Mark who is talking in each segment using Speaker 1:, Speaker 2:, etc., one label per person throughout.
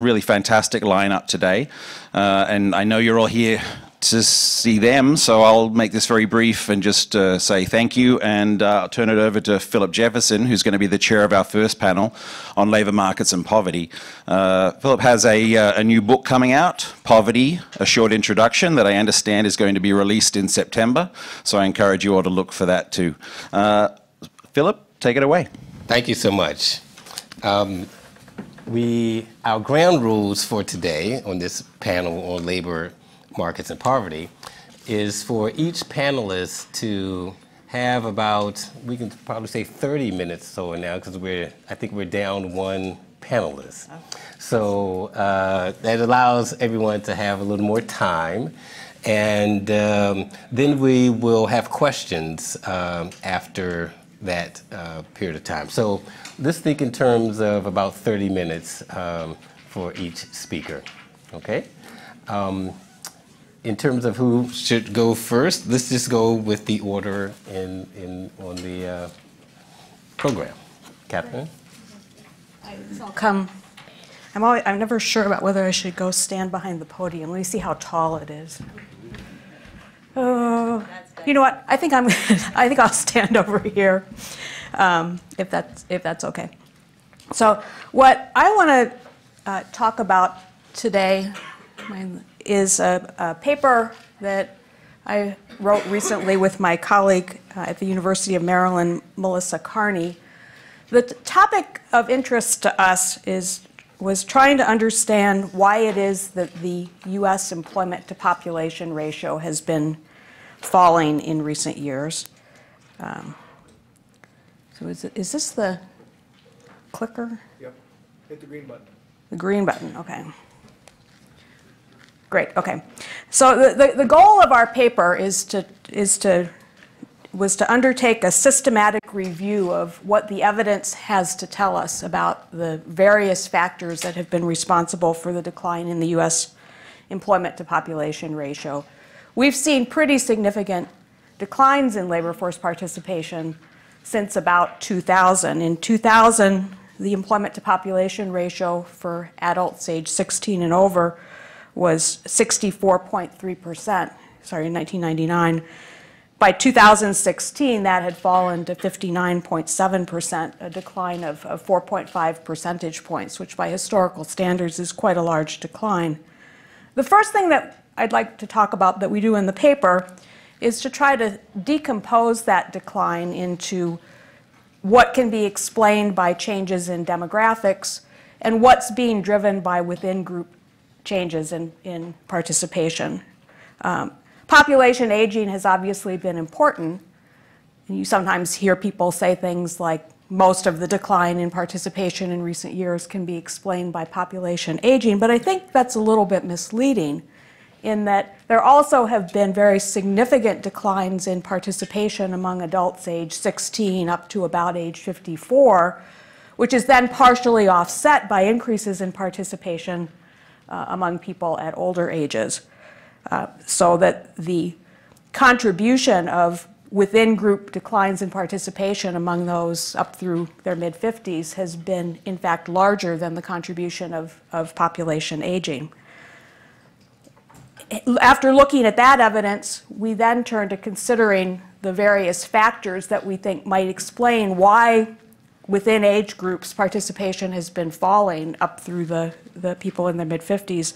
Speaker 1: really fantastic lineup today, and I know you're all here to see them, so I'll make this very brief and just say thank you, and I'll turn it over to Philip Jefferson, who's going to be the chair of our first panel on labor markets and poverty. Philip has a new book coming out, Poverty, A Short Introduction, that I understand is going to be released in September, so I encourage you all to look for that too. Philip, take it away.
Speaker 2: Thank you so much. Our ground rules for today on this panel on labor markets and poverty is for each panelist to have about, we can probably say 30 minutes or so now, because I think we're down one panelist. So that allows everyone to have a little more time. And then we will have questions after that period of time. So let's think in terms of about 30 minutes for each speaker, okay? In terms of who should go first, let's just go with the order on the program. Catherine?
Speaker 3: I'll come. I'm never sure about whether I should go stand behind the podium. Let me see how tall it is. Oh, you know what? I think I'll stand over here, if that's okay. So what I want to talk about today is a paper that I wrote recently with my colleague at the University of Maryland, Melissa Carney. The topic of interest to us was trying to understand why it is that the U.S. employment to population ratio has been falling in recent years. So is this the clicker?
Speaker 4: Yep. Hit the green button.
Speaker 3: The green button, okay. Great, okay. So the goal of our paper was to undertake a systematic review of what the evidence has to tell us about the various factors that have been responsible for the decline in the U.S. employment to population ratio. We've seen pretty significant declines in labor force participation since about 2000. In 2000, the employment to population ratio for adults age 16 and over was 64.3%, sorry, in 1999. By 2016, that had fallen to 59.7%, a decline of 4.5 percentage points, which by historical standards is quite a large decline. The first thing that I'd like to talk about that we do in the paper is to try to decompose that decline into what can be explained by changes in demographics and what's being driven by within-group changes in participation. Population aging has obviously been important. And you sometimes hear people say things like most of the decline in participation in recent years can be explained by population aging, but I think that's a little bit misleading in that there also have been very significant declines in participation among adults age 16 up to about age 54, which is then partially offset by increases in participation among people at older ages. So that the contribution of within-group declines in participation among those up through their mid-50s has been, in fact, larger than the contribution of population aging. After looking at that evidence, we then turn to considering the various factors that we think might explain why within age groups participation has been falling up through the people in their mid-50s.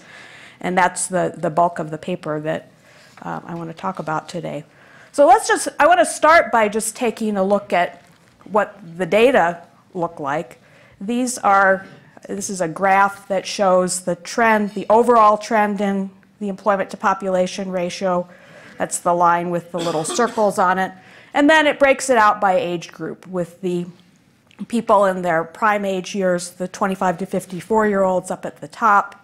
Speaker 3: And that's the bulk of the paper that I want to talk about today. So I want to start by just taking a look at what the data look like. This is a graph that shows the trend, the overall trend in the employment to population ratio. That's the line with the little circles on it. And then it breaks it out by age group with the people in their prime age years, the 25 to 54-year-olds up at the top.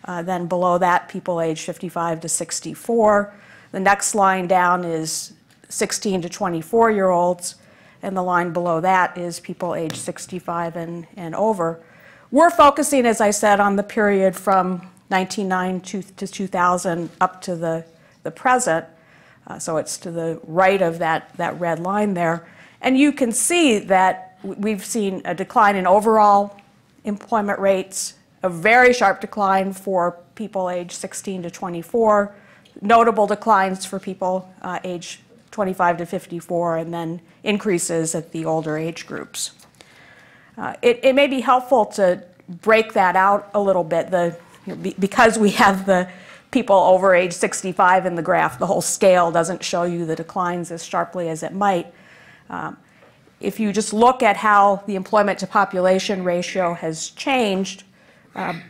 Speaker 3: Then below that, people age 55 to 64. The next line down is 16 to 24-year-olds, and the line below that is people age 65 and over. We're focusing, as I said, on the period from 1990 to 2000 up to the present. So it's to the right of that red line there. And you can see that we've seen a decline in overall employment rates a very sharp decline for people aged 16 to 24, notable declines for people aged 25 to 54, and then increases at the older age groups. It may be helpful to break that out a little bit. Because we have the people over age 65 in the graph, the whole scale doesn't show you the declines as sharply as it might. If you just look at how the employment to population ratio has changed,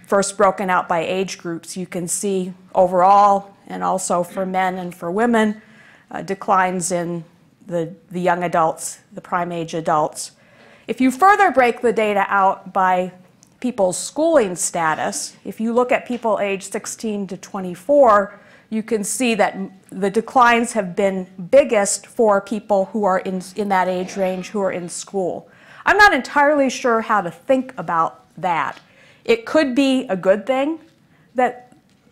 Speaker 3: first broken out by age groups, you can see overall, and also for men and for women, declines in the young adults, the prime age adults. If you further break the data out by people's schooling status, if you look at people aged 16 to 24, you can see that the declines have been biggest for people who are in that age range who are in school. I'm not entirely sure how to think about that. It could be a good thing that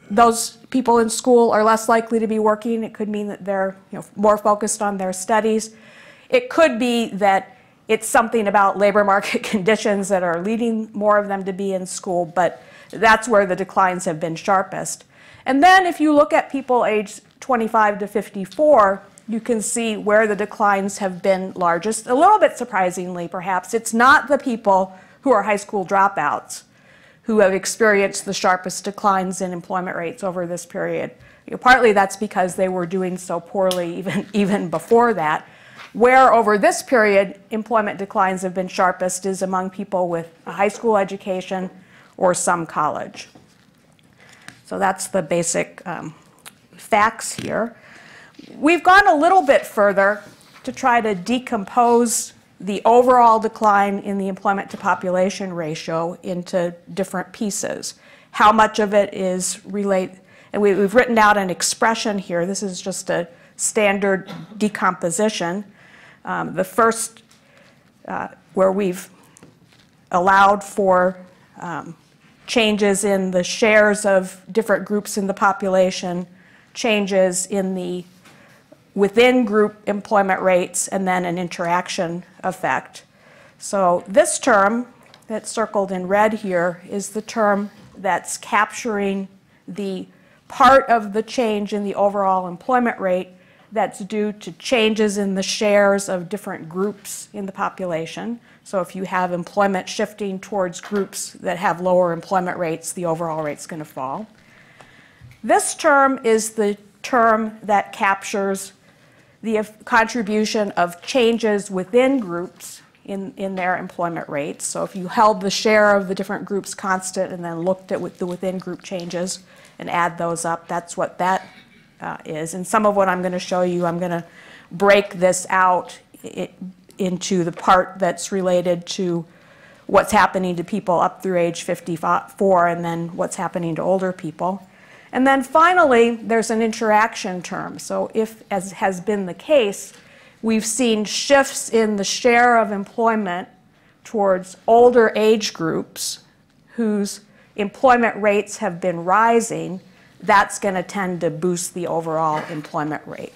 Speaker 3: those people in school are less likely to be working. It could mean that they're more focused on their studies. It could be that it's something about labor market conditions that are leading more of them to be in school, but that's where the declines have been sharpest. And then if you look at people aged 25 to 54, you can see where the declines have been largest. A little bit surprisingly, perhaps, it's not the people who are high school dropouts who have experienced the sharpest declines in employment rates over this period. Partly that's because they were doing so poorly even before that. Where over this period employment declines have been sharpest is among people with a high school education or some college. So that's the basic facts here. We've gone a little bit further to try to decompose the overall decline in the employment to population ratio into different pieces. How much of it is related, and we've written out an expression here. This is just a standard decomposition. The first, where we've allowed for changes in the shares of different groups in the population, changes in the within group employment rates, and then an interaction effect. So this term that's circled in red here is the term that's capturing the part of the change in the overall employment rate that's due to changes in the shares of different groups in the population. So if you have employment shifting towards groups that have lower employment rates, the overall rate's going to fall. This term is the term that captures the contribution of changes within groups in their employment rates. So if you held the share of the different groups constant and then looked at the within group changes and add those up, that's what that is. And some of what I'm going to show you, I'm going to break this out into the part that's related to what's happening to people up through age 54 and then what's happening to older people. And then finally, there's an interaction term. So if, as has been the case, we've seen shifts in the share of employment towards older age groups whose employment rates have been rising, that's going to tend to boost the overall employment rate.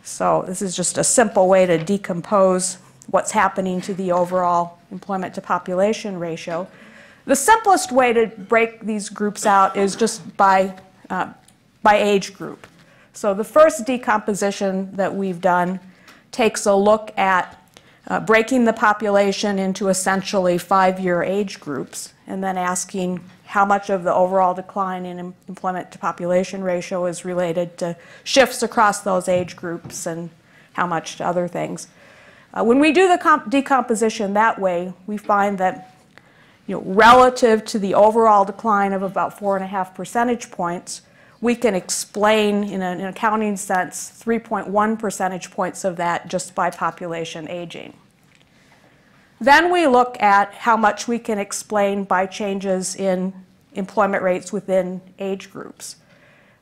Speaker 3: So this is just a simple way to decompose what's happening to the overall employment to population ratio. The simplest way to break these groups out is just by age group. So the first decomposition that we've done takes a look at breaking the population into essentially 5-year age groups and then asking how much of the overall decline in employment to population ratio is related to shifts across those age groups and how much to other things. When we do the decomposition that way, we find that relative to the overall decline of about 4.5 percentage points, we can explain in an accounting sense 3.1 percentage points of that just by population aging. Then we look at how much we can explain by changes in employment rates within age groups.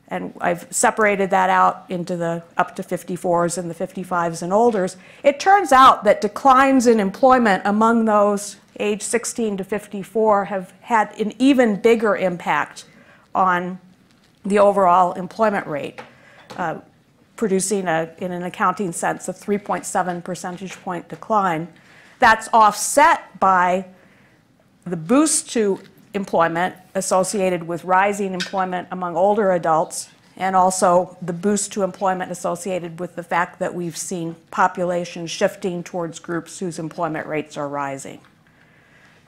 Speaker 3: And I've separated that out into the up to 54s and the 55s and olders. It turns out that declines in employment among those age 16 to 54 have had an even bigger impact on the overall employment rate, producing, in an accounting sense, a 3.7 percentage point decline. That's offset by the boost to employment associated with rising employment among older adults, and also the boost to employment associated with the fact that we've seen population shifting towards groups whose employment rates are rising.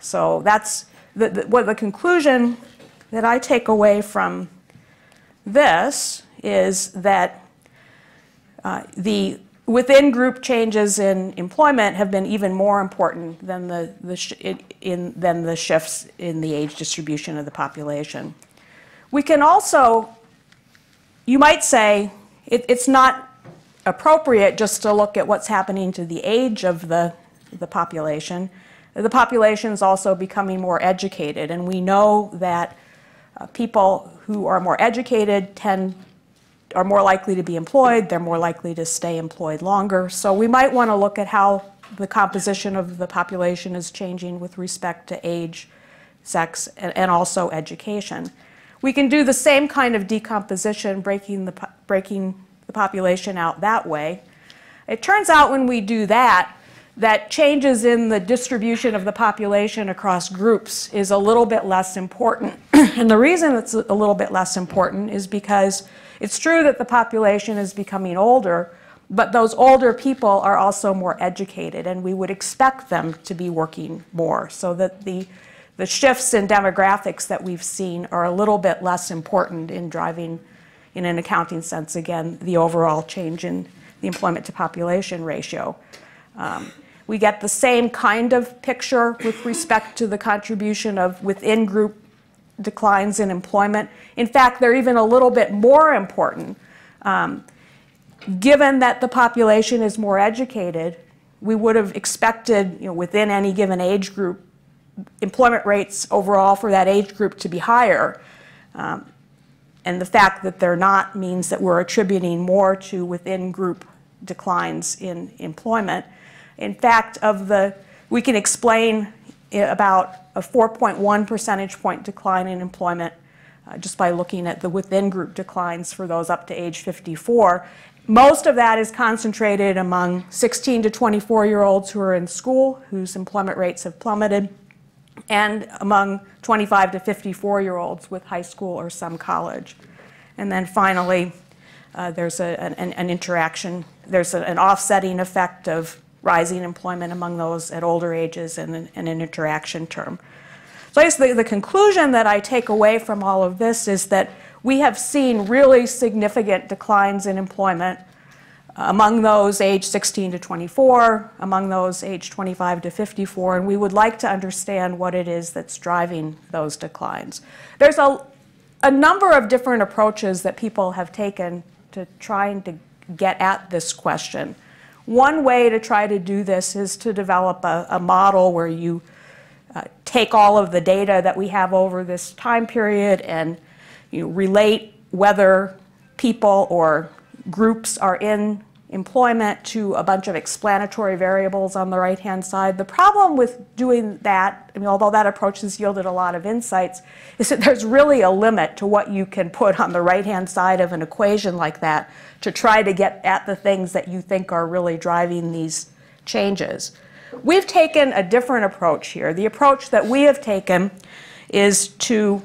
Speaker 3: So that's the conclusion that I take away from this is that the within-group changes in employment have been even more important than the shifts in the age distribution of the population. We can also, you might say, it's not appropriate just to look at what's happening to the age of the population. The population is also becoming more educated, and we know that people who are more educated are more likely to be employed, they're more likely to stay employed longer. So we might want to look at how the composition of the population is changing with respect to age, sex, and also education. We can do the same kind of decomposition, breaking the population out that way. It turns out when we do that, that changes in the distribution of the population across groups is a little bit less important. And the reason it's a little bit less important is because it's true that the population is becoming older, but those older people are also more educated, and we would expect them to be working more, so that the shifts in demographics that we've seen are a little bit less important in driving, in an accounting sense, again, the overall change in the employment to population ratio. We get the same kind of picture with respect to the contribution of within-group declines in employment. In fact, they're even a little bit more important. Given that the population is more educated, we would have expected, within any given age group, employment rates overall for that age group to be higher. And the fact that they're not means that we're attributing more to within-group declines in employment. In fact, we can explain about a 4.1 percentage point decline in employment just by looking at the within-group declines for those up to age 54. Most of that is concentrated among 16 to 24-year-olds who are in school, whose employment rates have plummeted, and among 25 to 54-year-olds with high school or some college. And then finally, there's an interaction, there's an offsetting effect of rising employment among those at older ages and an interaction term. So I guess the conclusion that I take away from all of this is that we have seen really significant declines in employment among those aged 16 to 24, among those aged 25 to 54, and we would like to understand what it is that's driving those declines. There's a number of different approaches that people have taken to trying to get at this question. One way to try to do this is to develop a model where you take all of the data that we have over this time period and relate whether people or groups are in employment to a bunch of explanatory variables on the right-hand side. The problem with doing that, although that approach has yielded a lot of insights, is that there's really a limit to what you can put on the right-hand side of an equation like that to try to get at the things that you think are really driving these changes. We've taken a different approach here. The approach that we have taken is to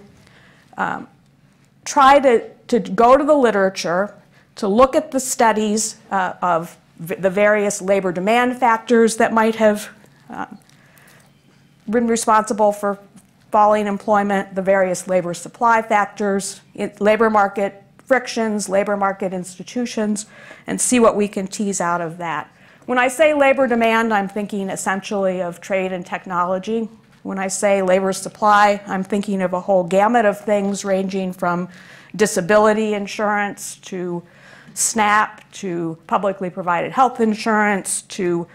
Speaker 3: try to go to the literature, to look at the studies of the various labor demand factors that might have been responsible for falling employment, the various labor supply factors, labor market frictions, labor market institutions, and see what we can tease out of that. When I say labor demand, I'm thinking essentially of trade and technology. When I say labor supply, I'm thinking of a whole gamut of things ranging from disability insurance to SNAP to publicly provided health insurance to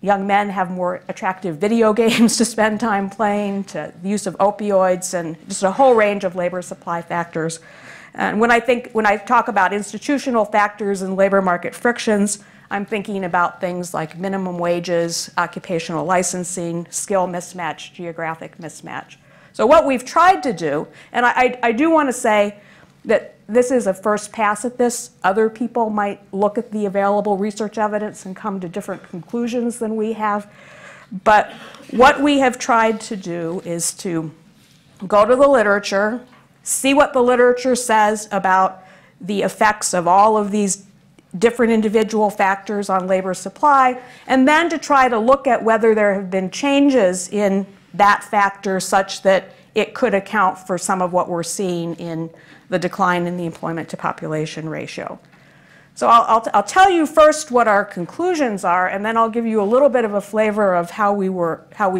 Speaker 3: young men have more attractive video games to spend time playing, to the use of opioids, and just a whole range of labor supply factors. And when I talk about institutional factors and labor market frictions, I'm thinking about things like minimum wages, occupational licensing, skill mismatch, geographic mismatch. So what we've tried to do, and I do want to say that this is a first pass at this. Other people might look at the available research evidence and come to different conclusions than we have. But what we have tried to do is to go to the literature, see what the literature says about the effects of all of these different individual factors on labor supply, and then to try to look at whether there have been changes in that factor such that it could account for some of what we're seeing in the decline in the employment to population ratio. So I'll tell you first what our conclusions are, and then I'll give you a little bit of a flavor of how we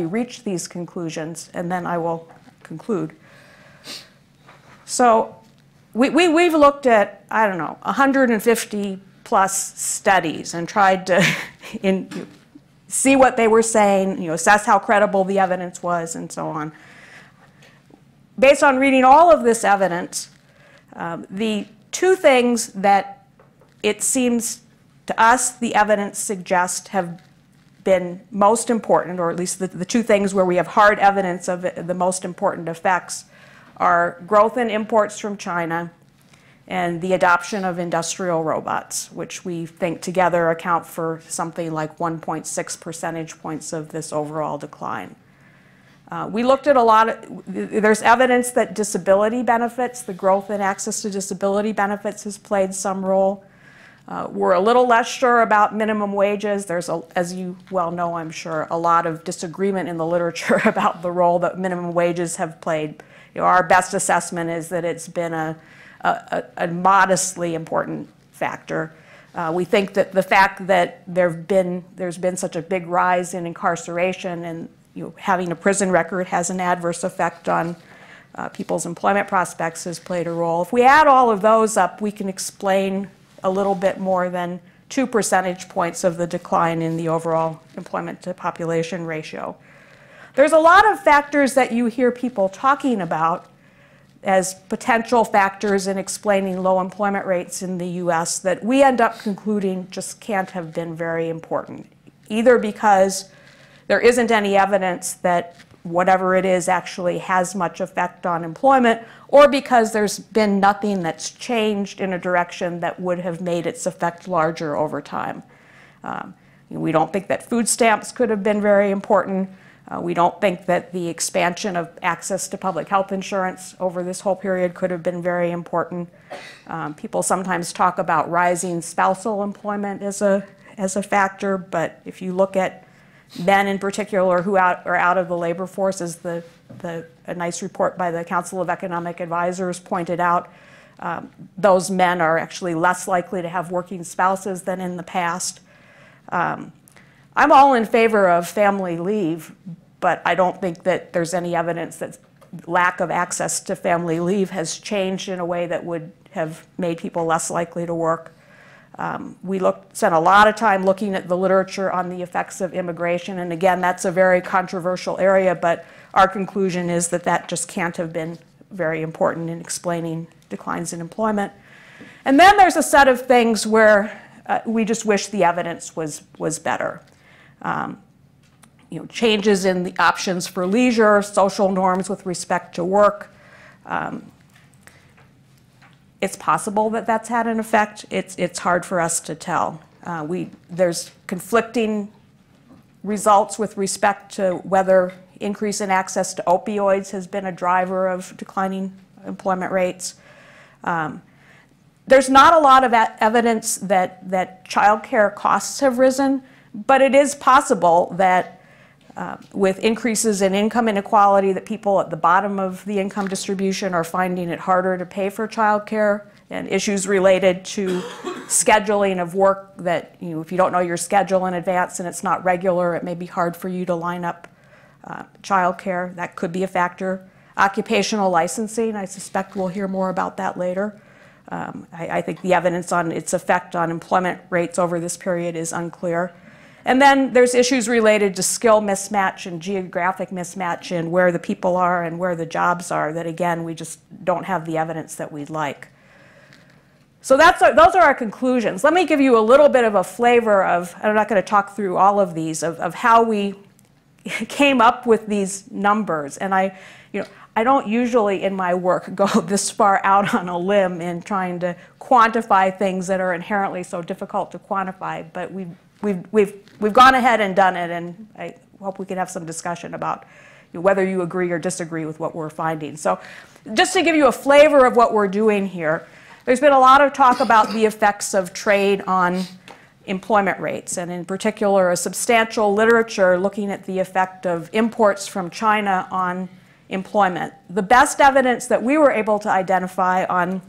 Speaker 3: reached these conclusions, and then I will conclude. So we've looked at, I don't know, 150 plus studies and tried to see what they were saying, assess how credible the evidence was, and so on. Based on reading all of this evidence, the two things that it seems to us the evidence suggests have been most important, or at least the two things where we have hard evidence of the most important effects, are growth in imports from China and the adoption of industrial robots, which we think together account for something like 1.6 percentage points of this overall decline. We looked at there's evidence that disability benefits, the growth in access to disability benefits has played some role. We're a little less sure about minimum wages. There's, as you well know, I'm sure, a lot of disagreement in the literature about the role that minimum wages have played. Our best assessment is that it's been a modestly important factor. We think that the fact that there's been such a big rise in incarceration and having a prison record has an adverse effect on people's employment prospects has played a role. If we add all of those up, we can explain a little bit more than 2 percentage points of the decline in the overall employment to population ratio. There's a lot of factors that you hear people talking about as potential factors in explaining low employment rates in the US that we end up concluding just can't have been very important, either because there isn't any evidence that whatever it is actually has much effect on employment, or because there's been nothing that's changed in a direction that would have made its effect larger over time. We don't think that food stamps could have been very important. We don't think that the expansion of access to public health insurance over this whole period could have been very important. People sometimes talk about rising spousal employment as a factor, but if you look at men in particular who are out of the labor force, as a nice report by the Council of Economic Advisors pointed out, those men are actually less likely to have working spouses than in the past. I'm all in favor of family leave, but I don't think that there's any evidence that lack of access to family leave has changed in a way that would have made people less likely to work. We spent a lot of time looking at the literature on the effects of immigration, and again, that's a very controversial area, but our conclusion is that that just can't have been very important in explaining declines in employment. And then there's a set of things where we just wish the evidence was better. Changes in the options for leisure, social norms with respect to work. It's possible that that's had an effect. It's hard for us to tell. There's conflicting results with respect to whether increase in access to opioids has been a driver of declining employment rates. There's not a lot of evidence that child care costs have risen, but it is possible that with increases in income inequality, that people at the bottom of the income distribution are finding it harder to pay for child care, and issues related to scheduling of work that, if you don't know your schedule in advance and it's not regular, it may be hard for you to line up child care. That could be a factor. Occupational licensing, I suspect we'll hear more about that later. I think the evidence on its effect on employment rates over this period is unclear. And then there's issues related to skill mismatch and geographic mismatch in where the people are and where the jobs are that, again, we just don't have the evidence that we'd like. So those are our conclusions. Let me give you a little bit of a flavor of, I'm not going to talk through all of these, of how we came up with these numbers. And I don't usually in my work go this far out on a limb in trying to quantify things that are inherently so difficult to quantify, but we've gone ahead and done it, and I hope we can have some discussion about whether you agree or disagree with what we're finding. So just to give you a flavor of what we're doing here, there's been a lot of talk about the effects of trade on employment rates, and in particular a substantial literature looking at the effect of imports from China on employment. The best evidence that we were able to identify on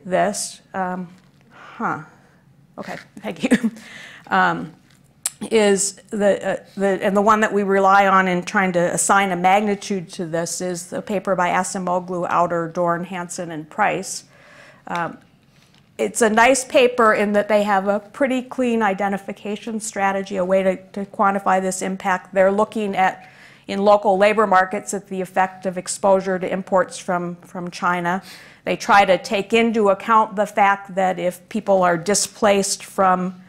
Speaker 3: this, okay, thank you, is and the one that we rely on in trying to assign a magnitude to this is the paper by Acemoglu, Outer, Dorn, Hansen, and Price. It's a nice paper in that they have a pretty clean identification strategy, a way to quantify this impact. They're looking at, in local labor markets, at the effect of exposure to imports from China. They try to take into account the fact that if people are displaced from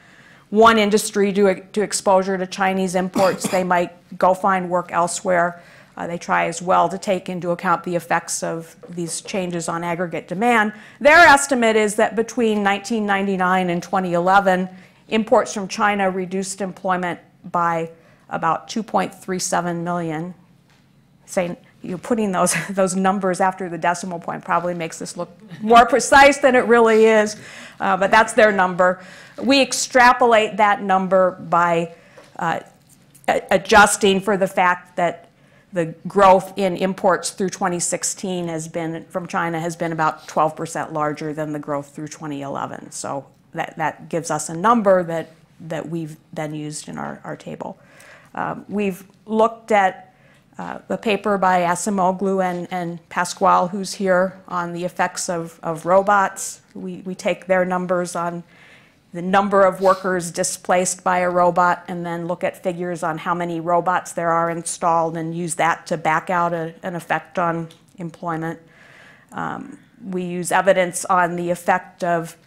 Speaker 3: one industry due to exposure to Chinese imports, they might go find work elsewhere. They try as well to take into account the effects of these changes on aggregate demand. Their estimate is that between 1999 and 2011, imports from China reduced employment by about 2.37 million. Saying, putting those numbers after the decimal point probably makes this look more precise than it really is, but that's their number. We extrapolate that number by adjusting for the fact that the growth in imports through 2016 from China has been about 12% larger than the growth through 2011. So that gives us a number that we've then used in our table. We've looked at the paper by Acemoglu and Pasquale, who's here, on the effects of robots. We take their numbers on the number of workers displaced by a robot and then look at figures on how many robots there are installed and use that to back out an effect on employment. We use evidence on the effect of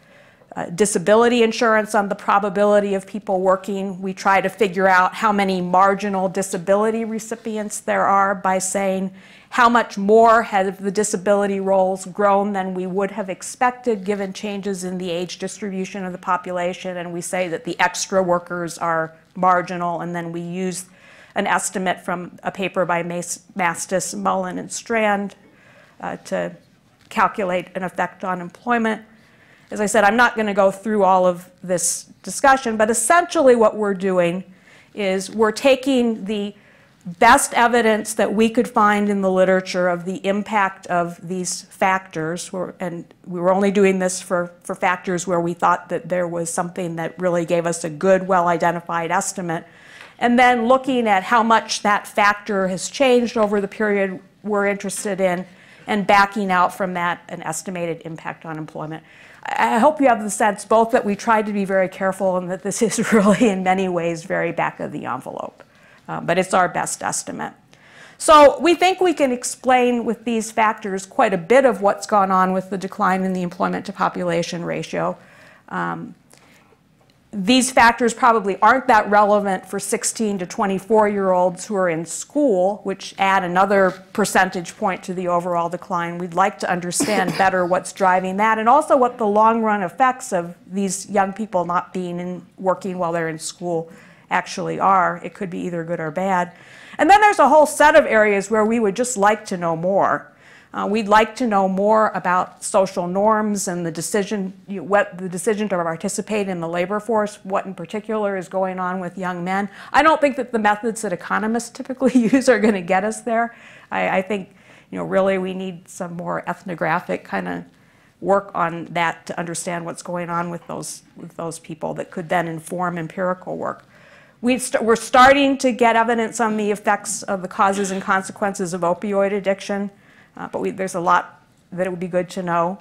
Speaker 3: disability insurance on the probability of people working. We try to figure out how many marginal disability recipients there are by saying how much more have the disability rolls grown than we would have expected given changes in the age distribution of the population, and we say that the extra workers are marginal, and then we use an estimate from a paper by Mastis, Mullen, and Strand to calculate an effect on employment. As I said, I'm not going to go through all of this discussion, but essentially what we're doing is we're taking the best evidence that we could find in the literature of the impact of these factors, and we were only doing this for factors where we thought that there was something that really gave us a good, well-identified estimate, and then looking at how much that factor has changed over the period we're interested in, and backing out from that an estimated impact on employment. I hope you have the sense both that we tried to be very careful and that this is really in many ways very back of the envelope. But it's our best estimate. So we think we can explain with these factors quite a bit of what's gone on with the decline in the employment to population ratio. These factors probably aren't that relevant for 16 to 24-year-olds who are in school, which add another percentage point to the overall decline. We'd like to understand better what's driving that, and also what the long-run effects of these young people not being working while they're in school actually are. It could be either good or bad. And then there's a whole set of areas where we would just like to know more. We'd like to know more about social norms and the decision to participate in the labor force, what in particular is going on with young men. I don't think that the methods that economists typically use are going to get us there. I think really we need some more ethnographic kind of work on that to understand what's going on with those people that could then inform empirical work. We're starting to get evidence on the effects of the causes and consequences of opioid addiction. But there's a lot that it would be good to know.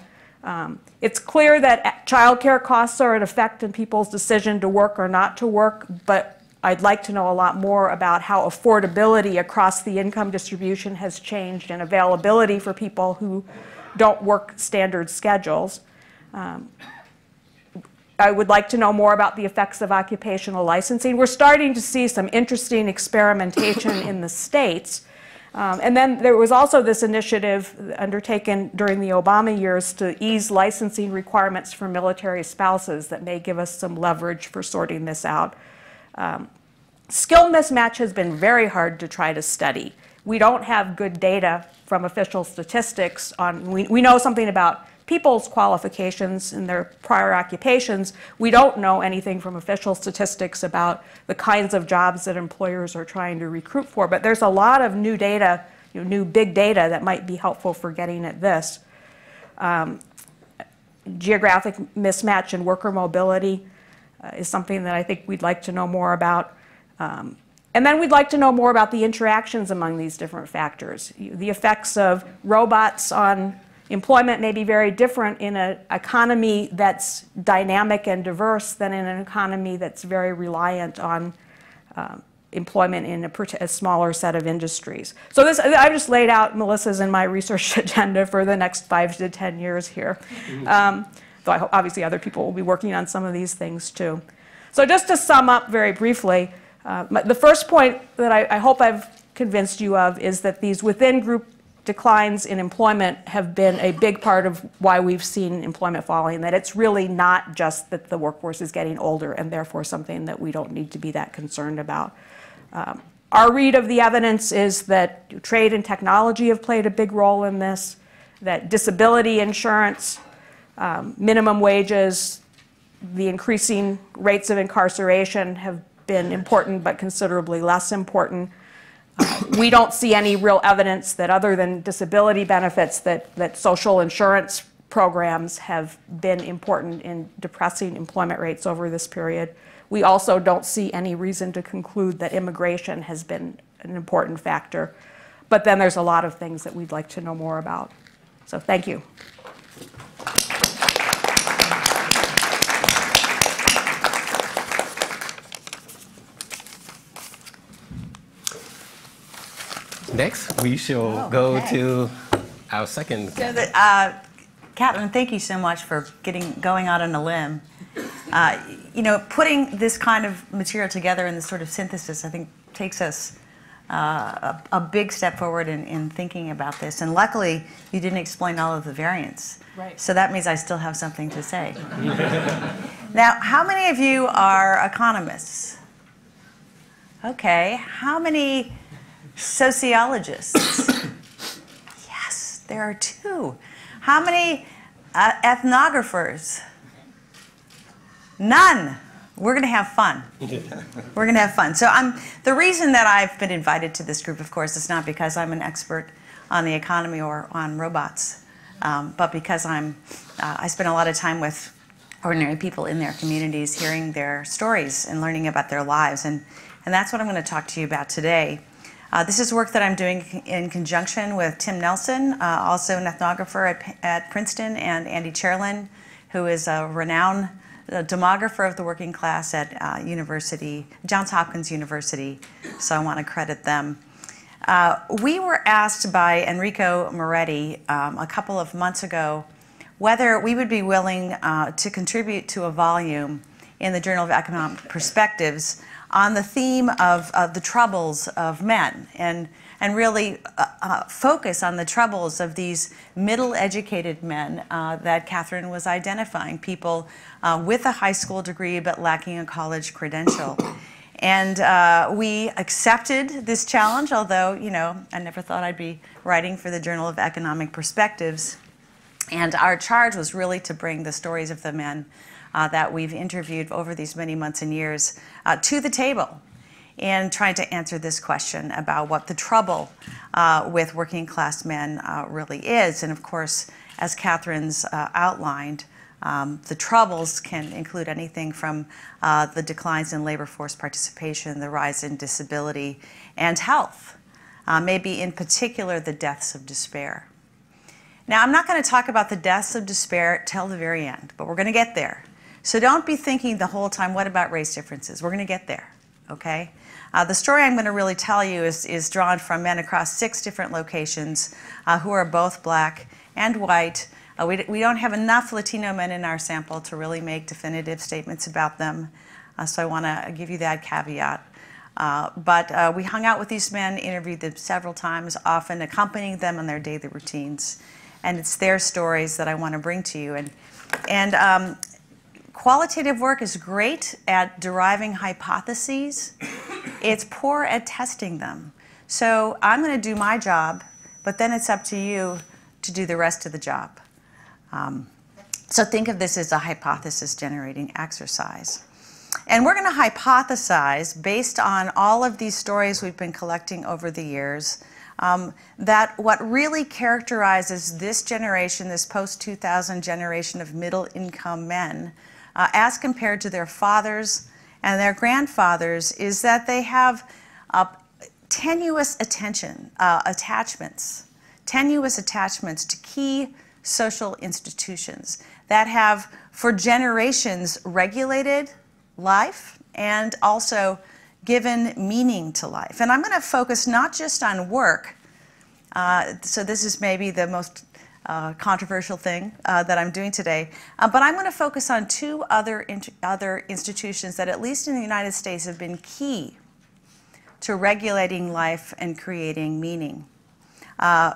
Speaker 3: It's clear that childcare costs are an effect in people's decision to work or not to work, but I'd like to know a lot more about how affordability across the income distribution has changed and availability for people who don't work standard schedules. I would like to know more about the effects of occupational licensing. We're starting to see some interesting experimentation in the states. And then there was also this initiative undertaken during the Obama years to ease licensing requirements for military spouses that may give us some leverage for sorting this out. Skill mismatch has been very hard to try to study. we don't have good data from official statistics on, we know something about people's qualifications and their prior occupations. We don't know anything from official statistics about the kinds of jobs that employers are trying to recruit for. But there's a lot of new data, new big data that might be helpful for getting at this. Geographic mismatch in worker mobility is something that I think we'd like to know more about. And then we'd like to know more about the interactions among these different factors. The effects of robots on employment may be very different in an economy that's dynamic and diverse than in an economy that's very reliant on employment in a smaller set of industries. So this, I've just laid out Melissa's and my research agenda for the next 5 to 10 years here. Though I hope obviously other people will be working on some of these things too. So just to sum up very briefly, the first point that I hope I've convinced you of is that these within-group declines in employment have been a big part of why we've seen employment falling, that it's really not just that the workforce is getting older and therefore something that we don't need to be that concerned about. Our read of the evidence is that trade and technology have played a big role in this, that disability insurance, minimum wages, the increasing rates of incarceration have been important but considerably less important. We don't see any real evidence that other than disability benefits that social insurance programs have been important in depressing employment rates over this period. We also don't see any reason to conclude that immigration has been an important factor. But then there's a lot of things that we'd like to know more about. So thank you.
Speaker 2: Next, we shall go to our second.
Speaker 4: So Catherine, thank you so much for going out on a limb. Putting this kind of material together in this sort of synthesis, I think, takes us a big step forward in thinking about this. And luckily, you didn't explain all of the variants.
Speaker 3: Right.
Speaker 4: So that means I still have something to say. Now, how many of you are economists? Okay. How many sociologists? Yes, there are 2. How many ethnographers? None. We're going to have fun. We're going to have fun. So the reason that I've been invited to this group, of course, is not because I'm an expert on the economy or on robots, but because I spend a lot of time with ordinary people in their communities, hearing their stories and learning about their lives. And that's what I'm going to talk to you about today. This is work that I'm doing in conjunction with Tim Nelson, also an ethnographer at Princeton, and Andy Cherlin, who is a renowned demographer of the working class at Johns Hopkins University. So I want to credit them. We were asked by Enrico Moretti a couple of months ago whether we would be willing to contribute to a volume in the Journal of Economic Perspectives on the theme of the troubles of men, and really focus on the troubles of these middle-educated men that Catherine was identifying, people with a high school degree but lacking a college credential. And we accepted this challenge, although, I never thought I'd be writing for the Journal of Economic Perspectives. And our charge was really to bring the stories of the men that we've interviewed over these many months and years to the table and trying to answer this question about what the trouble with working class men really is. And of course, as Catherine's outlined, the troubles can include anything from the declines in labor force participation, the rise in disability, and health, maybe in particular the deaths of despair. Now, I'm not going to talk about the deaths of despair till the very end, but we're going to get there. So don't be thinking the whole time, what about race differences? We're going to get there, okay? The story I'm going to really tell you is drawn from men across 6 different locations who are both black and white. We don't have enough Latino men in our sample to really make definitive statements about them, so I want to give you that caveat. But we hung out with these men, interviewed them several times, often accompanying them on their daily routines. And it's their stories that I want to bring to you. And qualitative work is great at deriving hypotheses. It's poor at testing them. So I'm going to do my job, but then it's up to you to do the rest of the job. So think of this as a hypothesis generating exercise. And we're going to hypothesize, based on all of these stories we've been collecting over the years, that what really characterizes this generation, this post-2000 generation of middle-income men, as compared to their fathers and their grandfathers, is that they have tenuous attachments to key social institutions that have, for generations, regulated life and also given meaning to life. And I'm going to focus not just on work, so this is maybe the most controversial thing that I'm doing today, but I'm going to focus on two other institutions that, at least in the United States, have been key to regulating life and creating meaning.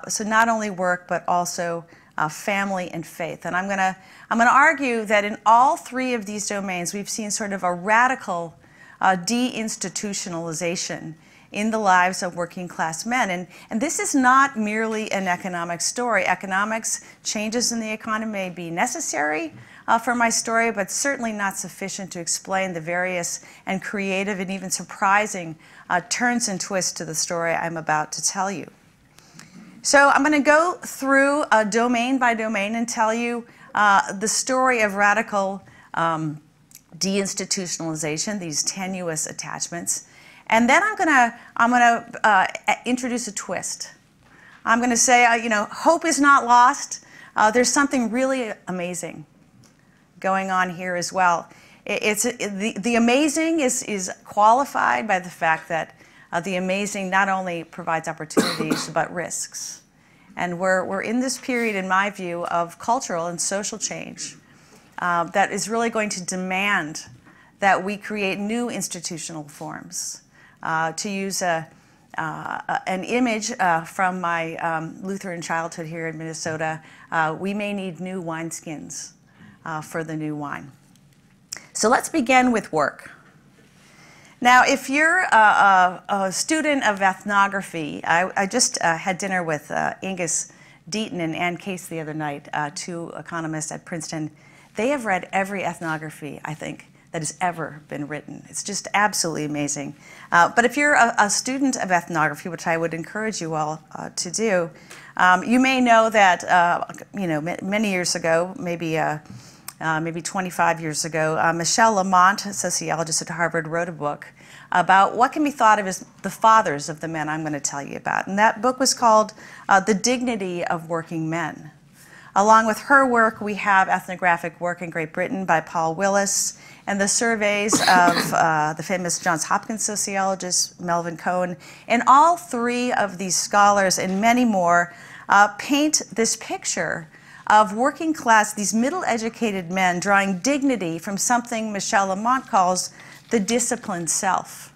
Speaker 4: So not only work, but also family and faith. And I'm going to argue that in all three of these domains, we've seen sort of a radical deinstitutionalization in the lives of working class men. And this is not merely an economic story. Economics, changes in the economy may be necessary for my story, but certainly not sufficient to explain the various and creative and even surprising turns and twists to the story I'm about to tell you. So I'm going to go through domain by domain and tell you the story of radical deinstitutionalization, these tenuous attachments. And then I'm going to introduce a twist. I'm going to say, hope is not lost. There's something really amazing going on here as well. The amazing is qualified by the fact that the amazing not only provides opportunities but risks. And we're in this period, in my view, of cultural and social change that is really going to demand that we create new institutional forms. To use an image from my Lutheran childhood here in Minnesota, we may need new wineskins for the new wine. So let's begin with work. Now, if you're a student of ethnography, I just had dinner with Angus Deaton and Ann Case the other night, two economists at Princeton. They have read every ethnography, I think, that has ever been written. It's just absolutely amazing. But if you're a student of ethnography, which I would encourage you all to do, you may know that many years ago, maybe 25 years ago, Michelle Lamont, a sociologist at Harvard, wrote a book about what can be thought of as the fathers of the men I'm going to tell you about. And that book was called The Dignity of Working Men. Along with her work, we have ethnographic work in Great Britain by Paul Willis, and the surveys of the famous Johns Hopkins sociologist Melvin Cohen. And all three of these scholars and many more paint this picture of working class, these middle-educated men drawing dignity from something Michelle Lamont calls the disciplined self.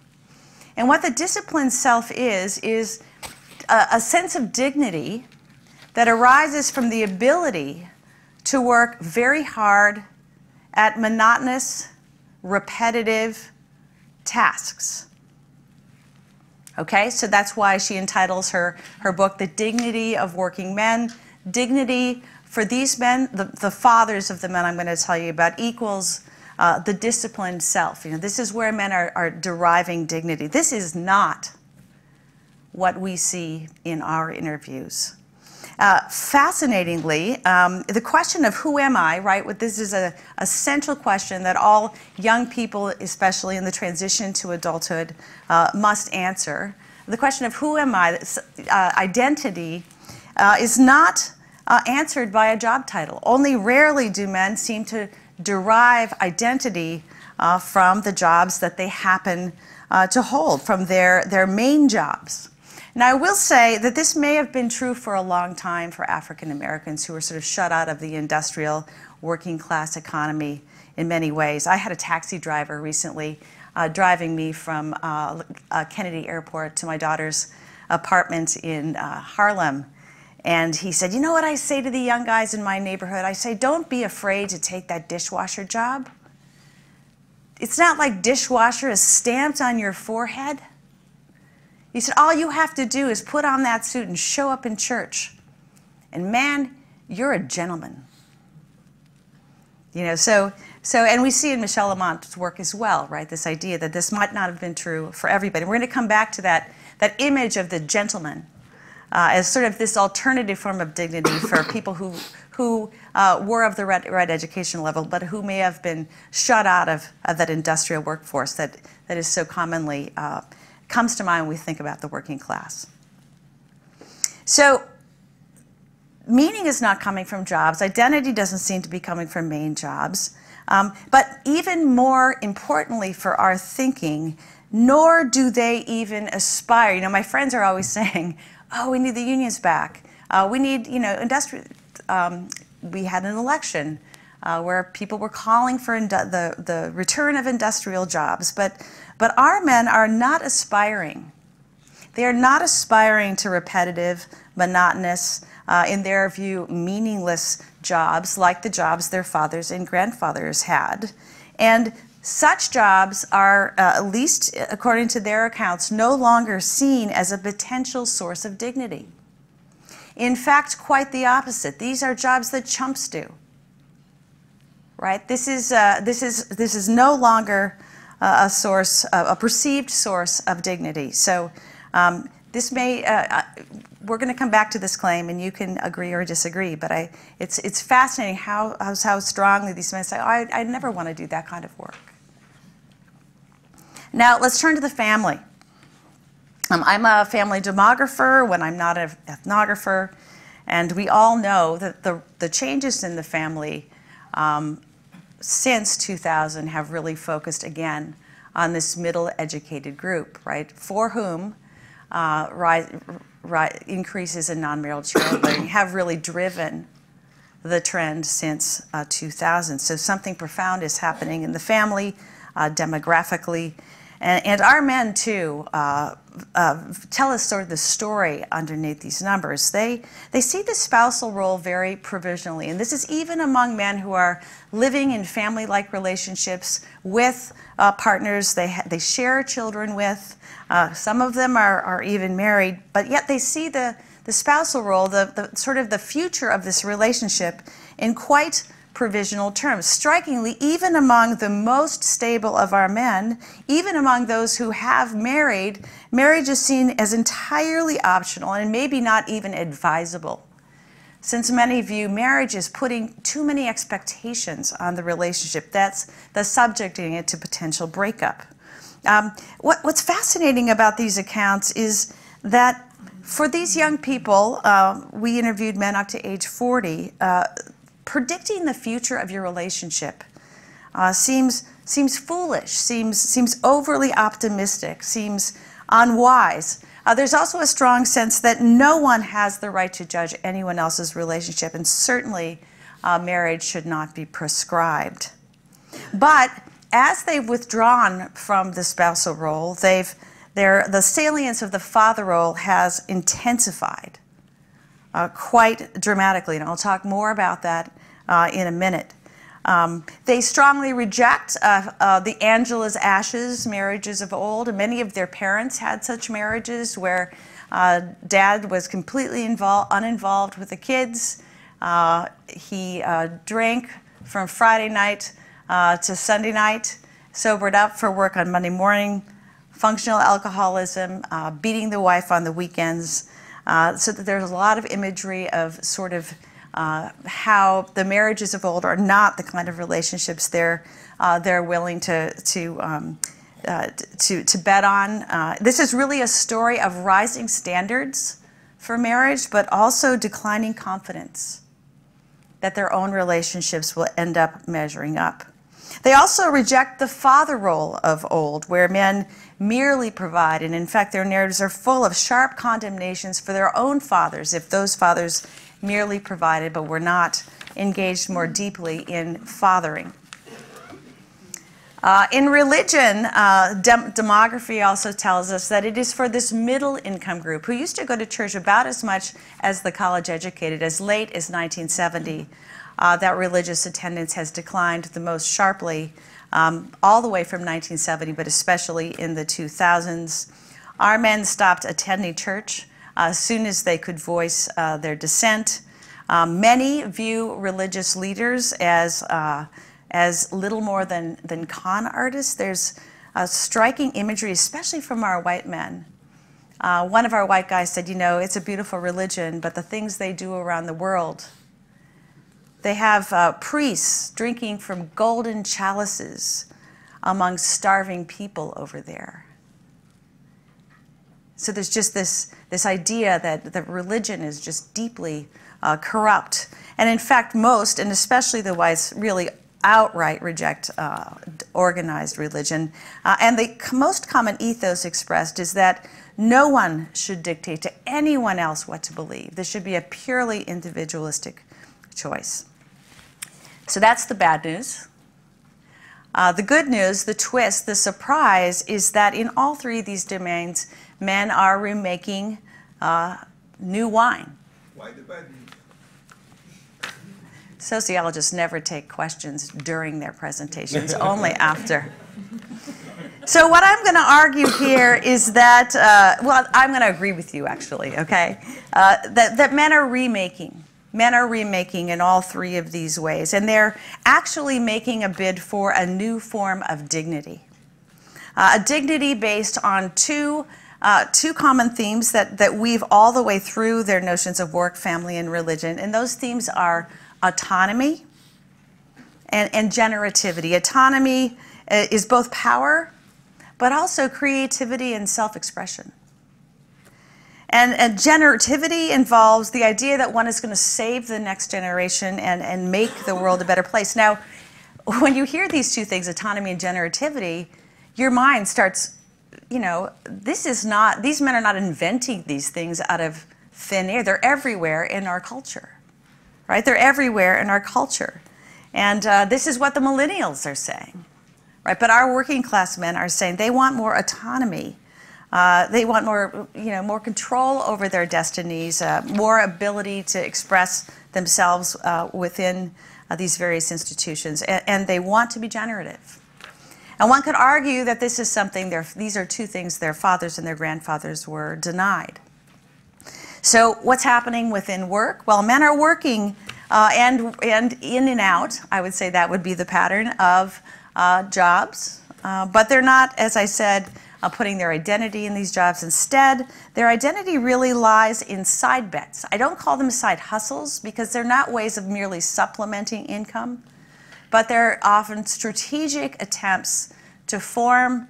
Speaker 4: And what the disciplined self is a sense of dignity that arises from the ability to work very hard at monotonous, repetitive tasks. Okay, so that's why she entitles her book The Dignity of Working Men. Dignity for these men, the fathers of the men I'm going to tell you about, equals the disciplined self. This is where men are deriving dignity. This is not what we see in our interviews. Fascinatingly, the question of who am I, right? This is a central question that all young people, especially in the transition to adulthood, must answer. The question of who am I, identity, is not answered by a job title. Only rarely do men seem to derive identity from the jobs that they happen to hold, from their main jobs. Now, I will say that this may have been true for a long time for African Americans who were sort of shut out of the industrial working class economy in many ways. I had a taxi driver recently driving me from Kennedy Airport to my daughter's apartment in Harlem. And he said, you know what I say to the young guys in my neighborhood? I say, don't be afraid to take that dishwasher job. It's not like dishwasher is stamped on your forehead. He said, all you have to do is put on that suit and show up in church. And man, you're a gentleman. You know, and we see in Michel Lamont's work as well, right? This idea that this might not have been true for everybody. We're going to come back to that image of the gentleman as sort of this alternative form of dignity for people who were of the right education level, but who may have been shut out of that industrial workforce that is so commonly comes to mind when we think about the working class. So meaning is not coming from jobs. Identity doesn't seem to be coming from main jobs. But even more importantly for our thinking, nor do they even aspire. You know, my friends are always saying, oh, we need the unions back. We need, you know, we had an election where people were calling for the return of industrial jobs. But our men are not aspiring. They are not aspiring to repetitive, monotonous, in their view, meaningless jobs like the jobs their fathers and grandfathers had. And such jobs are, at least according to their accounts, no longer seen as a potential source of dignity. In fact, quite the opposite. These are jobs that chumps do. Right? This is no longer a source, a perceived source of dignity. So this may, we're going to come back to this claim, and you can agree or disagree. But it's fascinating how strongly these men say, oh, I never want to do that kind of work. Now let's turn to the family. I'm a family demographer when I'm not an ethnographer, and we all know that the changes in the family since 2000 have really focused again on this middle-educated group, right? For whom increases in non-marital childbearing have really driven the trend since 2000. So something profound is happening in the family demographically. And our men, too, tell us sort of the story underneath these numbers. They see the spousal role very provisionally. And this is even among men who are living in family-like relationships with partners they share children with. Some of them are even married. But yet they see the spousal role, the sort of the future of this relationship in quite provisional terms. Strikingly, even among the most stable of our men, even among those who have married, marriage is seen as entirely optional and maybe not even advisable, since many view marriage as putting too many expectations on the relationship. That's subjecting it to potential breakup. What's fascinating about these accounts is that for these young people, we interviewed men up to age 40, predicting the future of your relationship seems foolish, seems overly optimistic, seems unwise. There's also a strong sense that no one has the right to judge anyone else's relationship, and certainly marriage should not be prescribed. But as they've withdrawn from the spousal role, the salience of the father role has intensified quite dramatically, and I'll talk more about that in a minute. They strongly reject the Angela's ashes marriages of old, and many of their parents had such marriages where dad was completely uninvolved with the kids. He drank from Friday night to Sunday night, sobered up for work on Monday morning, functional alcoholism, beating the wife on the weekends. So that there's a lot of imagery of sort of how the marriages of old are not the kind of relationships they're willing to bet on. This is really a story of rising standards for marriage, but also declining confidence that their own relationships will end up measuring up. They also reject the father role of old, where men merely provide, and in fact their narratives are full of sharp condemnations for their own fathers if those fathers merely provided but were not engaged more deeply in fathering. In religion, demography also tells us that it is for this middle income group who used to go to church about as much as the college educated as late as 1970 that religious attendance has declined the most sharply all the way from 1970, but especially in the 2000s. Our men stopped attending church as soon as they could voice their dissent. Many view religious leaders as little more than con artists. There's striking imagery, especially from our white men. One of our white guys said, you know, it's a beautiful religion, but the things they do around the world, they have priests drinking from golden chalices among starving people over there. So there's just this idea that the religion is just deeply corrupt. And in fact, most, and especially the whites, really outright reject organized religion. And the most common ethos expressed is that no one should dictate to anyone else what to believe. This should be a purely individualistic choice. So that's the bad news. The good news, the twist, the surprise, is that in all three of these domains, men are remaking new wine.
Speaker 5: Why the bad news?
Speaker 4: Sociologists never take questions during their presentations, only after. So what I'm going to argue here is that, well, I'm going to agree with you, actually, okay? That men are remaking. Men are remaking in all three of these ways, and they're actually making a bid for a new form of dignity. A dignity based on two common themes that weave all the way through their notions of work, family, and religion, and those themes are autonomy and generativity. Autonomy is both power, but also creativity and self-expression. And generativity involves the idea that one is going to save the next generation and make the world a better place. Now, when you hear these two things, autonomy and generativity, your mind starts, you know, these men are not inventing these things out of thin air. They're everywhere in our culture, right? They're everywhere in our culture. And this is what the millennials are saying, right? But our working class men are saying they want more autonomy. They want more, more control over their destinies, more ability to express themselves within these various institutions, and they want to be generative. And one could argue that this is something, these are two things their fathers and their grandfathers were denied. So what's happening within work? Well, men are working and in and out, I would say that would be the pattern of jobs, but they're not, as I said, putting their identity in these jobs. Instead, their identity really lies in side bets. I don't call them side hustles because they're not ways of merely supplementing income, but they're often strategic attempts to form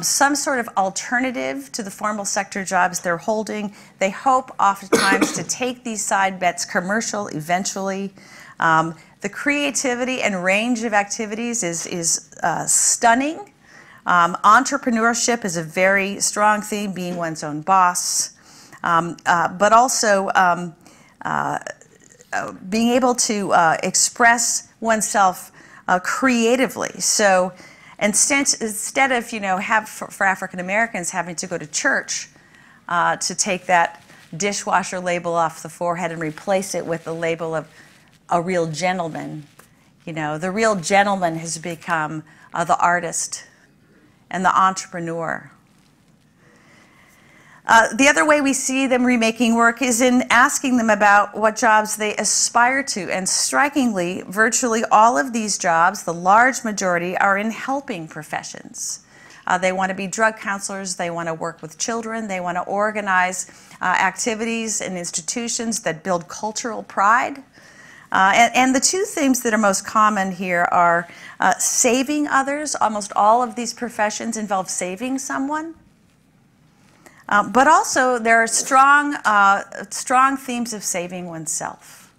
Speaker 4: some sort of alternative to the formal sector jobs they're holding. They hope oftentimes to take these side bets commercial eventually. The creativity and range of activities is stunning. Entrepreneurship is a very strong theme, being one's own boss, but also being able to express oneself creatively. So instead of, for African Americans having to go to church to take that dishwasher label off the forehead and replace it with the label of a real gentleman, the real gentleman has become the artist and the entrepreneur. The other way we see them remaking work is in asking them about what jobs they aspire to. And strikingly, virtually all of these jobs, the large majority, are in helping professions. They want to be drug counselors, they want to work with children, they want to organize activities and institutions that build cultural pride. And the two themes that are most common here are saving others. Almost all of these professions involve saving someone. But also there are strong themes of saving oneself.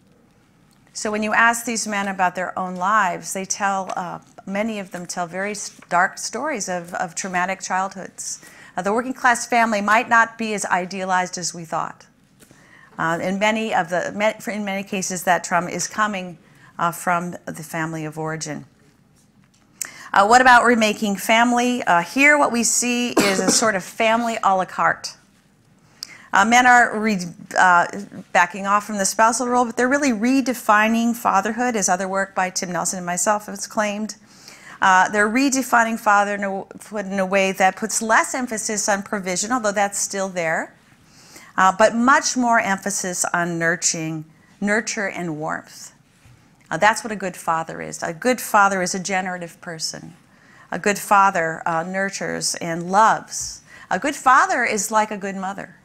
Speaker 4: So when you ask these men about their own lives, they tell, many of them tell very dark stories of traumatic childhoods. The working class family might not be as idealized as we thought. In many cases, that trauma is coming from the family of origin. What about remaking family? Here what we see is a sort of family a la carte. Men are backing off from the spousal role, but they're really redefining fatherhood, as other work by Tim Nelson and myself has claimed. They're redefining fatherhood in a way that puts less emphasis on provision, although that's still there, but much more emphasis on nurture and warmth. That's what a good father is. A good father is a generative person. A good father nurtures and loves. A good father is like a good mother.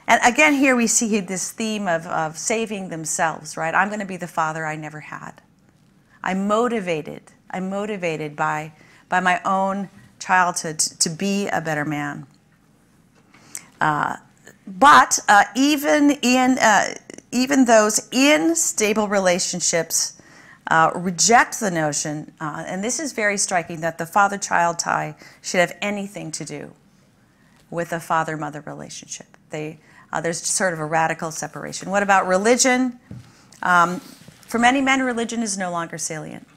Speaker 4: And again, here we see this theme of saving themselves, right? I'm going to be the father I never had. I'm motivated by my own childhood to be a better man. But even those in stable relationships reject the notion, and this is very striking, that the father-child tie should have anything to do with a father-mother relationship. There's sort of a radical separation. What about religion? For many men, religion is no longer salient.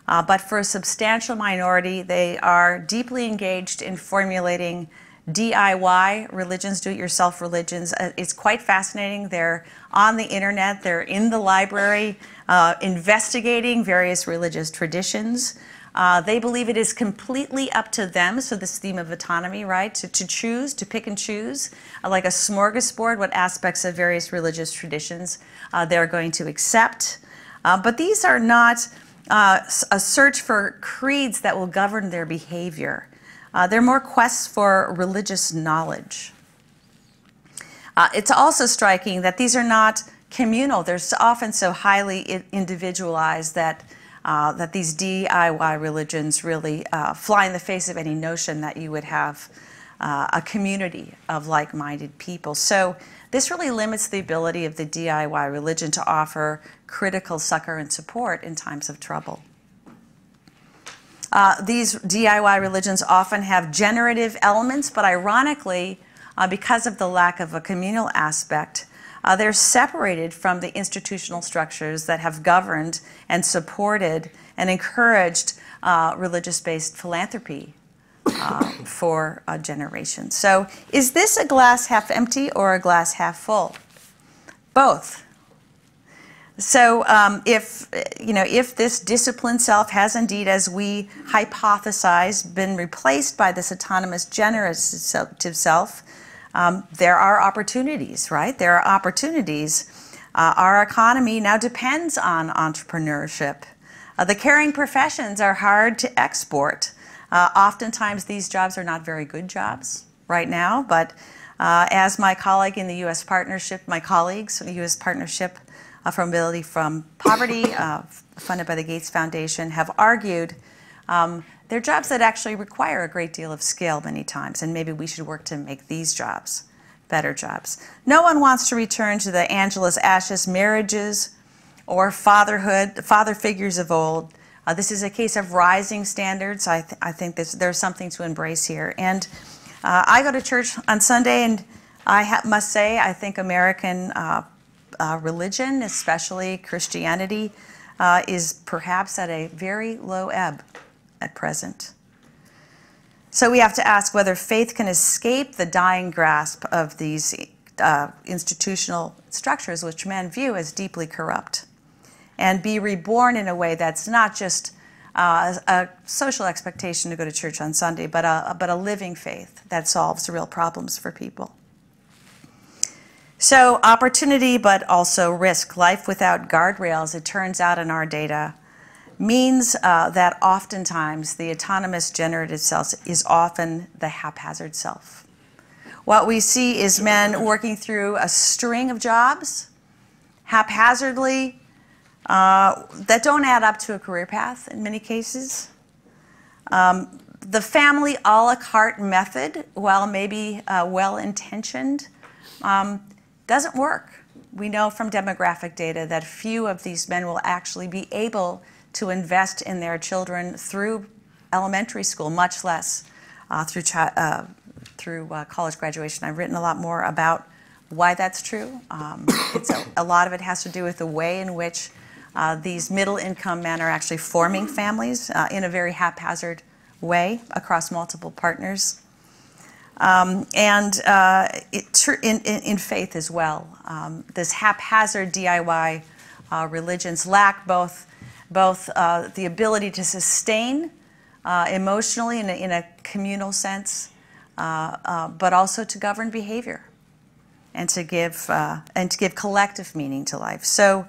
Speaker 4: But for a substantial minority, they are deeply engaged in formulating DIY religions, do-it-yourself religions. It's quite fascinating. They're on the internet. They're in the library investigating various religious traditions. They believe it is completely up to them, so this theme of autonomy, right, to choose, to pick and choose, like a smorgasbord, what aspects of various religious traditions they're going to accept. But these are not a search for creeds that will govern their behavior. They're more quests for religious knowledge. It's also striking that these are not communal. They're often so highly individualized that these DIY religions really fly in the face of any notion that you would have a community of like-minded people. So this really limits the ability of the DIY religion to offer critical succor and support in times of trouble. These DIY religions often have generative elements, but ironically, because of the lack of a communal aspect, they're separated from the institutional structures that have governed and supported and encouraged religious-based philanthropy for generations. So is this a glass half empty or a glass half full? Both. So if this disciplined self has indeed, as we hypothesize, been replaced by this autonomous generative self, there are opportunities, right? There are opportunities. Our economy now depends on entrepreneurship. The caring professions are hard to export. Oftentimes these jobs are not very good jobs right now, but as my colleague in the U.S. Partnership, my colleagues in the U.S. Partnership for Mobility from Poverty, funded by the Gates Foundation, have argued they're jobs that actually require a great deal of skill many times, and maybe we should work to make these jobs better jobs. No one wants to return to the Angelus Ashes marriages or father figures of old. This is a case of rising standards. I think there's something to embrace here. And I go to church on Sunday, and I must say I think American religion, especially Christianity, is perhaps at a very low ebb at present. So we have to ask whether faith can escape the dying grasp of these institutional structures, which men view as deeply corrupt, and be reborn in a way that's not just a social expectation to go to church on Sunday, but a living faith that solves real problems for people. So opportunity, but also risk. Life without guardrails, it turns out in our data, means that oftentimes the autonomous generative self is often the haphazard self. What we see is men working through a string of jobs haphazardly that don't add up to a career path in many cases. The family a la carte method, while maybe well-intentioned, doesn't work. We know from demographic data that few of these men will actually be able to invest in their children through elementary school, much less through college graduation. I've written a lot more about why that's true. A lot of it has to do with the way in which these middle-income men are actually forming families in a very haphazard way across multiple partners. And in faith as well. This haphazard DIY religions lack both both the ability to sustain emotionally in a communal sense, but also to govern behavior and to give collective meaning to life. So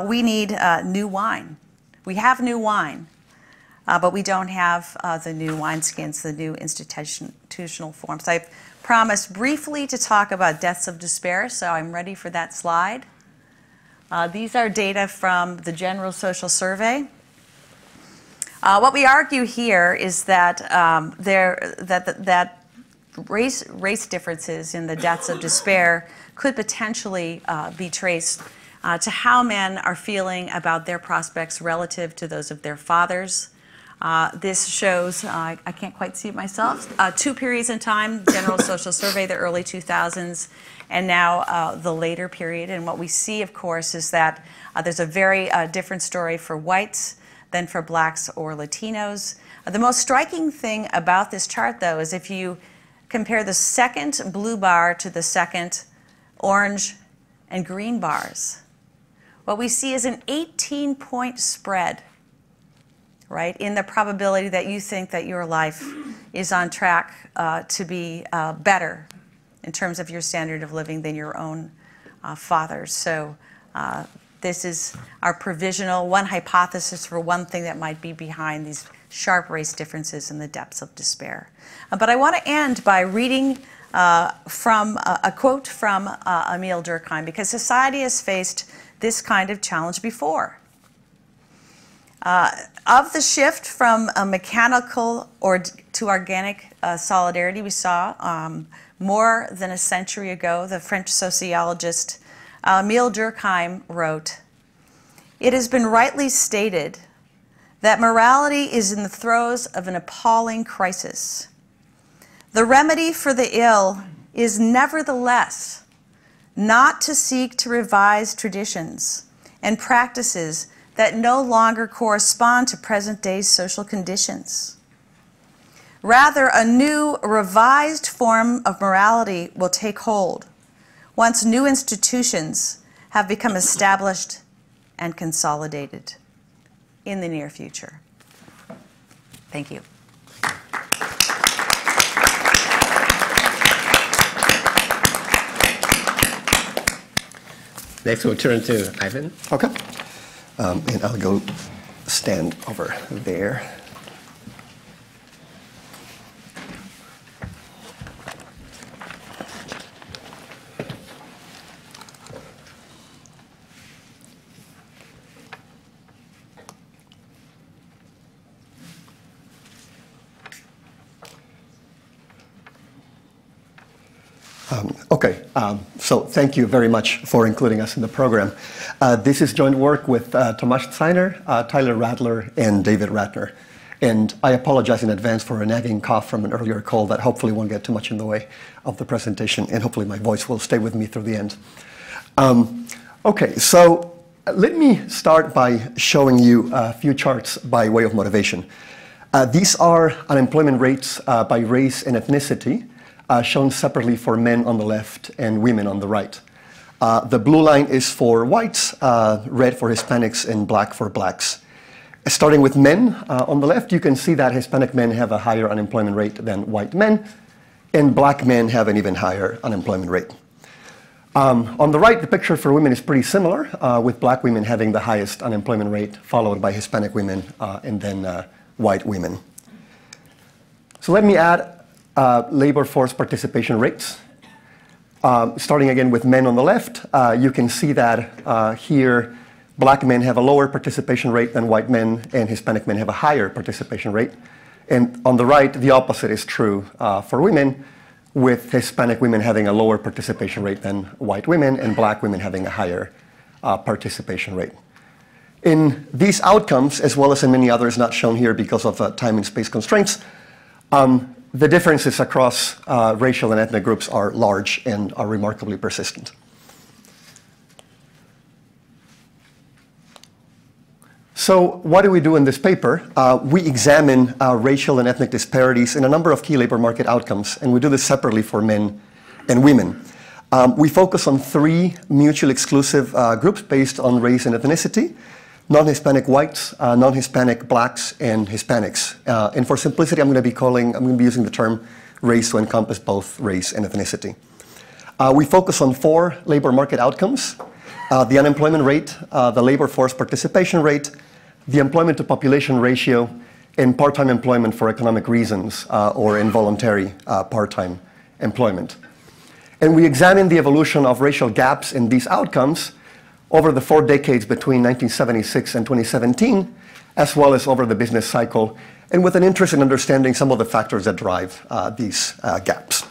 Speaker 4: we need new wine. We have new wine, but we don't have the new wineskins, the new institutional forms. I've promised briefly to talk about deaths of despair, so I'm ready for that slide. These are data from the General Social Survey. What we argue here is that that race differences in the deaths of despair could potentially be traced to how men are feeling about their prospects relative to those of their fathers. This shows, I can't quite see it myself, 2 periods in time, General Social Survey, the early 2000s, and now the later period. And what we see, of course, is that there's a very different story for whites than for blacks or Latinos. The most striking thing about this chart, though, is if you compare the second blue bar to the second orange and green bars, what we see is an 18-point spread, right, in the probability that you think that your life is on track to be better in terms of your standard of living than your own fathers. So this is our provisional, one hypothesis for one thing that might be behind these sharp race differences in the depths of despair. But I want to end by reading from a quote from Emile Durkheim, because society has faced this kind of challenge before. Of the shift from a mechanical to organic solidarity we saw more than a century ago, the French sociologist Emile Durkheim wrote, "It has been rightly stated that morality is in the throes of an appalling crisis. The remedy for the ill is nevertheless not to seek to revise traditions and practices that no longer correspond to present-day social conditions. Rather, a new, revised form of morality will take hold once new institutions have become established and consolidated in the near future." Thank you.
Speaker 5: Next, we'll turn to Ivan. Okay. And I'll go stand over there. So thank you very much for including us in the program. This is joint work with Tomasz Steiner, Tyler Radler, and David Ratner. And I apologize in advance for a nagging cough from an earlier call that hopefully won't get too much in the way of the presentation, and hopefully my voice will stay with me through the end. So let me start by showing you a few charts by way of motivation. These are unemployment rates by race and ethnicity, shown separately for men on the left and women on the right. The blue line is for whites, red for Hispanics, and black for blacks. Starting with men on the left, you can see that Hispanic men have a higher unemployment rate than white men, and black men have an even higher unemployment rate. On the right, the picture for women is pretty similar, with black women having the highest unemployment rate, followed by Hispanic women, and then white women. So let me add labor force participation rates. Starting again with men on the left, you can see that here black men have a lower participation rate than white men, and Hispanic men have a higher participation rate. And on the right, the opposite is true for women, with Hispanic women having a lower participation rate than white women, and black women having a higher participation rate. In these outcomes, as well as in many others not shown here because of time and space constraints, the differences across racial and ethnic groups are large and are remarkably persistent. So what do we do in this paper? We examine racial and ethnic disparities in a number of key labor market outcomes, and we do this separately for men and women. We focus on 3 mutually exclusive groups based on race and ethnicity. non-Hispanic whites, non-Hispanic blacks, and Hispanics. And for simplicity, I'm going to be using the term race to encompass both race and ethnicity. We focus on 4 labor market outcomes: the unemployment rate, the labor force participation rate, the employment to population ratio, and part-time employment for economic reasons, or involuntary part-time employment. And we examine the evolution of racial gaps in these outcomes over the 4 decades between 1976 and 2017, as well as over the business cycle, and with an interest in understanding some of the factors that drive these gaps.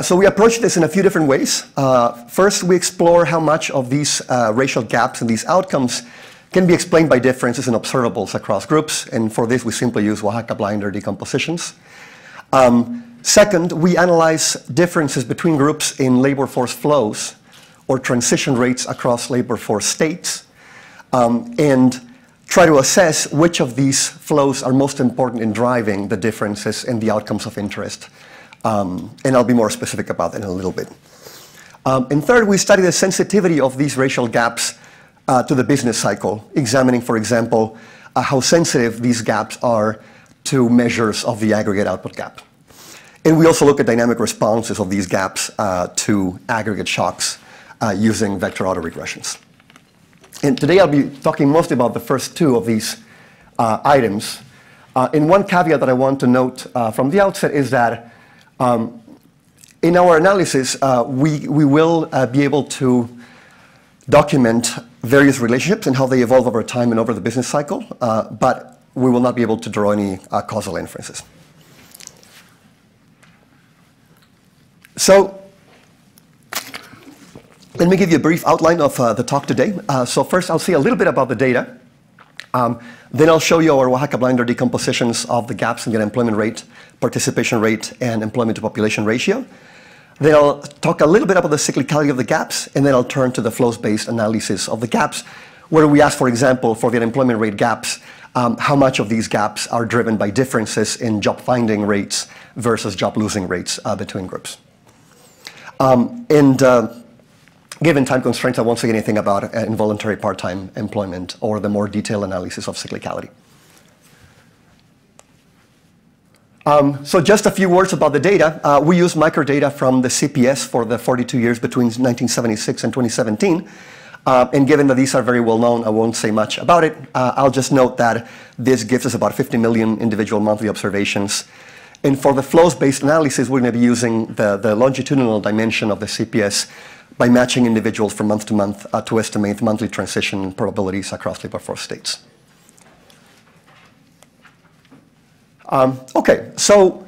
Speaker 5: So we approach this in a few different ways. First, we explore how much of these racial gaps and these outcomes can be explained by differences in observables across groups, and for this we simply use Oaxaca blinder decompositions. Second, we analyze differences between groups in labor force flows or transition rates across labor force states, and try to assess which of these flows are most important in driving the differences in the outcomes of interest. And I'll be more specific about that in a little bit. And third, we study the sensitivity of these racial gaps to the business cycle, examining, for example, how sensitive these gaps are to measures of the aggregate output gap. And we also look at dynamic responses of these gaps to aggregate shocks using vector autoregressions. And today I'll be talking mostly about the first 2 of these items. And one caveat that I want to note from the outset is that in our analysis, we will be able to document various relationships and how they evolve over time and over the business cycle, but we will not be able to draw any causal inferences. So let me give you a brief outline of the talk today. So first, I'll say a little bit about the data. Then I'll show you our Oaxaca blinder decompositions of the gaps in the unemployment rate, participation rate, and employment to population ratio. Then I'll talk a little bit about the cyclicality of the gaps, and then I'll turn to the flows-based analysis of the gaps, where we ask, for example, for the unemployment rate gaps, how much of these gaps are driven by differences in job finding rates versus job losing rates between groups. Given time constraints, I won't say anything about involuntary part-time employment or the more detailed analysis of cyclicality. So just a few words about the data. We use microdata from the CPS for the 42 years between 1976 and 2017. And given that these are very well known, I won't say much about it. I'll just note that this gives us about 50 million individual monthly observations. And for the flows-based analysis, we're going to be using the longitudinal dimension of the CPS by matching individuals from month to month to estimate monthly transition probabilities across labor force states. Okay, so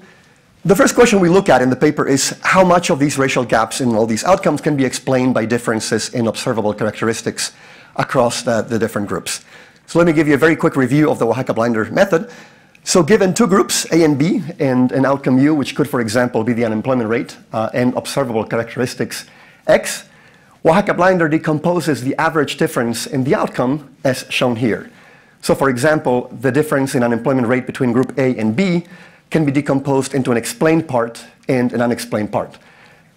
Speaker 5: the first question we look at in the paper is how much of these racial gaps in all these outcomes can be explained by differences in observable characteristics across the different groups. So let me give you a very quick review of the Oaxaca blinder method. So given 2 groups, A and B, and an outcome U, which could, for example, be the unemployment rate, and observable characteristics X, Oaxaca blinder decomposes the average difference in the outcome as shown here. So for example, the difference in unemployment rate between group A and B can be decomposed into an explained part and an unexplained part.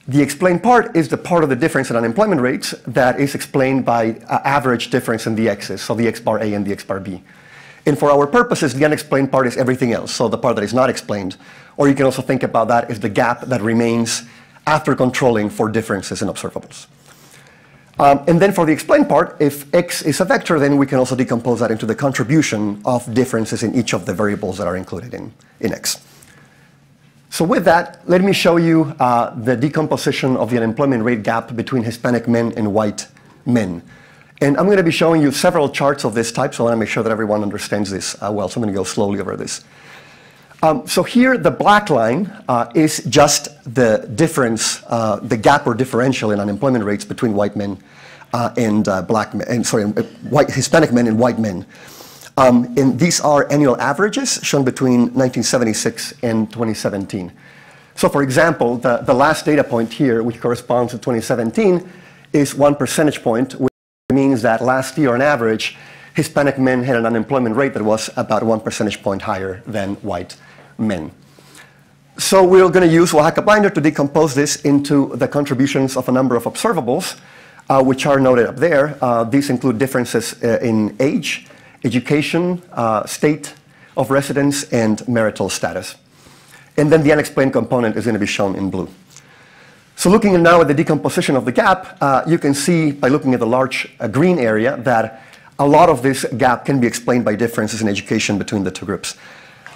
Speaker 5: The explained part is the part of the difference in unemployment rates that is explained by average difference in the X's, so the X bar A and the X bar B. And for our purposes, the unexplained part is everything else, so the part that is not explained. Or you can also think about that as the gap that remains after controlling for differences in observables. And then for the explained part, if X is a vector, then we can also decompose that into the contribution of differences in each of the variables that are included in X. So with that, let me show you the decomposition of the unemployment rate gap between Hispanic men and white men. And I'm going to be showing you several charts of this type, so I want to make sure that everyone understands this well. So I'm going to go slowly over this. So here, the black line is just the difference, the gap or differential in unemployment rates between white men and black men, and white Hispanic men and white men. And these are annual averages shown between 1976 and 2017. So for example, the last data point here, which corresponds to 2017, is 1 percentage point, which means that last year on average, Hispanic men had an unemployment rate that was about 1 percentage point higher than white men. So we're going to use Oaxaca blinder to decompose this into the contributions of a number of observables. which are noted up there. These include differences in age, education, state of residence, and marital status. And then the unexplained component is going to be shown in blue. So looking now at the decomposition of the gap, you can see by looking at the large green area that a lot of this gap can be explained by differences in education between the two groups.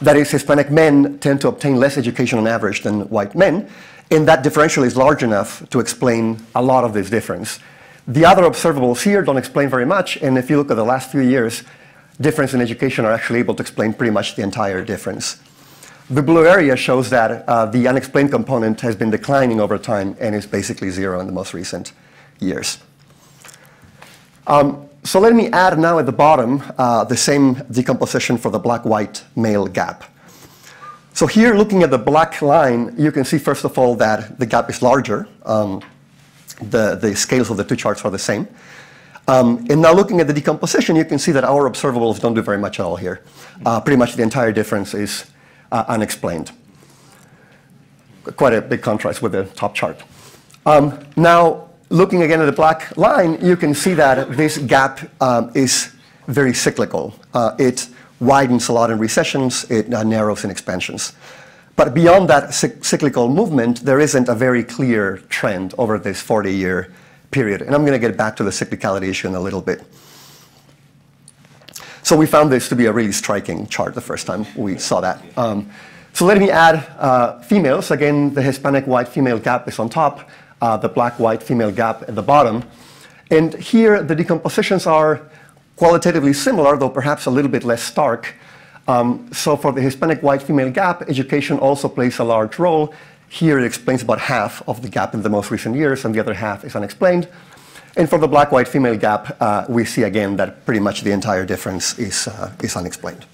Speaker 5: That is, Hispanic men tend to obtain less education on average than white men, and that differential is large enough to explain a lot of this difference. The other observables here don't explain very much, and if you look at the last few years, difference in education are actually able to explain pretty much the entire difference. The blue area shows that the unexplained component has been declining over time and is basically zero in the most recent years. So let me add now at the bottom the same decomposition for the black-white male gap. So here, looking at the black line, you can see, first of all, that the gap is larger. The scales of the two charts are the same. And now looking at the decomposition, you can see that our observables don't do very much at all here. Pretty much the entire difference is unexplained. Quite a big contrast with the top chart. Now, looking again at the black line, you can see that this gap is very cyclical. It widens a lot in recessions, it narrows in expansions. But beyond that cyclical movement, there isn't a very clear trend over this 40-year period. And I'm going to get back to the cyclicality issue in a little bit. So we found this to be a really striking chart the first time we saw that. So let me add females. Again, the Hispanic-White female gap is on top, the Black-White female gap at the bottom. And here the decompositions are qualitatively similar, though perhaps a little bit less stark. So for the Hispanic-White female gap, education also plays a large role. Here it explains about half of the gap in the most recent years, and the other half is unexplained. And for the black-white female gap, we see again that pretty much the entire difference is unexplained.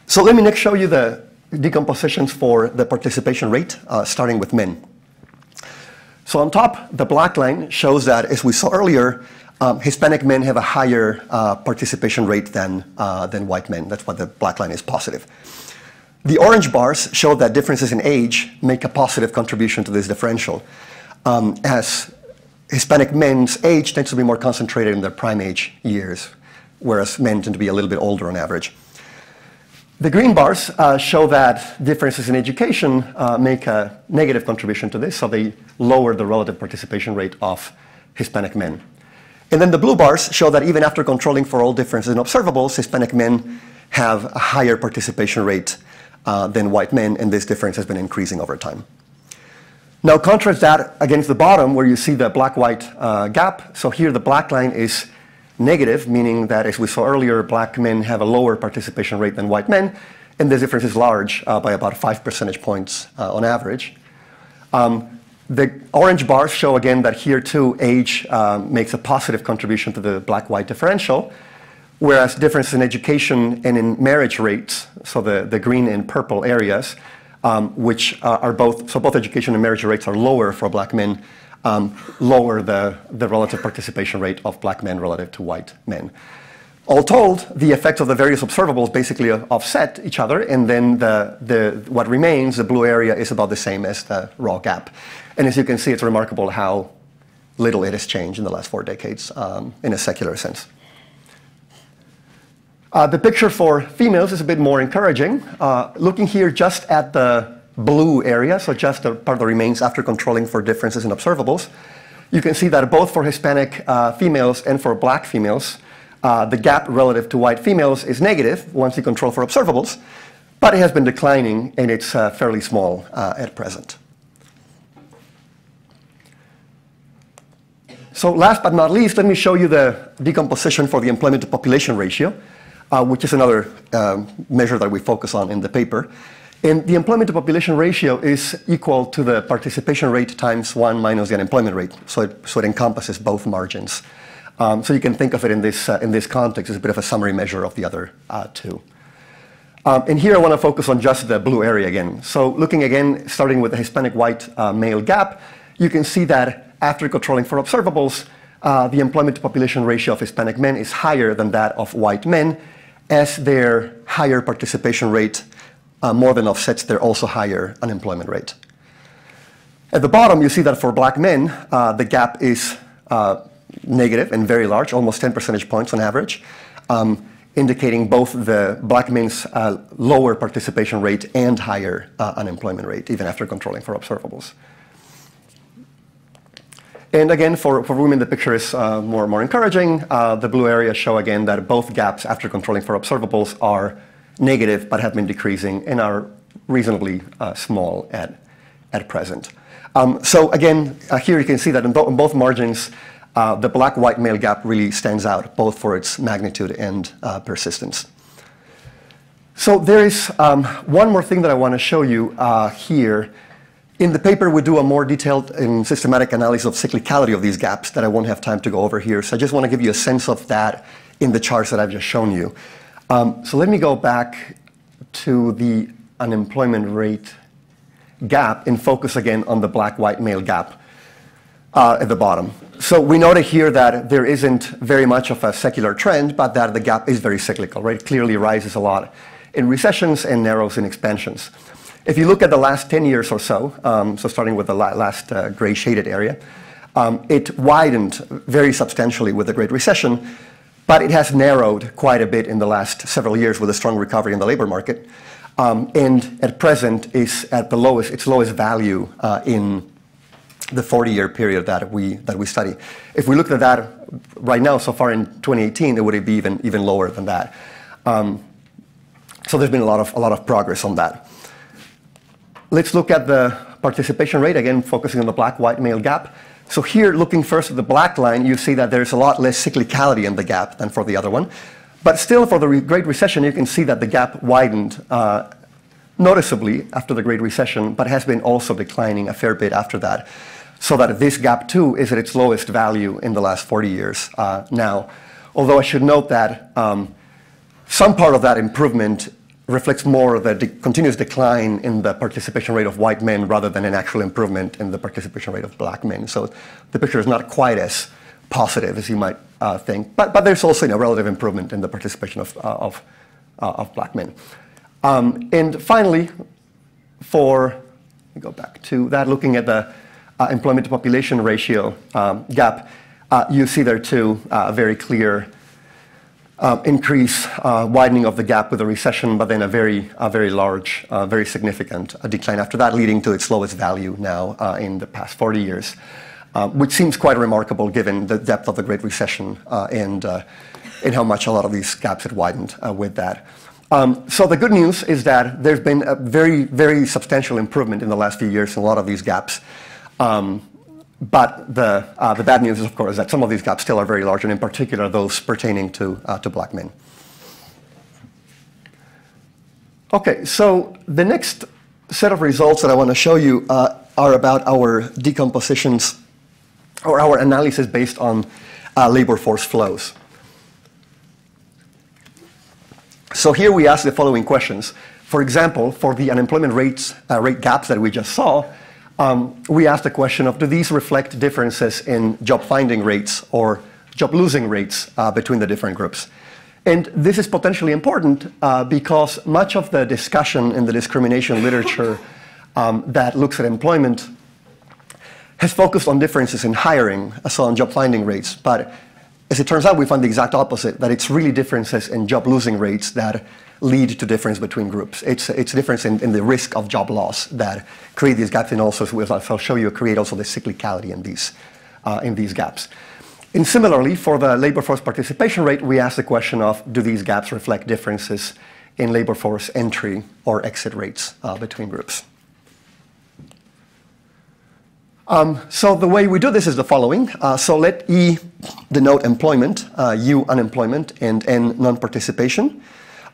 Speaker 5: So let me next show you the decompositions for the participation rate, starting with men. So on top, the black line shows that, as we saw earlier, Hispanic men have a higher participation rate than white men. That's why the black line is positive. The orange bars show that differences in age make a positive contribution to this differential, as Hispanic men's age tends to be more concentrated in their prime age years, whereas men tend to be a little bit older on average. The green bars show that differences in education make a negative contribution to this, so they lower the relative participation rate of Hispanic men. And then the blue bars show that even after controlling for all differences in observables, Hispanic men have a higher participation rate than white men, and this difference has been increasing over time. Now contrast that against the bottom where you see the black-white gap. So here the black line is negative, meaning that, as we saw earlier, black men have a lower participation rate than white men, and this difference is large by about 5 percentage points on average. The orange bars show again that here too age makes a positive contribution to the black-white differential, whereas differences in education and in marriage rates, so the green and purple areas, which are both education and marriage rates are lower for black men, lower the relative participation rate of black men relative to white men. All told, the effects of the various observables basically offset each other, and then what remains, the blue area, is about the same as the raw gap. And as you can see, it's remarkable how little it has changed in the last 4 decades in a secular sense. The picture for females is a bit more encouraging. Looking here just at the blue area, so just the part that remains after controlling for differences in observables, you can see that both for Hispanic females and for black females, the gap relative to white females is negative once you control for observables, but it has been declining, and it's fairly small at present. So last but not least, let me show you the decomposition for the employment to population ratio, which is another measure that we focus on in the paper. And the employment to population ratio is equal to the participation rate times 1 minus the unemployment rate. So it encompasses both margins. So you can think of it in this context as a bit of a summary measure of the other two. And here I want to focus on just the blue area again. So looking again, starting with the Hispanic-White male gap, you can see that after controlling for observables, the employment to population ratio of Hispanic men is higher than that of white men, as their higher participation rate more than offsets their also higher unemployment rate. At the bottom, you see that for black men, the gap is negative and very large, almost 10 percentage points on average, indicating both the black men's lower participation rate and higher unemployment rate, even after controlling for observables. And again, for women, the picture is more encouraging. The blue areas show again that both gaps after controlling for observables are negative, but have been decreasing and are reasonably small at present. So again, here you can see that in both margins, the black-white male gap really stands out, both for its magnitude and persistence. So there is one more thing that I want to show you here. In the paper, we do a more detailed and systematic analysis of cyclicality of these gaps that I won't have time to go over here. So I just want to give you a sense of that in the charts that I've just shown you. So let me go back to the unemployment rate gap and focus again on the black-white male gap at the bottom. So we noted here that there isn't very much of a secular trend, but that the gap is very cyclical, right? It clearly rises a lot in recessions and narrows in expansions. If you look at the last 10 years or so, so starting with the last gray shaded area, it widened very substantially with the Great Recession, but it has narrowed quite a bit in the last several years with a strong recovery in the labor market, and at present is at its lowest value in the 40-year period that we study. If we looked at that right now, so far in 2018, it would be even lower than that. So there's been a lot of progress on that. Let's look at the participation rate, again focusing on the black-white male gap. So here, looking first at the black line, you see that there's a lot less cyclicality in the gap than for the other one. But still, for the Great Recession, you can see that the gap widened noticeably after the Great Recession, but has been also declining a fair bit after that. So that this gap, too, is at its lowest value in the last 40 years now. Although I should note that some part of that improvement reflects more the continuous decline in the participation rate of white men rather than an actual improvement in the participation rate of black men. So the picture is not quite as positive as you might think, but there's also a relative improvement in the participation of black men. And finally, let me go back to that, looking at the employment to population ratio gap, you see there too a very clear increase, widening of the gap with a recession, but then a very large, very significant decline after that, leading to its lowest value now in the past 40 years, which seems quite remarkable given the depth of the Great Recession and how much a lot of these gaps had widened with that. So the good news is that there's been a very substantial improvement in the last few years in a lot of these gaps. But the bad news is, of course, that some of these gaps still are very large, and in particular those pertaining to black men. Okay, so the next set of results that I want to show you are about our decompositions or our analysis based on labor force flows. So here we ask the following questions. For example, for the unemployment rate gaps that we just saw, we asked the question of, do these reflect differences in job finding rates or job losing rates between the different groups? And this is potentially important because much of the discussion in the discrimination literature that looks at employment has focused on differences in hiring, so on job finding rates. But as it turns out, we find the exact opposite, that it's really differences in job losing rates that lead to difference between groups. It's difference in the risk of job loss that create these gaps, and also, as I'll show you, create also the cyclicality in these gaps. And similarly, for the labor force participation rate, we ask the question of, do these gaps reflect differences in labor force entry or exit rates between groups? So the way we do this is the following. So let E denote employment, U unemployment, and N non-participation.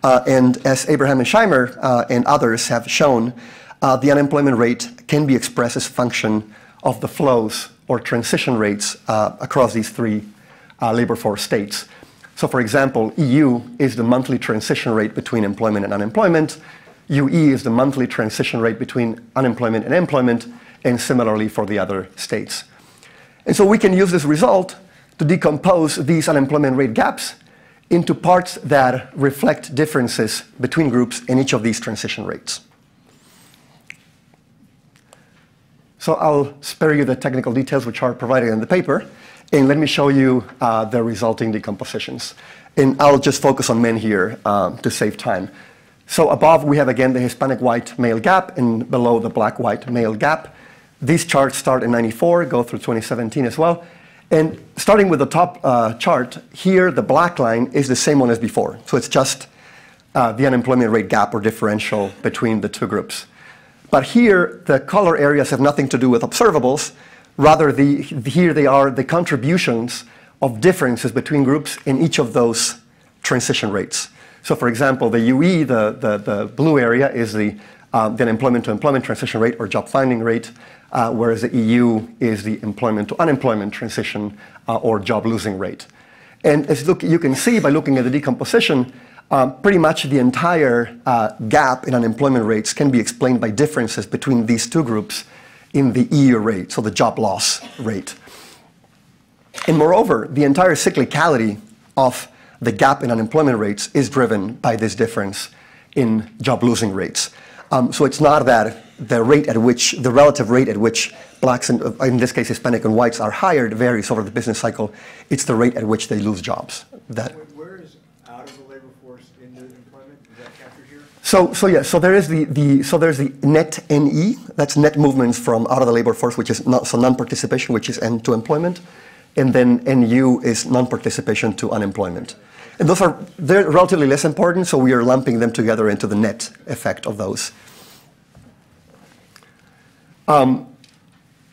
Speaker 5: And as Abraham and Scheimer and others have shown, the unemployment rate can be expressed as a function of the flows or transition rates across these three labor force states. So for example, EU is the monthly transition rate between employment and unemployment. UE is the monthly transition rate between unemployment and employment, and similarly for the other states. And so we can use this result to decompose these unemployment rate gaps into parts that reflect differences between groups in each of these transition rates. So I'll spare you the technical details which are provided in the paper, and let me show you the resulting decompositions. And I'll just focus on men here to save time. So above we have again the Hispanic-White male gap, and below the Black-White male gap. These charts start in '94, go through 2017 as well. And starting with the top chart, here the black line is the same one as before. So it's just the unemployment rate gap or differential between the two groups. But here, the color areas have nothing to do with observables. Rather, here they are the contributions of differences between groups in each of those transition rates. So for example, the UE, the blue area, is the unemployment to employment transition rate or job finding rate, whereas the EU is the employment to unemployment transition or job losing rate. And as you can see by looking at the decomposition, pretty much the entire gap in unemployment rates can be explained by differences between these two groups in the EU rate, so the job loss rate. And moreover, the entire cyclicality of the gap in unemployment rates is driven by this difference in job losing rates. So it's not that the relative rate at which blacks, and in this case Hispanic and whites, are hired varies over the business cycle. It's the rate at which they lose jobs.
Speaker 6: Where is out of the labor force into employment? Is that captured here?
Speaker 5: So there is there's the net NE, that's net movements from out of the labor force, which is non-participation, which is N to employment, and then NU is non-participation to unemployment. And they're relatively less important, so we are lumping them together into the net effect of those.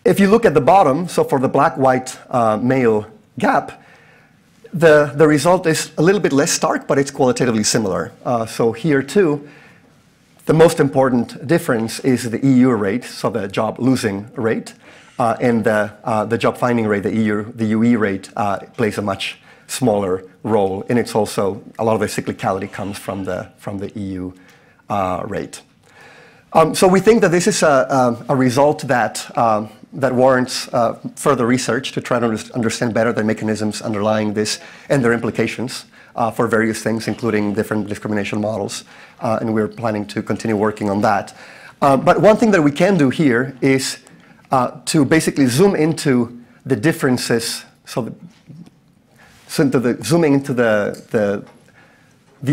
Speaker 5: If you look at the bottom, so for the black-white male gap, the result is a little bit less stark, but it's qualitatively similar. So here too, the most important difference is the EU rate, so the job losing rate, and the job finding rate, the UE rate, plays a much smaller role, and it's also a lot of the cyclicality comes from the EU rate. So we think that this is a result that warrants further research to try to understand better the mechanisms underlying this and their implications for various things, including different discrimination models, and we're planning to continue working on that. But one thing that we can do here is to basically zoom into the differences. Zooming into the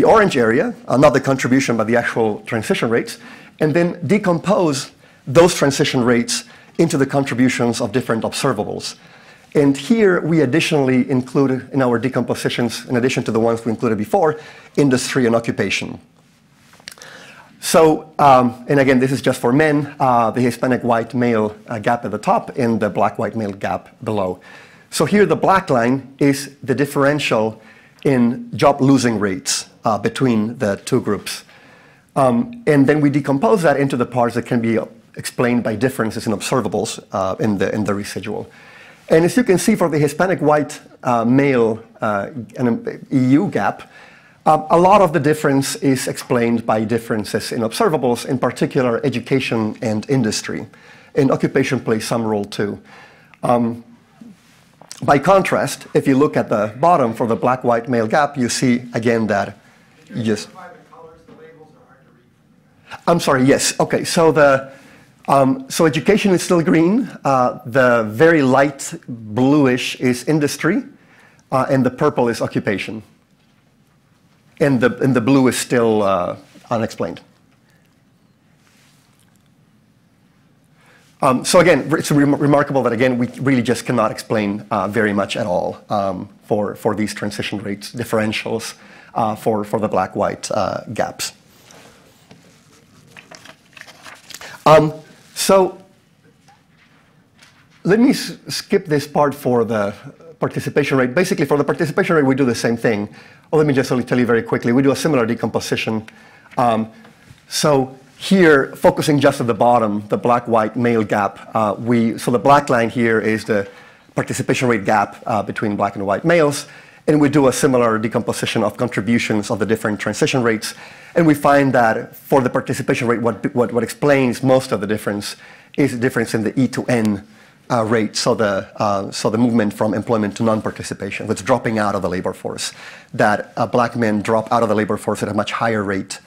Speaker 5: orange area, not the contribution, but the actual transition rates, and then decompose those transition rates into the contributions of different observables. And here we additionally include in our decompositions, in addition to the ones we included before, industry and occupation. So, and again, this is just for men, the Hispanic-White male gap at the top and the black-white male gap below. So here the black line is the differential in job losing rates between the two groups. And then we decompose that into the parts that can be explained by differences in observables in the residual. And as you can see for the Hispanic-White male EU gap, a lot of the difference is explained by differences in observables, in particular education and industry. And occupation plays some role too. By contrast, if you look at the bottom for the black-white male gap, you see again that yes. I'm sorry. Yes. Okay. So so education is still green. The very light bluish is industry, and the purple is occupation. And the blue is still unexplained. So again, it's remarkable that, again, we really just cannot explain very much at all for these transition rates differentials for the black-white gaps. So let me skip this part for the participation rate. Basically, for the participation rate, we do the same thing. Well, let me just tell you very quickly. We do a similar decomposition. So here, focusing just at the bottom, the black-white male gap, so the black line here is the participation rate gap between black and white males, and we do a similar decomposition of contributions of the different transition rates, and we find that for the participation rate, what explains most of the difference is the difference in the E to N rate, so the movement from employment to non-participation, that's dropping out of the labor force, that black men drop out of the labor force at a much higher rate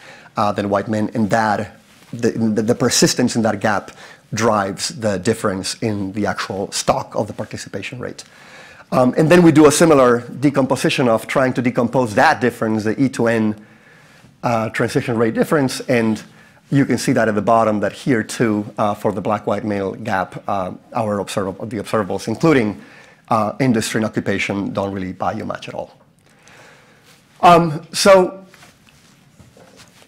Speaker 5: than white men, and that the persistence in that gap drives the difference in the actual stock of the participation rate. And then we do a similar decomposition of trying to decompose that difference, the E to N transition rate difference, and you can see that at the bottom that here too, for the black-white male gap, the observables, including industry and occupation, don't really value much at all. So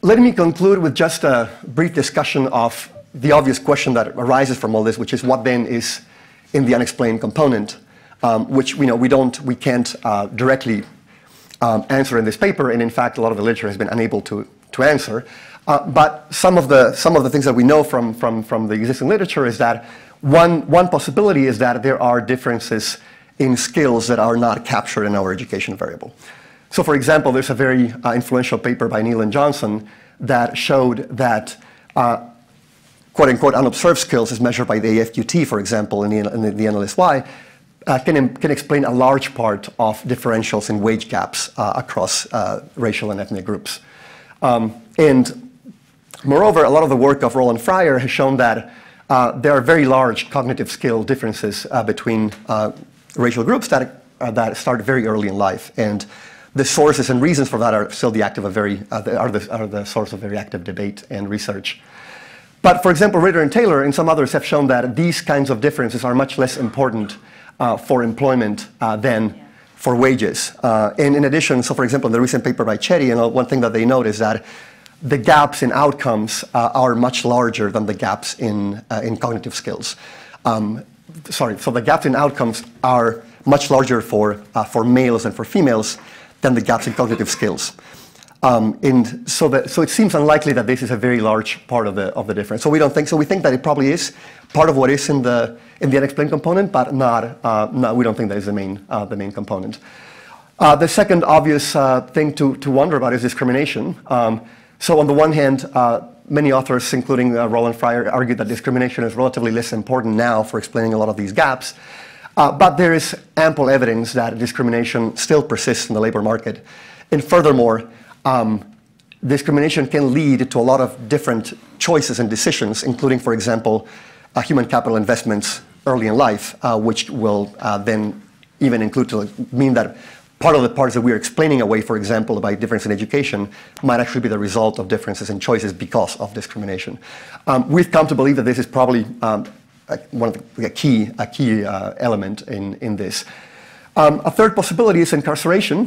Speaker 5: let me conclude with just a brief discussion of the obvious question that arises from all this, which is what then is in the unexplained component, which we can't directly answer in this paper, and in fact a lot of the literature has been unable to answer. But some of the things that we know from the existing literature is that one possibility is that there are differences in skills that are not captured in our education variable. So for example, there's a very influential paper by Neal and Johnson that showed that quote-unquote unobserved skills as measured by the AFQT, for example, in the NLSY, can explain a large part of differentials in wage gaps across racial and ethnic groups. And moreover, a lot of the work of Roland Fryer has shown that there are very large cognitive skill differences between racial groups that start very early in life. And the sources and reasons for that are still the source of very active debate and research. But for example, Ritter and Taylor and some others have shown that these kinds of differences are much less important for employment than for wages. And in addition, so for example, in the recent paper by Chetty, one thing that they note is that the gaps in outcomes are much larger than the gaps in cognitive skills. So the gaps in outcomes are much larger for males and for females than the gaps in cognitive skills. And so it seems unlikely that this is a very large part of the difference. So we don't think so. We think that it probably is part of what is in the unexplained component, but we don't think that is the main component. The second obvious thing to wonder about is discrimination. So on the one hand, many authors, including Roland Fryer, argue that discrimination is relatively less important now for explaining a lot of these gaps. But there is ample evidence that discrimination still persists in the labor market. And furthermore, discrimination can lead to a lot of different choices and decisions, including, for example, human capital investments early in life, which will then even include to mean that part of the parts that we're explaining away, for example, about difference in education, might actually be the result of differences in choices because of discrimination. We've come to believe that this is probably one of a key element in this. A third possibility is incarceration.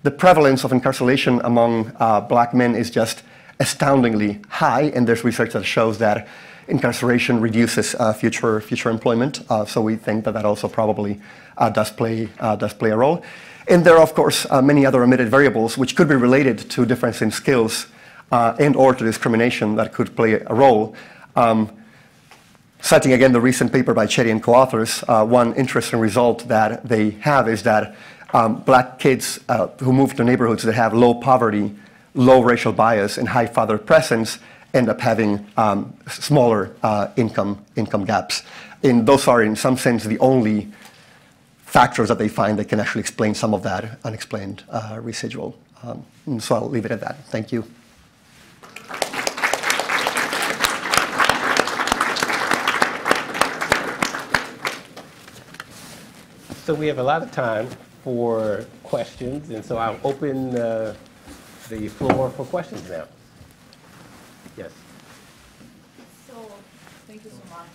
Speaker 5: The prevalence of incarceration among black men is just astoundingly high, and there's research that shows that incarceration reduces future employment. So we think that also probably does play a role. And there are, of course, many other omitted variables which could be related to difference in skills and/or to discrimination that could play a role. Citing again the recent paper by Chetty and co-authors, one interesting result that they have is that black kids who move to neighborhoods that have low poverty, low racial bias, and high father presence end up having smaller income gaps. And those are, in some sense, the only factors that they find that can actually explain some of that unexplained residual. So I'll leave it at that. Thank you.
Speaker 2: So we have a lot of time for questions, and so I'll open the floor for questions now. Yes.
Speaker 3: So, thank you so much.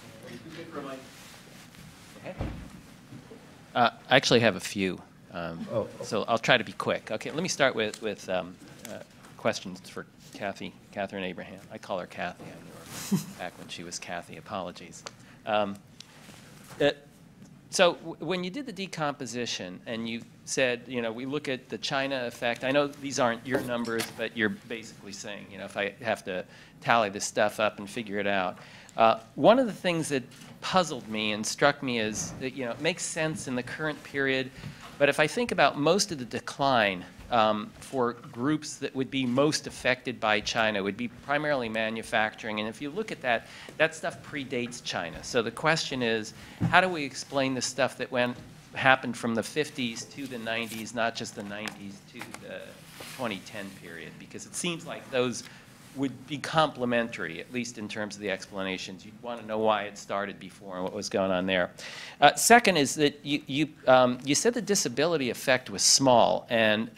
Speaker 7: I actually have a few, so I'll try to be quick. Okay, let me start with questions for Catherine Abraham. I call her Kathy. I knew her back when she was Kathy. Apologies. So when you did the decomposition and you said, we look at the China effect, I know these aren't your numbers, but you're basically saying, if I have to tally this stuff up and figure it out. One of the things that puzzled me and struck me is that, it makes sense in the current period, but if I think about most of the decline for groups that would be most affected by China would be primarily manufacturing. And if you look at that, that stuff predates China. So the question is, how do we explain the stuff that happened from the 50s to the 90s, not just the 90s to the 2010 period? Because it seems like those would be complementary, at least in terms of the explanations. You'd want to know why it started before and what was going on there. Second is that you said the disability effect was small, and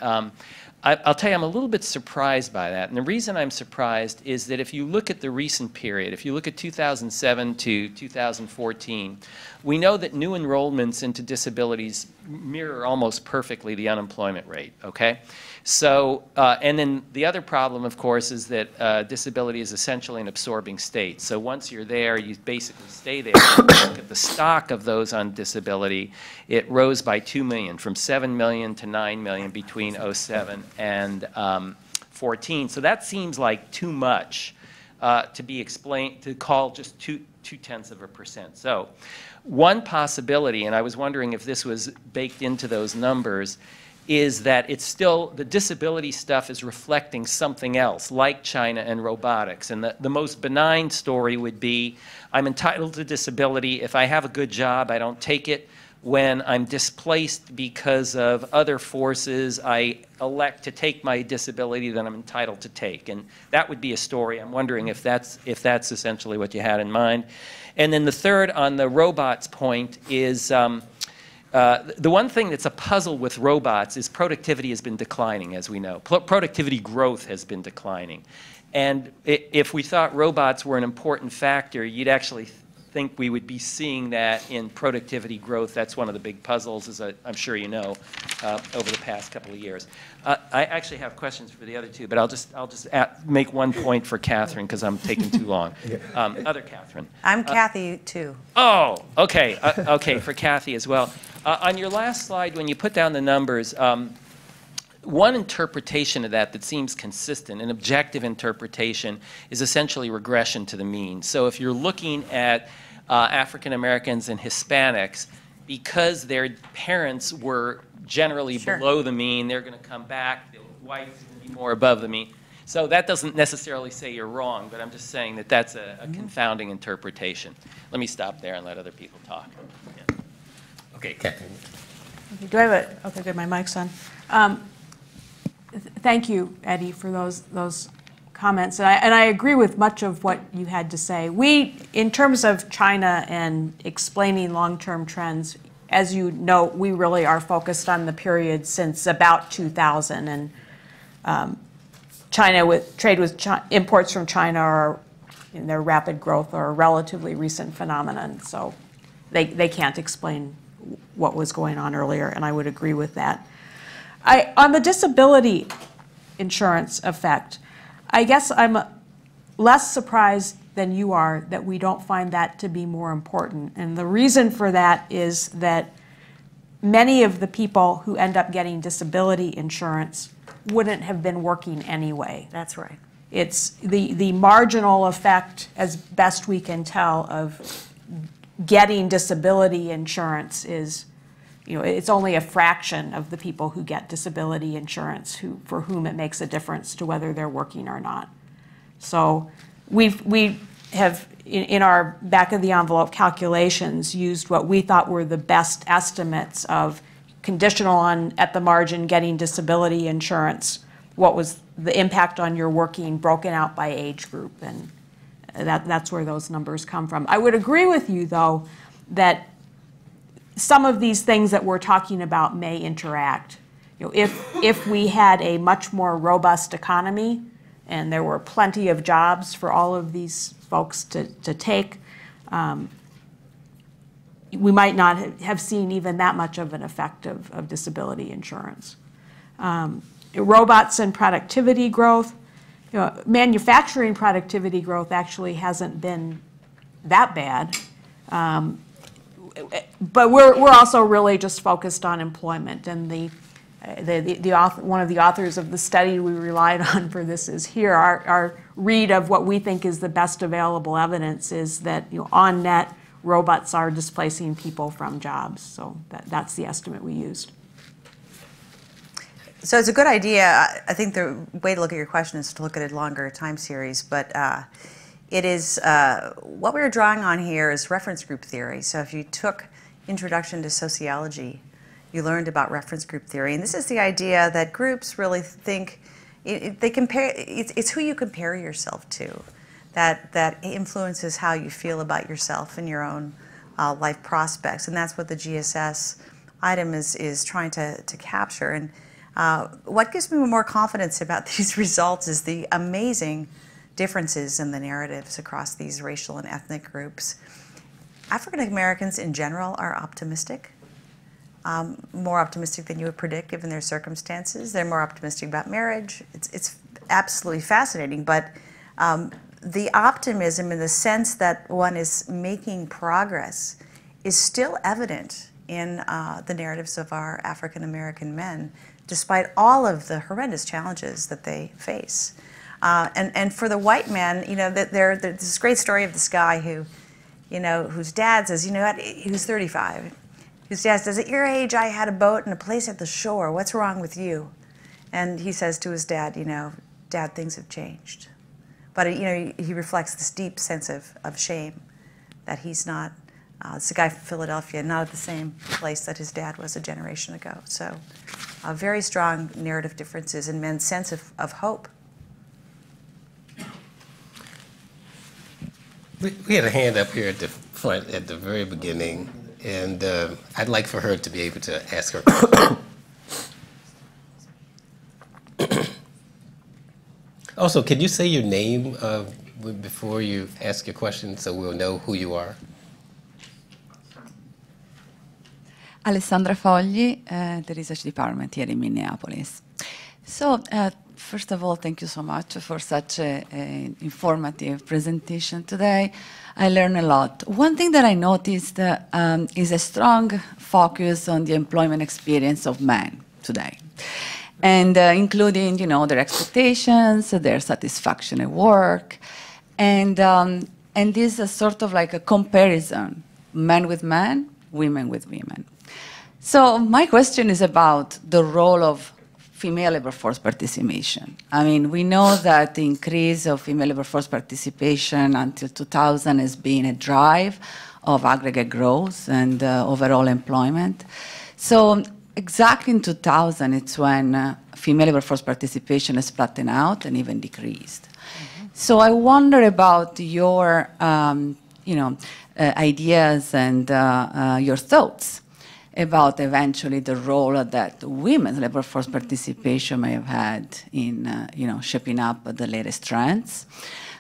Speaker 7: I'll tell you, I'm a little bit surprised by that. And the reason I'm surprised is that if you look at the recent period, if you look at 2007 to 2014, we know that new enrollments into disabilities mirror almost perfectly the unemployment rate, okay? So, and then the other problem, of course, is that disability is essentially an absorbing state. So once you're there, you basically stay there. If you look at the stock of those on disability, it rose by 2 million, from 7 million to 9 million between '07 and 14. So that seems like too much to be explained, to call just 0.2%. So one possibility, and I was wondering if this was baked into those numbers, is that it's still, the disability stuff is reflecting something else, like China and robotics. And the most benign story would be, I'm entitled to disability. If I have a good job, I don't take it. When I'm displaced because of other forces, I elect to take my disability that I'm entitled to take. And that would be a story. I'm wondering if that's essentially what you had in mind. And then the third, on the robots point, is the one thing that's a puzzle with robots is productivity has been declining, as we know. Productivity growth has been declining. And if we thought robots were an important factor, you'd actually think we would be seeing that in productivity growth. That's one of the big puzzles, as I'm sure you know, over the past couple of years. I actually have questions for the other two, but I'll just make one point for Catherine because I'm taking too long. Other Catherine.
Speaker 4: I'm Kathy, too.
Speaker 7: Oh, okay. Okay, for Kathy as well. On your last slide, when you put down the numbers, one interpretation of that seems consistent, an objective interpretation, is essentially regression to the mean. So if you're looking at African Americans and Hispanics, because their parents were generally below the mean, they're going to come back, the whites are going to be more above the mean. So that doesn't necessarily say you're wrong, but I'm just saying that that's a confounding interpretation. Let me stop there and let other people talk. Yeah.
Speaker 2: Okay, Catherine.
Speaker 3: Okay, do I have a, okay, good, my mic's on. Thank you, Eddie, for those comments. And I agree with much of what you had to say. We, in terms of China and explaining long-term trends, as you know, we really are focused on the period since about 2000. And China, trade with imports from China are, in their rapid growth, are a relatively recent phenomenon. So they can't explain what was going on earlier, and I would agree with that. On the disability insurance effect, I guess I'm less surprised than you are that we don't find that to be more important. And the reason for that is that many of the people who end up getting disability insurance wouldn't have been working anyway.
Speaker 4: That's right.
Speaker 3: It's the marginal effect, as best we can tell, of getting disability insurance is, you know, it's only a fraction of the people who get disability insurance for whom it makes a difference to whether they're working or not. So we have, in our back of the envelope calculations, used what we thought were the best estimates of conditional on, at the margin, getting disability insurance, what was the impact on your working broken out by age group, and that's where those numbers come from. I would agree with you, though, that some of these things that we're talking about may interact. You know, if we had a much more robust economy and there were plenty of jobs for all of these folks to take, we might not have seen even that much of an effect of disability insurance. Robots and productivity growth. You know, manufacturing productivity growth actually hasn't been that bad. But we're also really just focused on employment, and one of the authors of the study we relied on for this is here. Our read of what we think is the best available evidence is that, you know, on net, robots are displacing people from jobs. So that's the estimate we used.
Speaker 4: So it's a good idea. I think the way to look at your question is to look at a longer time series, but it is, what we were drawing on here is reference group theory. So if you took Introduction to Sociology, you learned about reference group theory. And this is the idea that groups really think they compare. It's who you compare yourself to, that influences how you feel about yourself and your own life prospects, and that's what the GSS item is trying to capture. And what gives me more confidence about these results is the amazing differences in the narratives across these racial and ethnic groups. African Americans in general are optimistic. More optimistic than you would predict given their circumstances. They're more optimistic about marriage. It's absolutely fascinating, but the optimism in the sense that one is making progress is still evident in the narratives of our African American men, despite all of the horrendous challenges that they face. And for the white men, you know, there's this great story of this guy who, you know, whose dad says, you know what, he was 35. His dad says, at your age, I had a boat and a place at the shore. What's wrong with you? And he says to his dad, you know, Dad, things have changed. But, you know, he reflects this deep sense of shame that he's not, it's a guy from Philadelphia, not at the same place that his dad was a generation ago. So very strong narrative differences in men's sense of hope.
Speaker 2: We had a hand up here at the front at the very beginning, and I'd like for her to be able to ask her question. Also, can you say your name before you ask your question so we'll know who you are?
Speaker 8: Alessandra Fogli, the research department here in Minneapolis. So, first of all, thank you so much for such an informative presentation today. I learned a lot. One thing that I noticed is a strong focus on the employment experience of men today, and including, you know, their expectations, their satisfaction at work, and this is sort of like a comparison, men with men, women with women. So my question is about the role of female labor force participation. I mean, we know that the increase of female labor force participation until 2000 has been a drive of aggregate growth and overall employment. So exactly in 2000, it's when female labor force participation has flattened out and even decreased. Mm-hmm. So I wonder about your ideas and your thoughts about eventually the role that women's labor force participation may have had in shaping up the latest trends.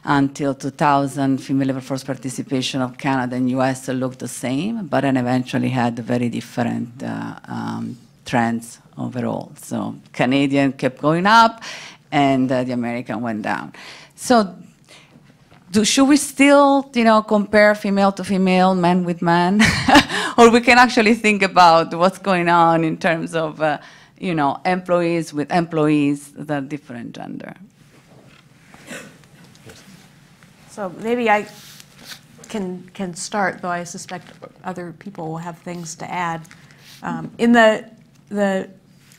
Speaker 8: Until 2000, female labor force participation of Canada and US looked the same, but then eventually had very different trends overall. So Canadian kept going up, and the American went down. So should we still, compare female to female, men with men? Or we can actually think about what's going on in terms of, employees with employees that are different gender?
Speaker 3: So maybe I can start, though I suspect other people will have things to add. In the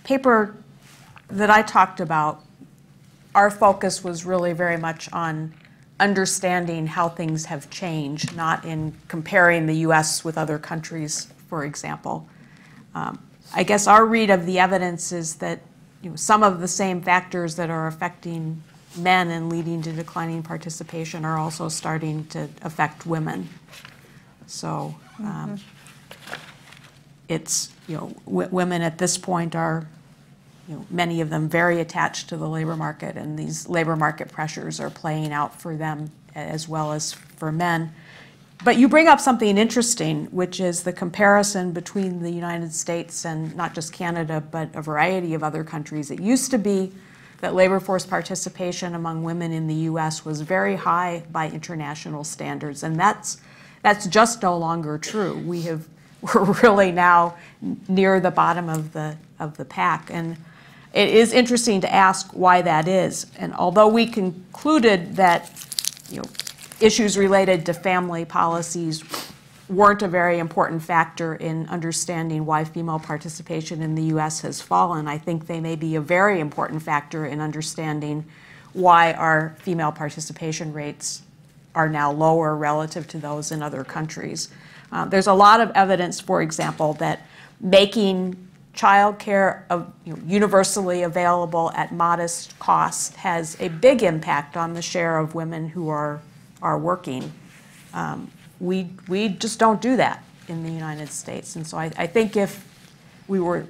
Speaker 3: paper that I talked about, our focus was really very much on understanding how things have changed, not in comparing the US with other countries, for example. I guess our read of the evidence is that some of the same factors that are affecting men and leading to declining participation are also starting to affect women. So it's, women at this point are, many of them very attached to the labor market, and these labor market pressures are playing out for them as well as for men. But you bring up something interesting, which is the comparison between the United States and not just Canada, but a variety of other countries. It used to be that labor force participation among women in the US was very high by international standards, and that's just no longer true. We're really now near the bottom of the pack. And it is interesting to ask why that is. And although we concluded that issues related to family policies weren't a very important factor in understanding why female participation in the US has fallen, I think they may be a very important factor in understanding why our female participation rates are now lower relative to those in other countries. There's a lot of evidence, for example, that making childcare universally available at modest cost has a big impact on the share of women who are working. We just don't do that in the United States, and so I think if we were,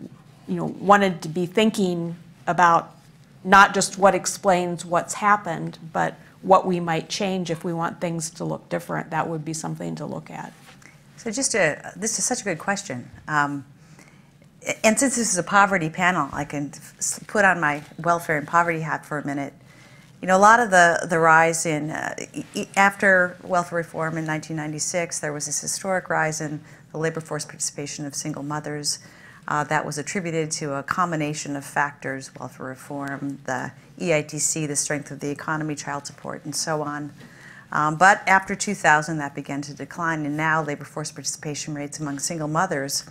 Speaker 3: wanted to be thinking about not just what explains what's happened, but what we might change if we want things to look different, that would be something to look at.
Speaker 4: So this is such a good question. And since this is a poverty panel, I can put on my welfare and poverty hat for a minute. A lot of the rise in, after welfare reform in 1996, there was this historic rise in the labor force participation of single mothers. That was attributed to a combination of factors: welfare reform, the EITC, the strength of the economy, child support, and so on. But after 2000, that began to decline, and now labor force participation rates among single mothers,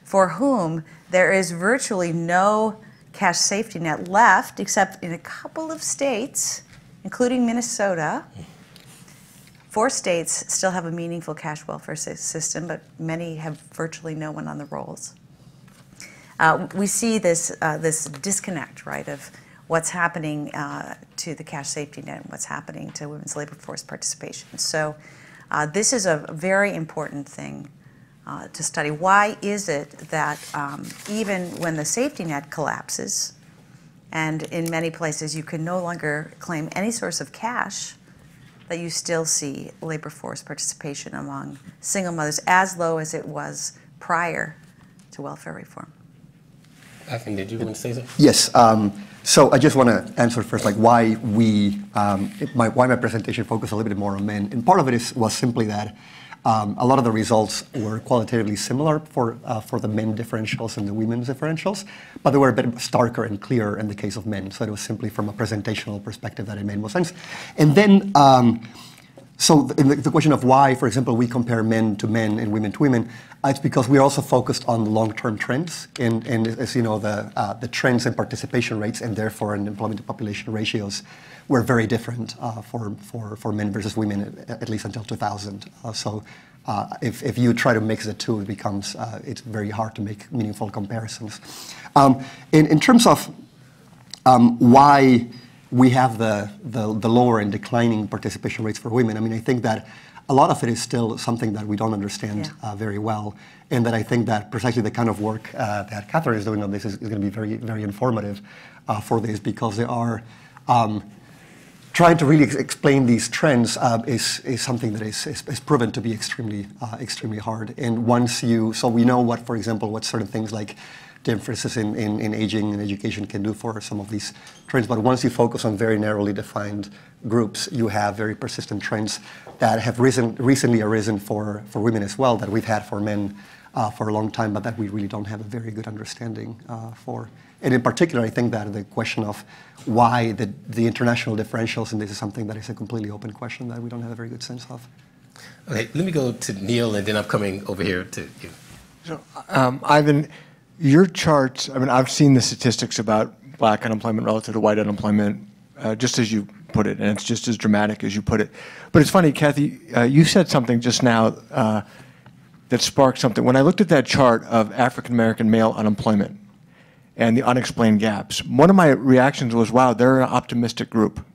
Speaker 4: for whom there is virtually no cash safety net left, except in a couple of states, including Minnesota. 4 states still have a meaningful cash welfare system, but many have virtually no one on the rolls. We see this disconnect, right, of what's happening to the cash safety net and what's happening to women's labor force participation. So this is a very important thing to study. Why is it that even when the safety net collapses, and in many places you can no longer claim any source of cash, that you still see labor force participation among single mothers as low as it was prior to welfare reform?
Speaker 2: I think, did you want to say something?
Speaker 5: Yes. So I just want to answer first, like why my presentation focused a little bit more on men. And part of it was simply that a lot of the results were qualitatively similar for the men differentials and the women's differentials, but they were a bit starker and clearer in the case of men. So it was simply from a presentational perspective that it made more sense. And then, so the question of why, for example, we compare men to men and women to women, it's because we're also focused on long-term trends, and as you know, the trends in participation rates and therefore in employment to population ratios were very different for men versus women, at least until 2000. So if you try to mix the two, it's very hard to make meaningful comparisons. In terms of why we have the lower and declining participation rates for women, I mean, I think that a lot of it is still something that we don't understand very well, and that I think that precisely the kind of work that Catherine is doing on this is going to be very, very informative for this, because they are trying to really explain these trends is something that is proven to be extremely hard. And so we know what, for example, what certain things like differences in aging and education can do for some of these trends. But once you focus on very narrowly defined groups, you have very persistent trends that have recently arisen for women as well, that we've had for men for a long time, but that we really don't have a very good understanding for. And in particular, I think that the question of why the international differentials, and this is something that is a completely open question that we don't have a very good sense of.
Speaker 2: Okay, let me go to Neil, and then I'm coming over here to you.
Speaker 9: So, Ivan, your charts, I mean, I've seen the statistics about black unemployment relative to white unemployment, just as you put it, and it's just as dramatic as you put it. But it's funny, Kathy, you said something just now that sparked something. When I looked at that chart of African-American male unemployment and the unexplained gaps, one of my reactions was, wow, they're an optimistic group.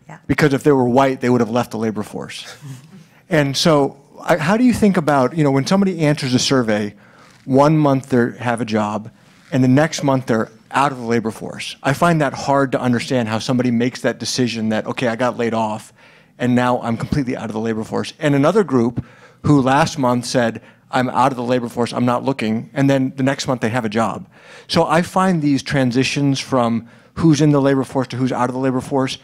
Speaker 4: Yeah.
Speaker 9: Because if they were white, they would have left the labor force. And so how do you think about, when somebody answers a survey, 1 month they have a job, and the next month they're out of the labor force? I find that hard to understand, how somebody makes that decision that, okay, I got laid off, and now I'm completely out of the labor force. And another group who last month said, I'm out of the labor force, I'm not looking, and then the next month they have a job. So I find these transitions from who's in the labor force to who's out of the labor force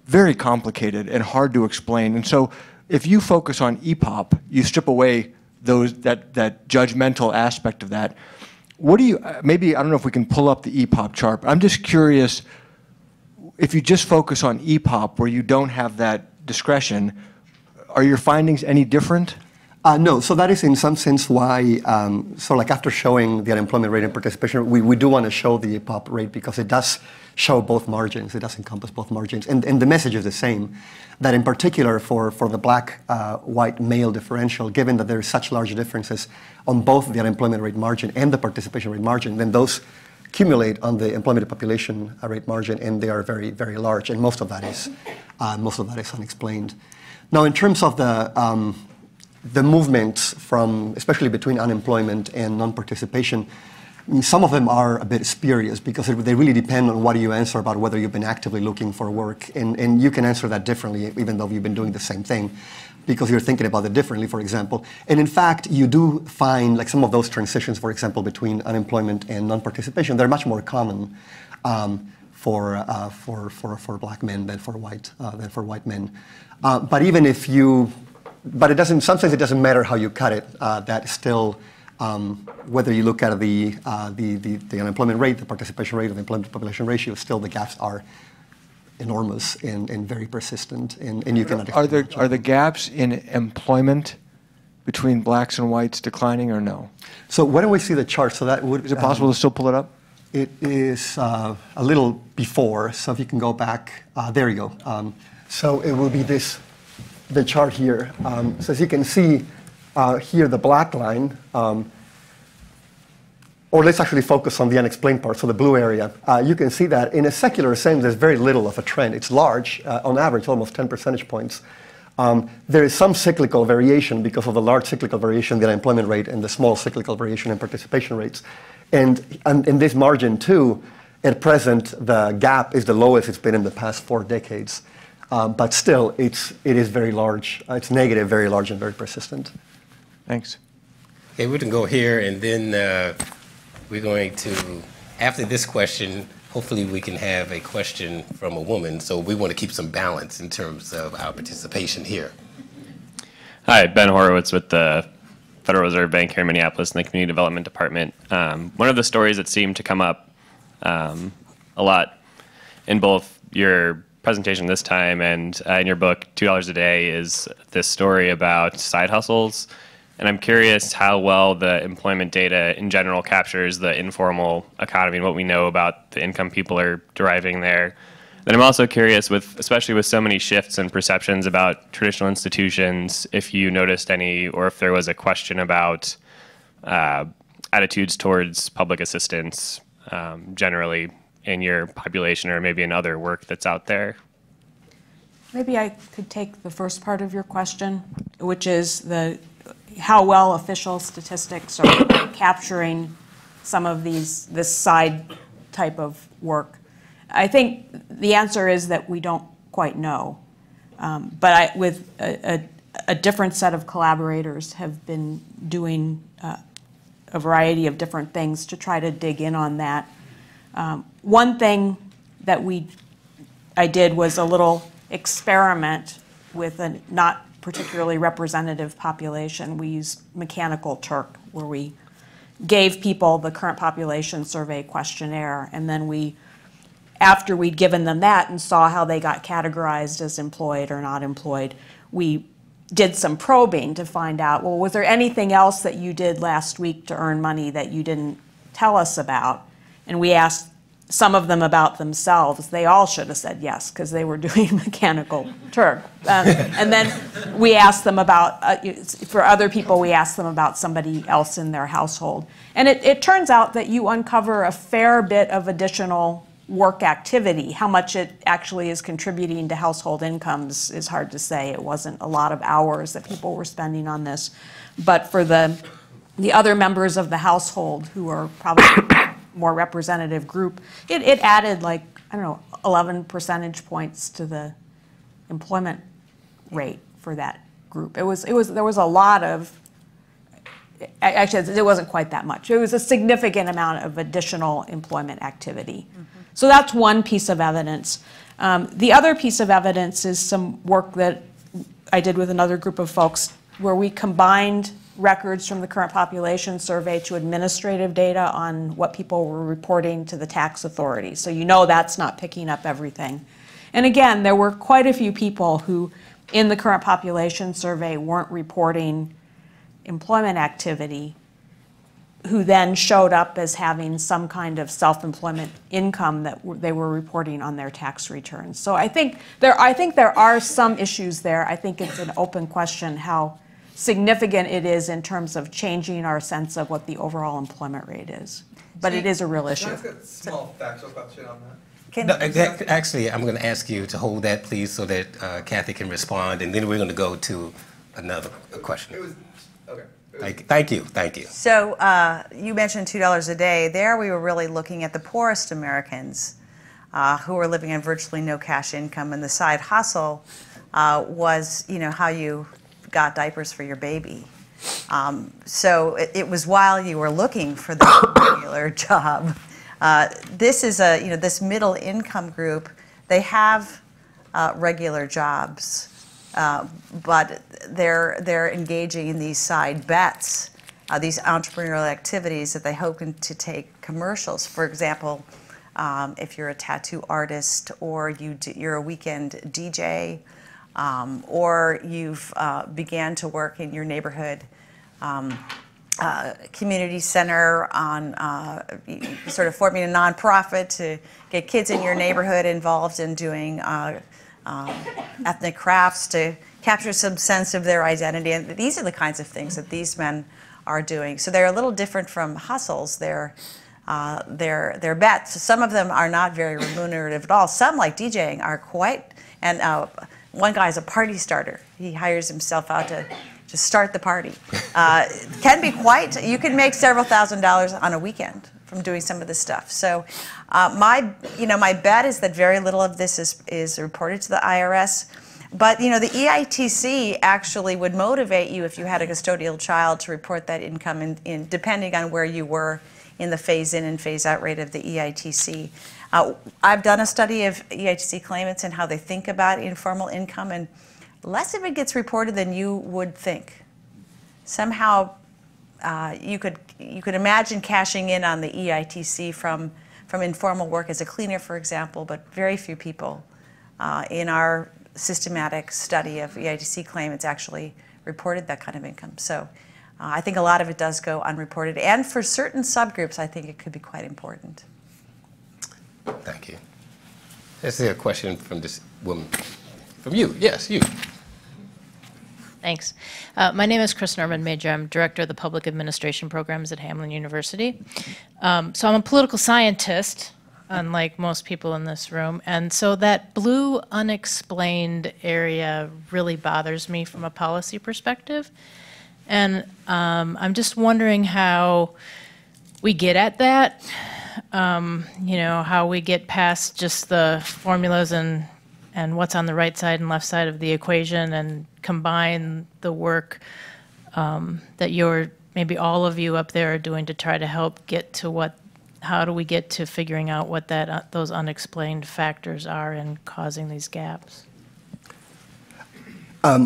Speaker 9: very complicated and hard to explain. And so if you focus on EPOP, you strip away that judgmental aspect of that. What do you, maybe, I don't know if we can pull up the EPOP chart, but I'm just curious, if you just focus on EPOP where you don't have that discretion, are your findings any different?
Speaker 5: No, so that is in some sense why, so like after showing the unemployment rate and participation, we do want to show the pop rate because it does show both margins. It does encompass both margins. And the message is the same, that in particular for the black-white male differential, given that there are such large differences on both the unemployment rate margin and the participation rate margin, then those accumulate on the employment to population rate margin, and they are very, very large. And most of that is unexplained. Now, in terms of the movements from, especially between unemployment and non-participation, some of them are a bit spurious because they really depend on what you answer about whether you've been actively looking for work. And you can answer that differently even though you've been doing the same thing because you're thinking about it differently, for example. And in fact, you do find like some of those transitions, for example, between unemployment and non-participation, they're much more common for black men than for white men. But even if you But it doesn't. Sometimes it doesn't matter how you cut it. That still, whether you look at the unemployment rate, the participation rate, or the employment to population ratio, still the gaps are enormous and very persistent. And you cannot.
Speaker 9: Are the gaps in employment between blacks and whites declining or no?
Speaker 5: So why don't we see the chart? So that would.
Speaker 9: Is it possible to still pull it up?
Speaker 5: It is a little before. So if you can go back, there you go. So it will be this. The chart here. So as you can see here, the black line, or let's actually focus on the unexplained part, so the blue area. You can see that in a secular sense, there's very little of a trend. It's large, on average, almost 10 percentage points. There is some cyclical variation because of the large cyclical variation in the unemployment rate and the small cyclical variation in participation rates. And in this margin, too, at present, the gap is the lowest it's been in the past 4 decades. But still, it is very large. It's negative, very large, and very persistent.
Speaker 9: Thanks.
Speaker 2: Okay, we can go here, and then we're going to, after this question, hopefully we can have a question from a woman. So we want to keep some balance in terms of our participation here.
Speaker 10: Hi, Ben Horowitz with the Federal Reserve Bank here in Minneapolis in the Community Development Department. One of the stories that seemed to come up a lot in both your presentation this time and in your book, $2 a Day, is this story about side hustles. And I'm curious how well the employment data in general captures the informal economy and what we know about the income people are deriving there. Then I'm also curious, especially with so many shifts and perceptions about traditional institutions, if you noticed any, or if there was a question about attitudes towards public assistance generally in your population or maybe in other work that's out there?
Speaker 3: Maybe I could take the first part of your question, which is how well official statistics are capturing some of this side type of work. I think the answer is that we don't quite know. But with a different set of collaborators have been doing a variety of different things to try to dig in on that. One thing that I did was a little experiment with a not particularly representative population. We used Mechanical Turk, where we gave people the current population survey questionnaire, and then after we'd given them that and saw how they got categorized as employed or not employed, we did some probing to find out, well, was there anything else that you did last week to earn money that you didn't tell us about? And we asked some of them about themselves. They all should have said yes, because they were doing Mechanical Turk. And then we asked them about, for other people, we asked them about somebody else in their household. And it turns out that you uncover a fair bit of additional work activity. How much it actually is contributing to household incomes is hard to say. It wasn't a lot of hours that people were spending on this. But for the other members of the household, who are probably more representative group, it added, like, I don't know, 11 percentage points to the employment rate for that group. There was a lot of, actually it wasn't quite that much. It was a significant amount of additional employment activity. Mm-hmm. So that's one piece of evidence. The other piece of evidence is some work that I did with another group of folks where we combined records from the current population survey to administrative data on what people were reporting to the tax authorities. So you know that's not picking up everything. And again, there were quite a few people who in the current population survey weren't reporting employment activity who then showed up as having some kind of self-employment income that they were reporting on their tax returns. So I think there are some issues there. I think it's an open question how significant it is in terms of changing our sense of what the overall employment rate is. But it is a real issue.
Speaker 11: Can I ask a small factual question on that?
Speaker 2: Actually, I'm going to ask you to hold that, please, so that Kathy can respond, and then we're going to go to another question. Thank you.
Speaker 4: So you mentioned $2 a day. There we were really looking at the poorest Americans who were living on virtually no cash income, and the side hustle was, how you got diapers for your baby. So it was while you were looking for the regular job. This is this middle income group. They have regular jobs. But they're engaging in these side bets, these entrepreneurial activities that they hope to take commercials. For example, if you're a tattoo artist, or you're a weekend DJ, or you've began to work in your neighborhood community center on sort of forming a nonprofit to get kids in your neighborhood involved in doing ethnic crafts to capture some sense of their identity. And these are the kinds of things that these men are doing. So they're a little different from hustles. They're bets. Some of them are not very remunerative at all. Some, like DJing, are quite, and one guy is a party starter. He hires himself out to start the party. Can be quite, you can make several $1,000s on a weekend from doing some of this stuff. So my bet is that very little of this is reported to the IRS. But the EITC actually would motivate you if you had a custodial child to report that income depending on where you were in the phase-in and phase-out rate of the EITC. I've done a study of EITC claimants and how they think about informal income, and less of it gets reported than you would think. Somehow you could imagine cashing in on the EITC from informal work as a cleaner, for example, but very few people in our systematic study of EITC claimants actually reported that kind of income. So I think a lot of it does go unreported, and for certain subgroups, I think it could be quite important.
Speaker 2: Thank you. Let's see a question from this woman. From you, yes, you.
Speaker 12: Thanks. My name is Chris Norman Major. I'm director of the Public Administration Programs at Hamline University. So I'm a political scientist, unlike most people in this room. And so that blue unexplained area really bothers me from a policy perspective. And I'm just wondering how we get at that, how we get past just the formulas and what's on the right side and left side of the equation, and combine the work that maybe all of you up there are doing to try to help get to how do we get to figuring out what those unexplained factors are in causing these gaps?
Speaker 5: I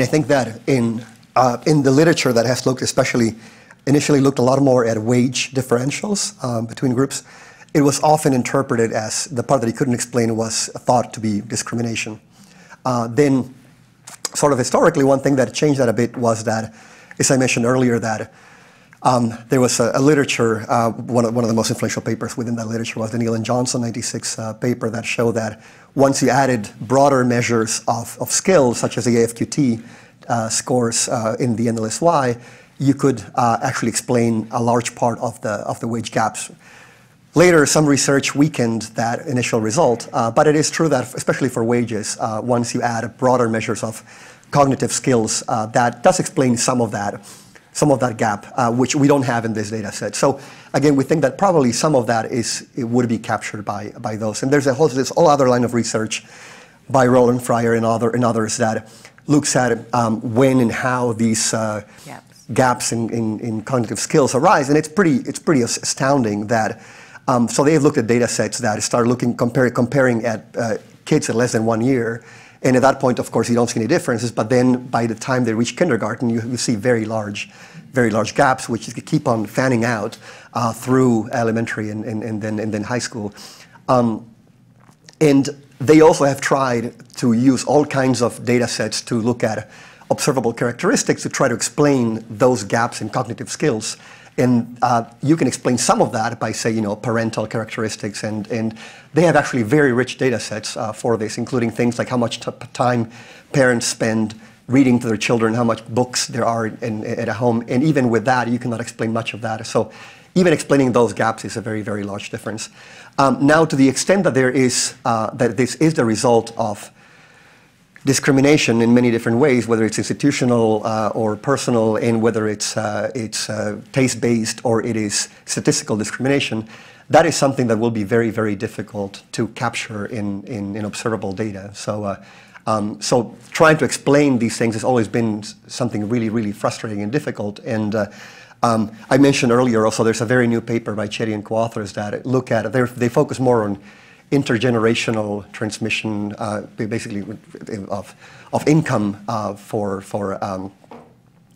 Speaker 5: think that in the literature that has looked, initially looked a lot more at wage differentials between groups, it was often interpreted as the part that he couldn't explain was thought to be discrimination. Then, sort of historically, one thing that changed that a bit was that, as I mentioned earlier, that there was a literature, one of the most influential papers within that literature was the Neal and Johnson 96 paper that showed that once you added broader measures of skills, such as the AFQT scores in the NLSY, you could actually explain a large part of the wage gaps. Later, some research weakened that initial result, but it is true that, especially for wages, once you add broader measures of cognitive skills, that does explain some of that gap, which we don't have in this data set. So again, we think that probably some of that would be captured by those. And there's this whole other line of research by Roland Fryer and others that looks at when and how these gaps in cognitive skills arise, and it's pretty astounding that. So they've looked at data sets that start comparing at kids at less than 1 year, and at that point, of course, you don't see any differences. But then, by the time they reach kindergarten, you see very large gaps, which keep on fanning out through elementary and then high school. And they also have tried to use all kinds of data sets to look at observable characteristics to try to explain those gaps in cognitive skills. And you can explain some of that by, say, parental characteristics, and they have actually very rich data sets for this, including things like how much time parents spend reading to their children, how much books there are at a home, and even with that, you cannot explain much of that. So even explaining those gaps is a very, very large difference. Now, to the extent that there is that this is the result of discrimination in many different ways, whether it's institutional or personal, and whether it's taste-based or it is statistical discrimination, that is something that will be very, very difficult to capture in observable data. So, so trying to explain these things has always been something really, really frustrating and difficult. And I mentioned earlier also there's a very new paper by Cherry and co-authors that look at it. They focus more on intergenerational transmission, basically of income for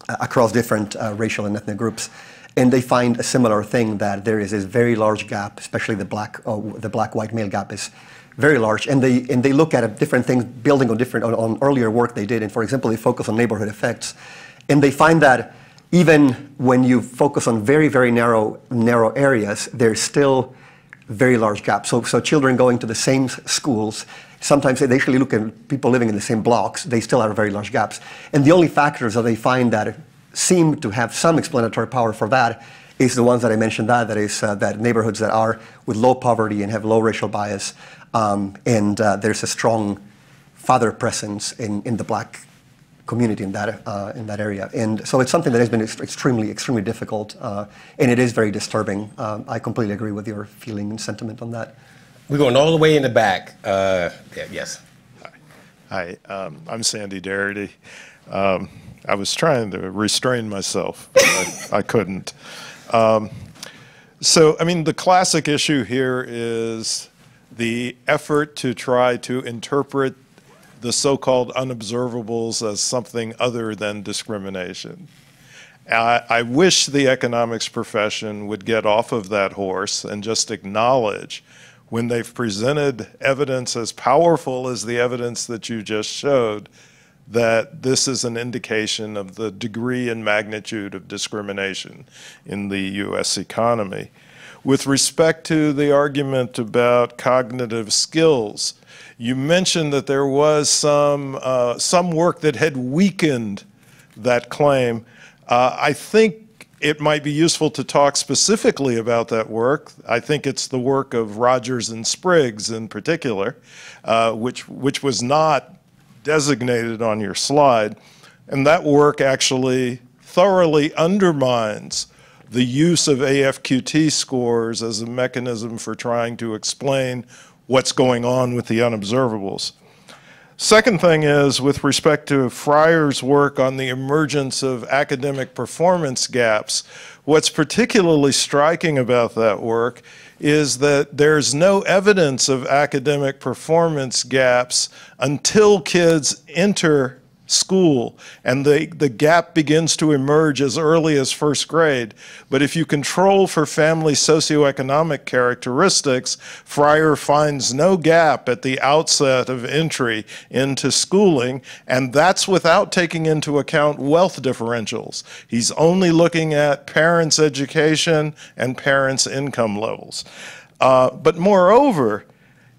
Speaker 5: across different racial and ethnic groups, and they find a similar thing, that there is this very large gap, especially the black-white male gap is very large, and they look at different things, building on earlier work they did, and for example, they focus on neighborhood effects, and they find that even when you focus on very, very narrow areas, there's still very large gaps. So children going to the same schools, sometimes they actually look at people living in the same blocks, they still have very large gaps. And the only factors that they find that seem to have some explanatory power for that is the ones that I mentioned, that is that neighborhoods that are with low poverty and have low racial bias, and there's a strong father presence in the black community in that area. And so it's something that has been extremely difficult, and it is very disturbing. I completely agree with your feeling and sentiment on that.
Speaker 2: We're going all the way in the back. Yes.
Speaker 13: Hi, I'm Sandy Darity. I was trying to restrain myself, but I couldn't. So, I mean, the classic issue here is the effort to try to interpret the so-called unobservables as something other than discrimination. I wish the economics profession would get off of that horse and just acknowledge, when they've presented evidence as powerful as the evidence that you just showed, that this is an indication of the degree and magnitude of discrimination in the US economy. With respect to the argument about cognitive skills, you mentioned that there was some work that had weakened that claim. I think it might be useful to talk specifically about that work. I think it's the work of Rogers and Spriggs in particular, which was not designated on your slide. And that work actually thoroughly undermines the use of AFQT scores as a mechanism for trying to explain what's going on with the unobservables. Second thing is, with respect to Fryer's work on the emergence of academic performance gaps, what's particularly striking about that work is that there's no evidence of academic performance gaps until kids enter school, and the gap begins to emerge as early as first grade. But if you control for family socioeconomic characteristics, Fryer finds no gap at the outset of entry into schooling, and that's without taking into account wealth differentials. He's only looking at parents' education and parents' income levels. But moreover,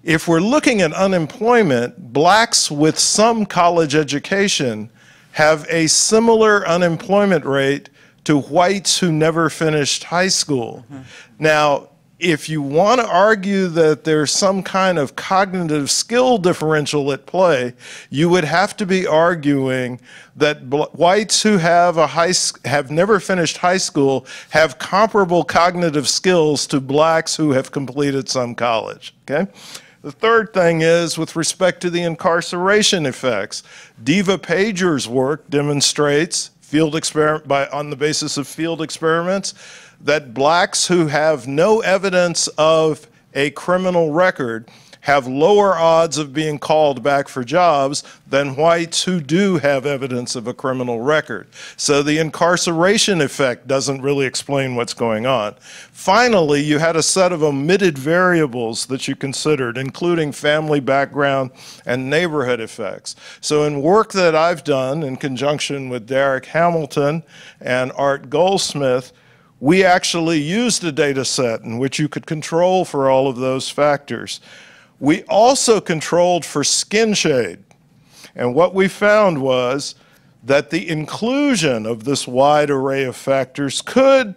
Speaker 13: if we're looking at unemployment, blacks with some college education have a similar unemployment rate to whites who never finished high school. Mm-hmm. Now, if you want to argue that there's some kind of cognitive skill differential at play, you would have to be arguing that whites who have never finished high school have comparable cognitive skills to blacks who have completed some college. Okay? The third thing is, with respect to the incarceration effects, Diva Pager's work demonstrates, on the basis of field experiments, that blacks who have no evidence of a criminal record have lower odds of being called back for jobs than whites who do have evidence of a criminal record. So the incarceration effect doesn't really explain what's going on. Finally, you had a set of omitted variables that you considered, including family background and neighborhood effects. So in work that I've done in conjunction with Derek Hamilton and Art Goldsmith, we actually used a data set in which you could control for all of those factors. We also controlled for skin shade. And what we found was that the inclusion of this wide array of factors could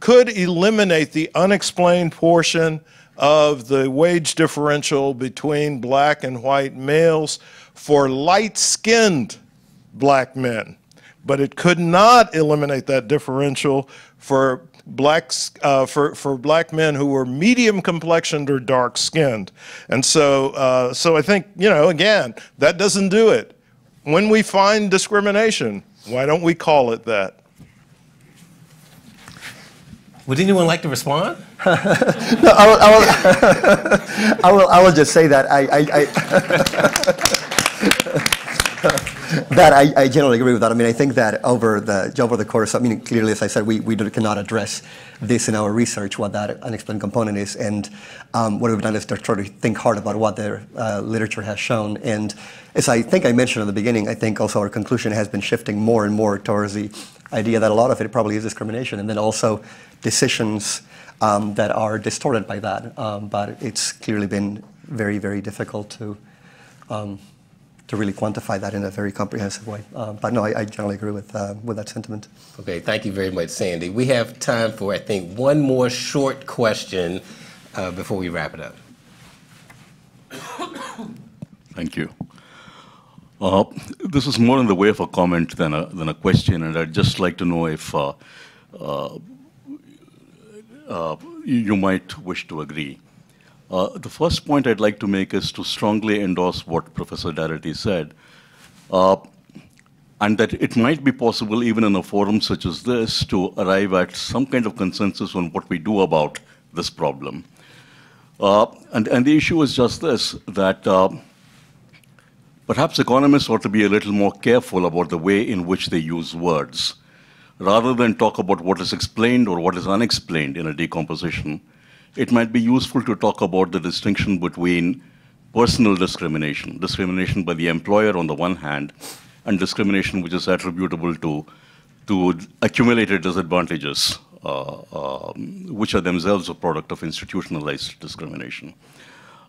Speaker 13: eliminate the unexplained portion of the wage differential between black and white males for light-skinned black men. But it could not eliminate that differential for black men who were medium complexioned or dark skinned. And so, so I think, you know, again, that doesn't do it. When we find discrimination, why don't we call it that?
Speaker 2: Would anyone like to respond?
Speaker 5: No, I will just say that I generally agree with that. I mean, I think that over the course, I mean, clearly, as I said, we cannot address this in our research, what that unexplained component is. And what we've done is to try to think hard about what the literature has shown. And as I think I mentioned at the beginning, I think also our conclusion has been shifting more and more towards the idea that a lot of it probably is discrimination, and then also decisions that are distorted by that. But it's clearly been very, very difficult to really quantify that in a very comprehensive way. But no, I generally agree with that sentiment.
Speaker 2: Okay, thank you very much, Sandy. We have time for, I think, one more short question before we wrap it up.
Speaker 14: Thank you. This is more in the way of a comment than a question, and I'd just like to know if you might wish to agree. The first point I'd like to make is to strongly endorse what Professor Darity said, and that it might be possible even in a forum such as this to arrive at some kind of consensus on what we do about this problem. And the issue is just this, that perhaps economists ought to be a little more careful about the way in which they use words. Rather than talk about what is explained or what is unexplained in a decomposition, it might be useful to talk about the distinction between personal discrimination, discrimination by the employer on the one hand, and discrimination which is attributable to accumulated disadvantages, which are themselves a product of institutionalized discrimination.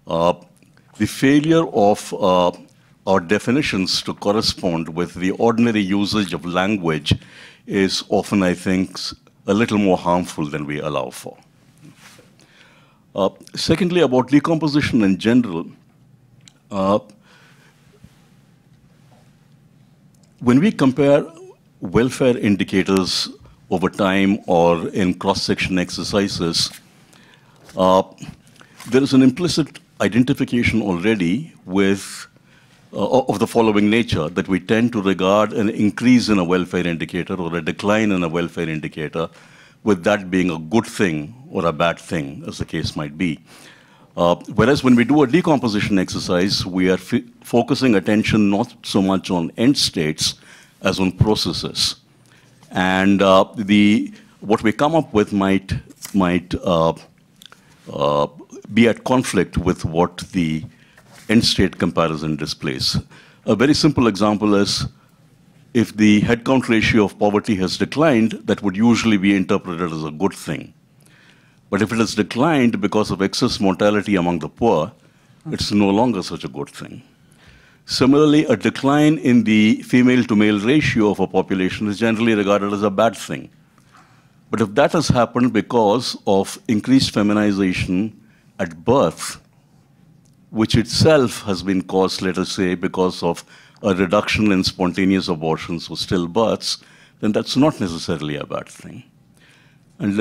Speaker 14: The failure of our definitions to correspond with the ordinary usage of language is often, I think, a little more harmful than we allow for. Secondly, about decomposition in general, when we compare welfare indicators over time or in cross-section exercises, there is an implicit identification already with of the following nature, that we tend to regard an increase in a welfare indicator or a decline in a welfare indicator with that being a good thing or a bad thing, as the case might be. Whereas when we do a decomposition exercise, we are focusing attention not so much on end states as on processes. And what we come up with might be at conflict with what the end state comparison displays. A very simple example is, if the headcount ratio of poverty has declined, that would usually be interpreted as a good thing. But if it has declined because of excess mortality among the poor, it's no longer such a good thing. Similarly, a decline in the female-to-male ratio of a population is generally regarded as a bad thing. But if that has happened because of increased feminization at birth, which itself has been caused, let us say, because of a reduction in spontaneous abortions or stillbirths, then that's not necessarily a bad thing. And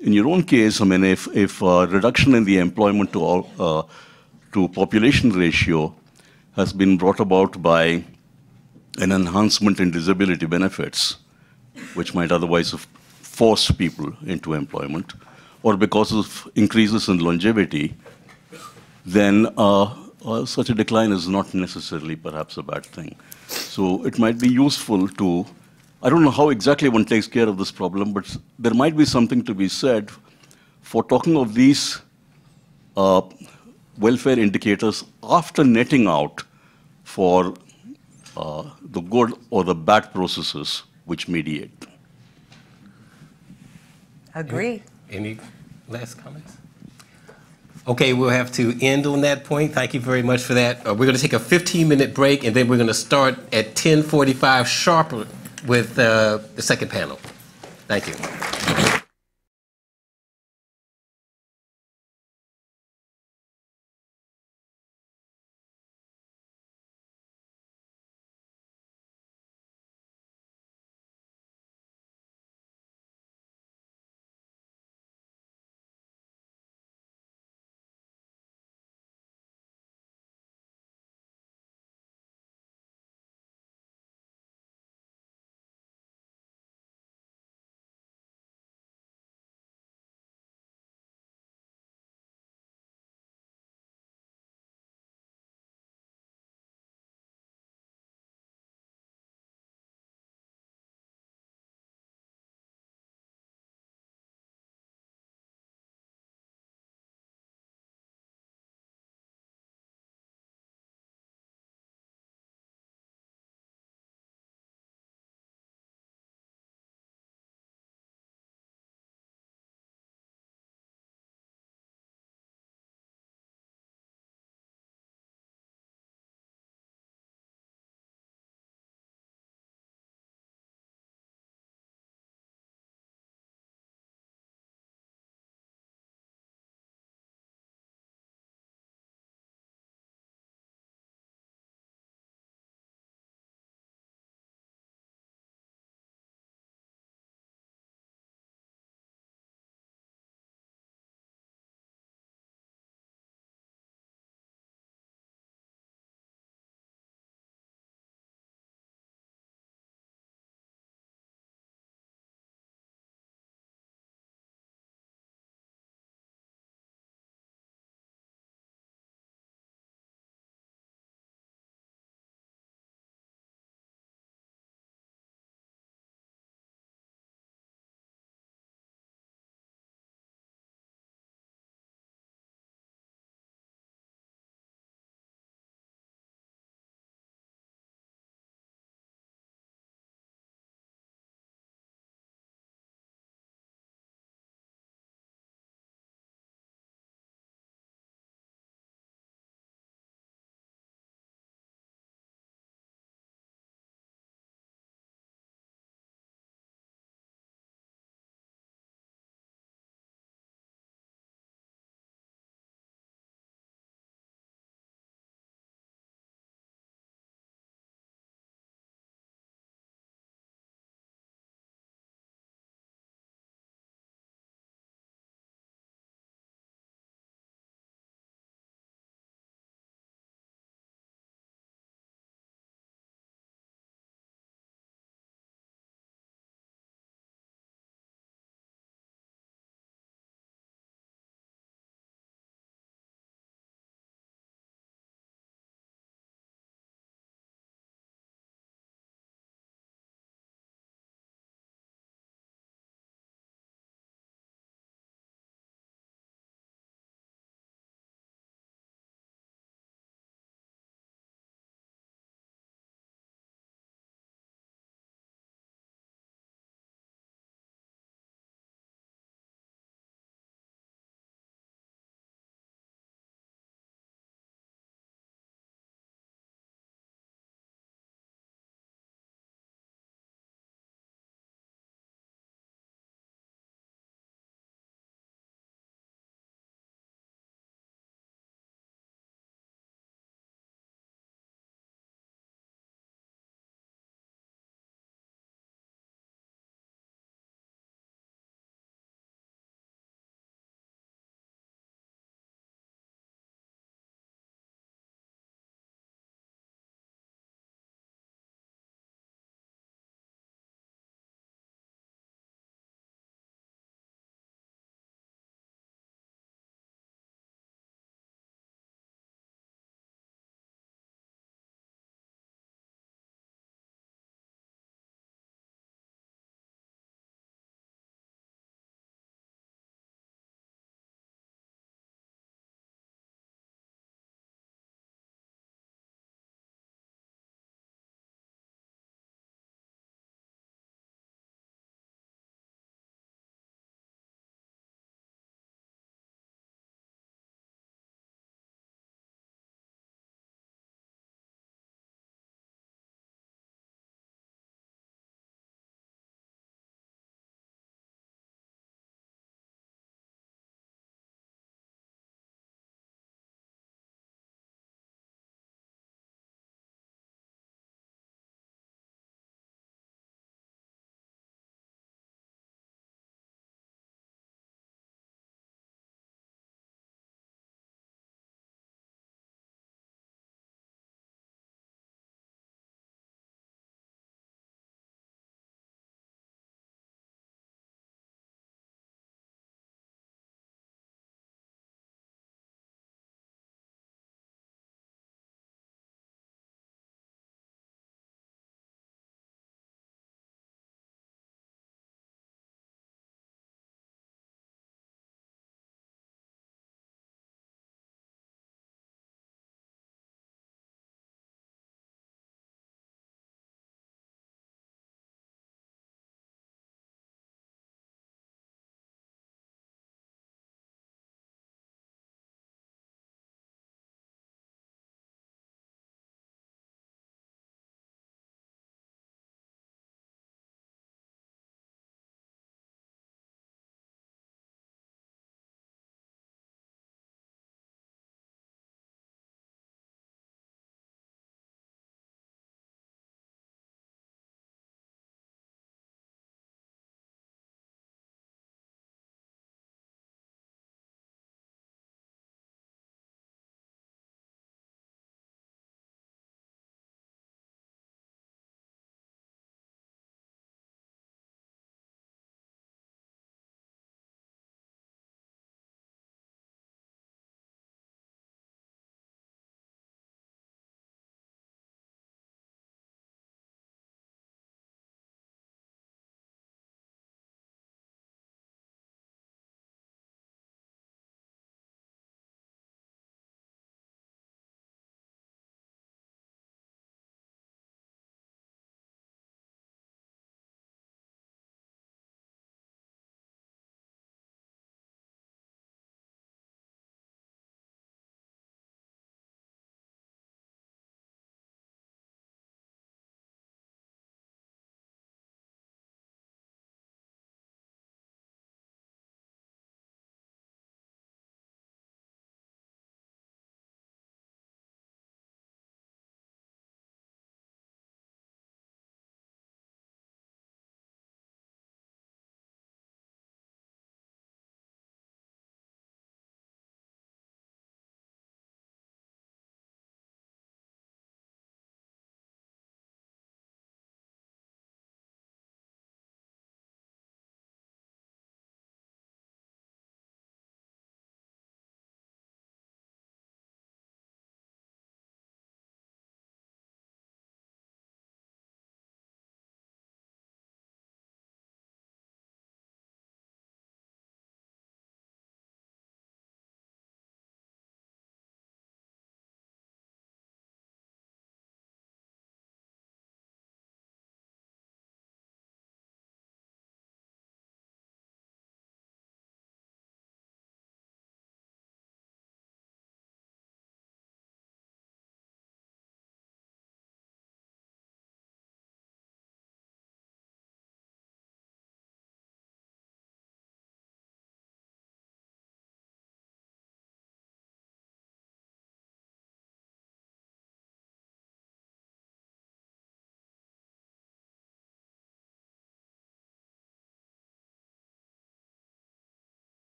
Speaker 14: in your own case, I mean, if a reduction in the employment to population ratio has been brought about by an enhancement in disability benefits, which might otherwise have forced people into employment, or because of increases in longevity, then such a decline is not necessarily perhaps a bad thing. So it might be useful to, I don't know how exactly one takes care of this problem, but there might be something to be said for talking of these welfare indicators after netting out for the good or the bad processes which mediate.
Speaker 4: Agree.
Speaker 2: Any last comments? Okay, we'll have to end on that point. Thank you very much for that. We're going to take a 15-minute break, and then we're going to start at 10:45 sharp with the second panel. Thank you.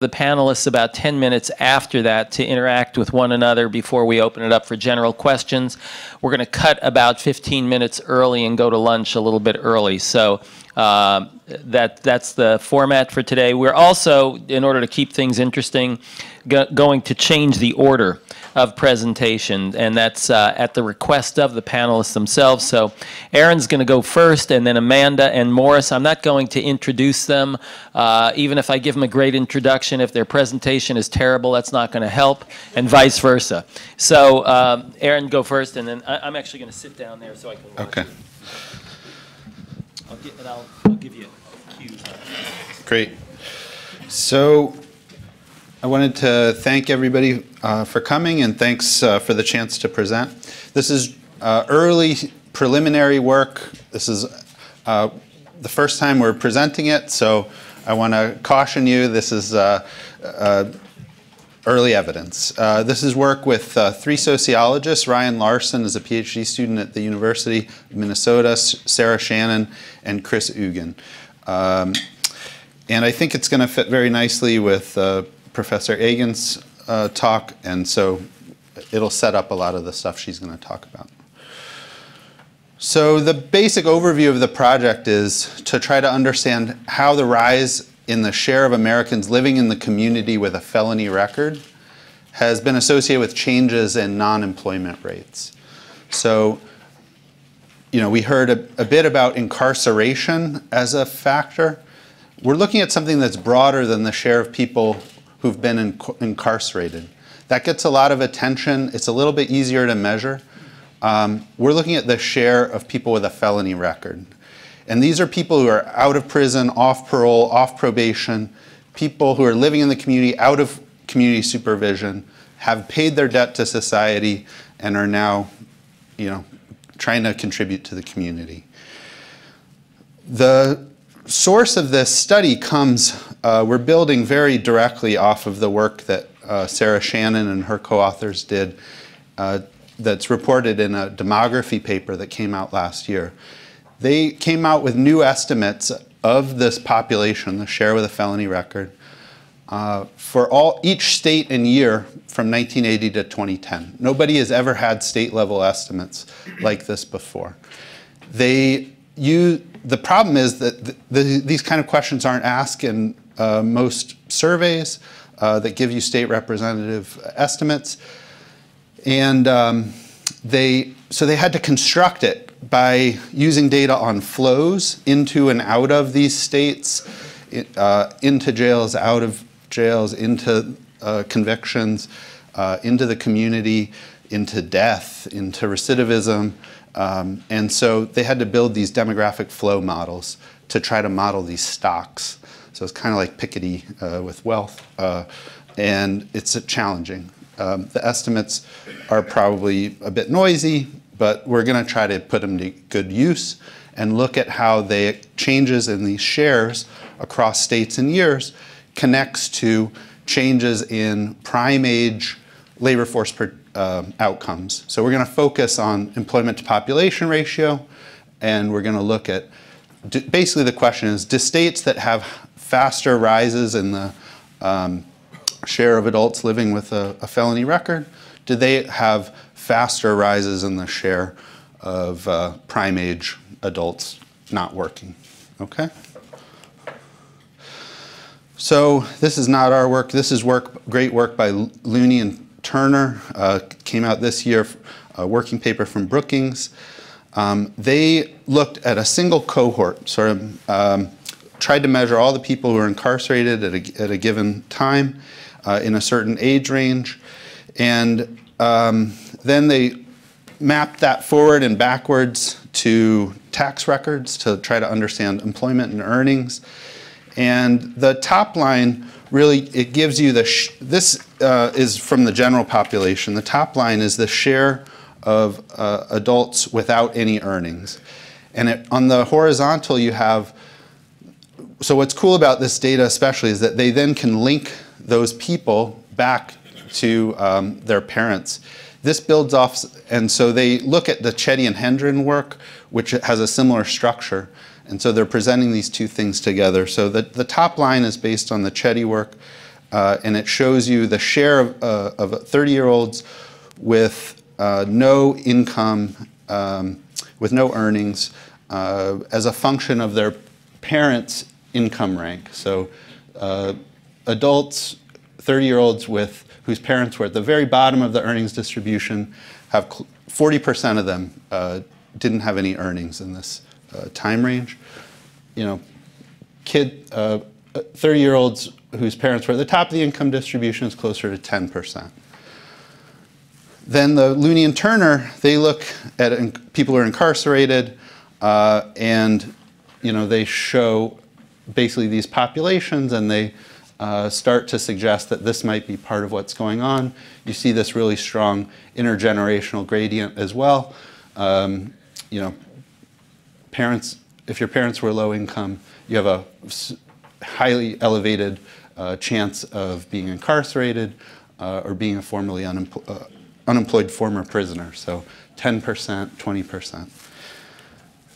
Speaker 7: the panelists about 10 minutes after that to interact with one another before we open it up for general questions. We're going to cut about 15 minutes early and go to lunch a little bit early. So that's the format for today. We're also, in order to keep things interesting, going to change the order of presentation, and that's at the request of the panelists themselves. So Aaron's going to go first, and then Amanda and Morris. I'm not going to introduce them. Even if I give them a great introduction, if their presentation is terrible, that's not going to help, and vice versa. So Aaron, go first, and then I'm actually going to sit down there so I can watch
Speaker 15: Okay.
Speaker 7: it. I'll give you cues.
Speaker 15: Great. So I wanted to thank everybody for coming, and thanks for the chance to present. This is early preliminary work. This is the first time we're presenting it, so I want to caution you, this is early evidence. This is work with 3 sociologists. Ryan Larson is a PhD student at the University of Minnesota, Sarah Shannon, and Chris Ugin. And I think it's going to fit very nicely with Professor Agin's talk, and so it'll set up a lot of the stuff she's going to talk about. So the basic overview of the project is to try to understand how the rise in the share of Americans living in the community with a felony record has been associated with changes in non-employment rates. So, you know, we heard a bit about incarceration as a factor. We're looking at something that's broader than the share of people who've been incarcerated. That gets a lot of attention. It's a little bit easier to measure. We're looking at the share of people with a felony record. And these are people who are out of prison, off parole, off probation, people who are living in the community, out of community supervision, have paid their debt to society, and are now, you know, trying to contribute to the community. The source of this study comes, we're building very directly off of the work that Sarah Shannon and her co-authors did that's reported in a demography paper that came out last year. They came out with new estimates of this population, the share with a felony record, for each state and year from 1980 to 2010. Nobody has ever had state-level estimates like this before. The problem is that these kind of questions aren't asked in most surveys that give you state representative estimates. And so they had to construct it by using data on flows into and out of these states, into jails, out of jails, into convictions, into the community, into death, into recidivism. And so they had to build these demographic flow models to try to model these stocks. So it's kind of like Piketty with wealth, and it's challenging. The estimates are probably a bit noisy, but we're going to try to put them to good use and look at how the changes in these shares across states and years connects to changes in prime age labor force outcomes. So we're going to focus on employment to population ratio, and we're going to look at, basically the question is, do states that have faster rises in the share of adults living with a felony record, do they have faster rises in the share of prime age adults not working? Okay? So this is not our work. This is great work by Looney and Turner. Came out this year, a working paper from Brookings. They looked at a single cohort, sort of tried to measure all the people who were incarcerated at a given time in a certain age range. And then they mapped that forward and backwards to tax records to try to understand employment and earnings. And the top line really, it gives you this is from the general population. The top line is the share of adults without any earnings. And on the horizontal you have, so what's cool about this data especially is that they then can link those people back to their parents. This builds off, and so they look at the Chetty and Hendren work, which has a similar structure. And so they're presenting these two things together. So the top line is based on the Chetty work. and it shows you the share of 30-year-olds with no income, with no earnings, as a function of their parents' income rank. So adults, 30-year-olds whose parents were at the very bottom of the earnings distribution, have 40% of them didn't have any earnings in this time range. 30-year-olds whose parents were at the top of the income distribution is closer to 10%. Then the Looney and Turner, they look at people who are incarcerated, and they show basically these populations, and they start to suggest that this might be part of what's going on. You see this really strong intergenerational gradient as well. Parents, if your parents were low income, you have a highly elevated chance of being incarcerated or being a formerly unemployed former prisoner. So 10%, 20%.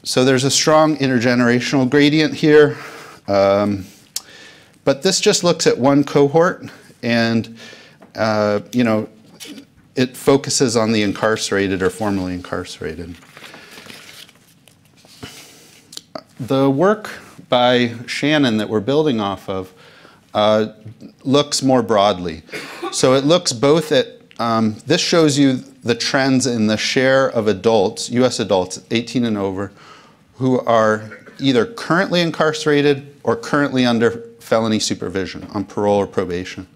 Speaker 15: So there's a strong intergenerational gradient here. But this just looks at one cohort, and it focuses on the incarcerated or formerly incarcerated. The work by Shannon that we're building off of looks more broadly. So it looks both at, this shows you the trends in the share of adults, US adults, 18 and over, who are either currently incarcerated or currently under felony supervision on parole or probation,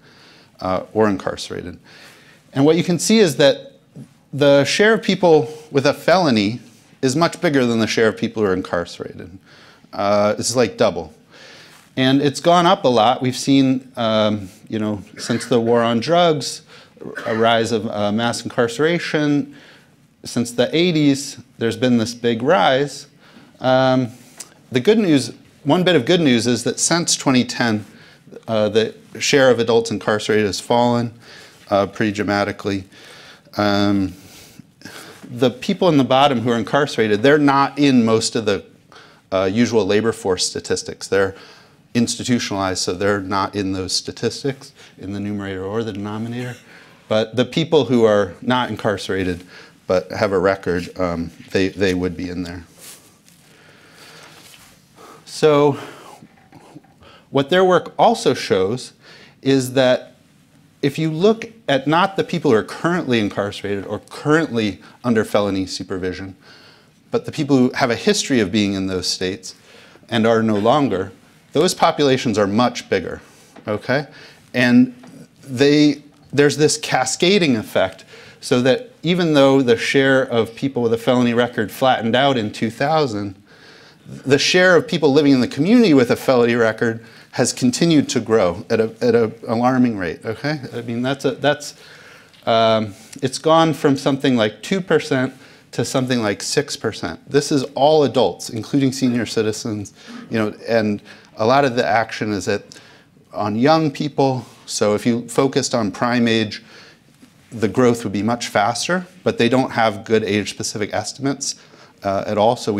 Speaker 15: or incarcerated. And what you can see is that the share of people with a felony is much bigger than the share of people who are incarcerated. It's like double. And it's gone up a lot. We've seen, since the war on drugs, a rise of mass incarceration. Since the 80s, there's been this big rise. The good news, one bit of good news is that since 2010, the share of adults incarcerated has fallen pretty dramatically. The people in the bottom who are incarcerated, they're not in most of the usual labor force statistics. They're institutionalized, so they're not in those statistics, in the numerator or the denominator. But the people who are not incarcerated but have a record, they would be in there. So what their work also shows is that if you look at not the people who are currently incarcerated or currently under felony supervision, but the people who have a history of being in those states and are no longer, those populations are much bigger, okay? And there's this cascading effect, so that even though the share of people with a felony record flattened out in 2000, the share of people living in the community with a felony record has continued to grow at an alarming rate, okay? I mean, it's gone from something like 2% to something like 6%. This is all adults, including senior citizens, and a lot of the action is on young people. So if you focused on prime age, the growth would be much faster, but they don't have good age-specific estimates at all. So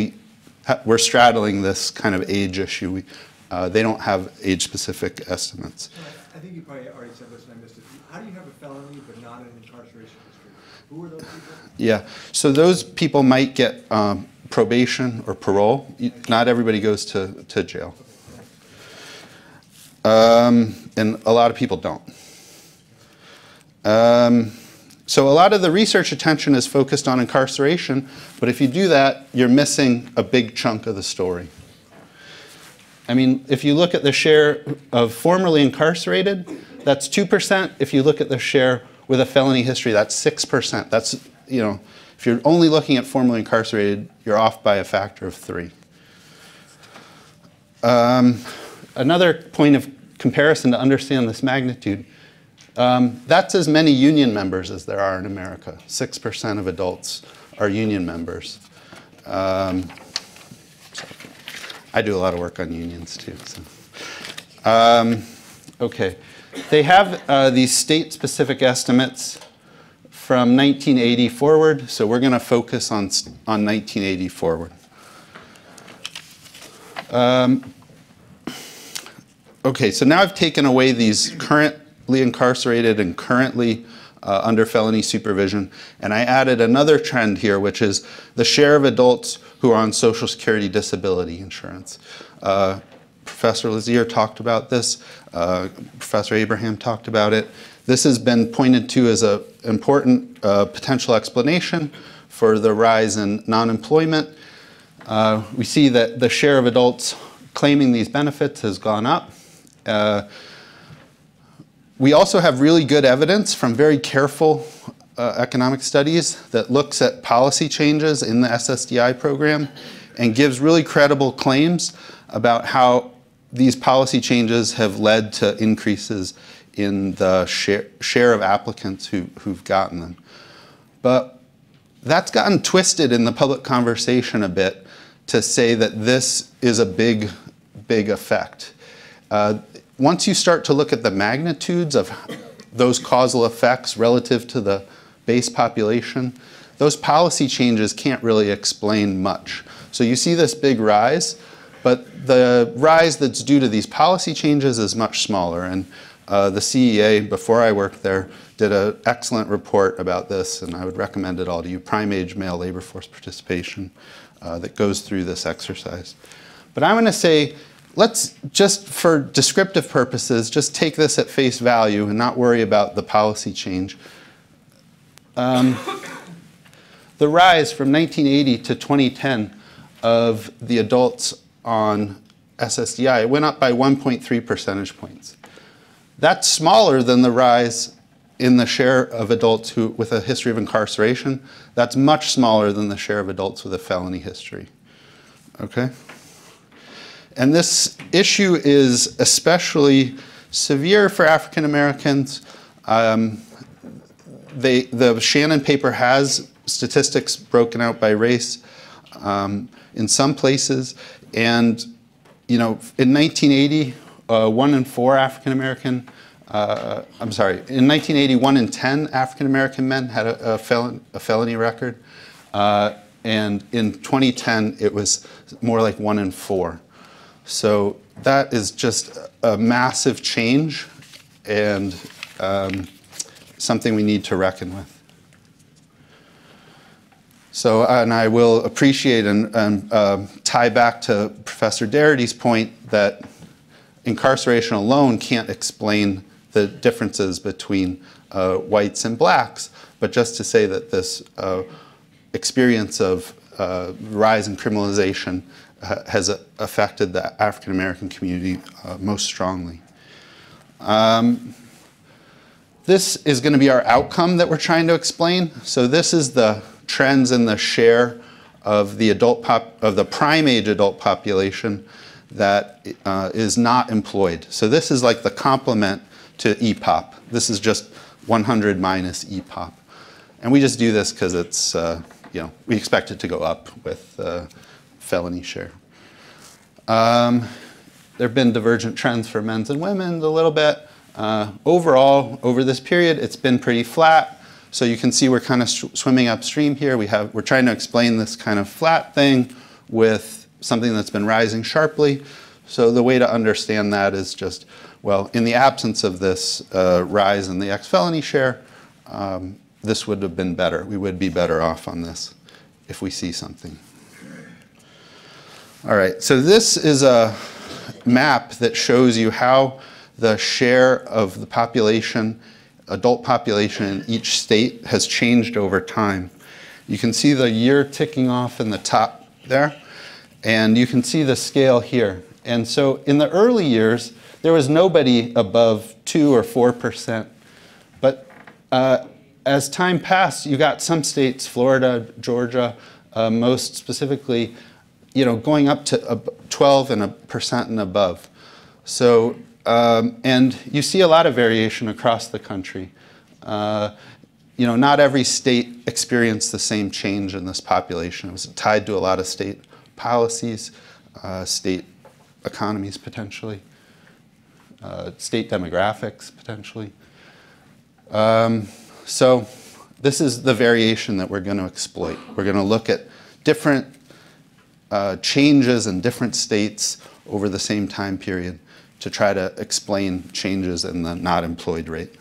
Speaker 15: we're straddling this kind of age issue. They don't have age-specific estimates.
Speaker 6: I think you probably already said this and I missed it. How do you have a felony but not an incarceration history? Who are those people?
Speaker 15: Yeah, so those people might get probation or parole. Not everybody goes to jail. And a lot of people don't. So a lot of the research attention is focused on incarceration, but if you do that, you're missing a big chunk of the story. I mean, if you look at the share of formerly incarcerated, that's 2%. If you look at the share with a felony history, that's 6%. That's, if you're only looking at formerly incarcerated, you're off by a factor of 3. Another point of comparison to understand this magnitude, that's as many union members as there are in America. 6% of adults are union members. I do a lot of work on unions too. So. Okay, they have these state-specific estimates from 1980 forward, so we're going to focus on 1980 forward. Okay, so now I've taken away these current currently incarcerated and currently under felony supervision. And I added another trend here, which is the share of adults who are on Social Security disability insurance. Professor Lazier talked about this. Professor Abraham talked about it. This has been pointed to as an important potential explanation for the rise in non-employment. We see that the share of adults claiming these benefits has gone up. We also have really good evidence from very careful economic studies that looks at policy changes in the SSDI program and gives really credible claims about how these policy changes have led to increases in the share of applicants who've gotten them. But that's gotten twisted in the public conversation a bit to say that this is a big, big effect. Once you start to look at the magnitudes of those causal effects relative to the base population, those policy changes can't really explain much. So you see this big rise, but the rise that's due to these policy changes is much smaller. And the CEA, before I worked there, did an excellent report about this, and I would recommend it all to you, Prime Age Male Labor Force Participation, that goes through this exercise. But I'm going to say, let's just, for descriptive purposes, just take this at face value and not worry about the policy change. The rise from 1980 to 2010 of the adults on SSDI, it went up by 1.3 percentage points. That's smaller than the rise in the share of adults with a history of incarceration. That's much smaller than the share of adults with a felony history. Okay? And this issue is especially severe for African Americans. The Shannon paper has statistics broken out by race in some places. And, you know, in 1980, 1 in 4 African American, I'm sorry, in 1980, 1 in 10 African American men had a felony record. And in 2010, it was more like 1 in 4. So that is just a massive change and something we need to reckon with. So, and I will appreciate and tie back to Professor Darity's point that incarceration alone can't explain the differences between whites and blacks, but just to say that this experience of rise in criminalization has affected the African American community most strongly. This is going to be our outcome that we're trying to explain. So this is the trends in the share of the prime age adult population that is not employed. So this is like the complement to EPOP. This is just 100 minus EPOP. And we just do this because it's, you know, we expect it to go up with felony share. There have been divergent trends for men's and women's a little bit. Overall, over this period, it's been pretty flat. So you can see we're kind of swimming upstream here. We're trying to explain this kind of flat thing with something that's been rising sharply. So the way to understand that is just, well, in the absence of this rise in the ex-felony share, this would have been better. We would be better off on this if we see something. All right, so this is a map that shows you how the share of the population, adult population in each state has changed over time. You can see the year ticking off in the top there, and you can see the scale here. And so in the early years, there was nobody above 2 or 4%. But as time passed, you got some states, Florida, Georgia, most specifically, you know, going up to 12% and above. So, and you see a lot of variation across the country. You know, not every state experienced the same change in this population. It was tied to a lot of state policies, state economies potentially, state demographics potentially. So this is the variation that we're going to exploit. We're going to look at different changes in different states over the same time period to try to explain changes in the not employed rate.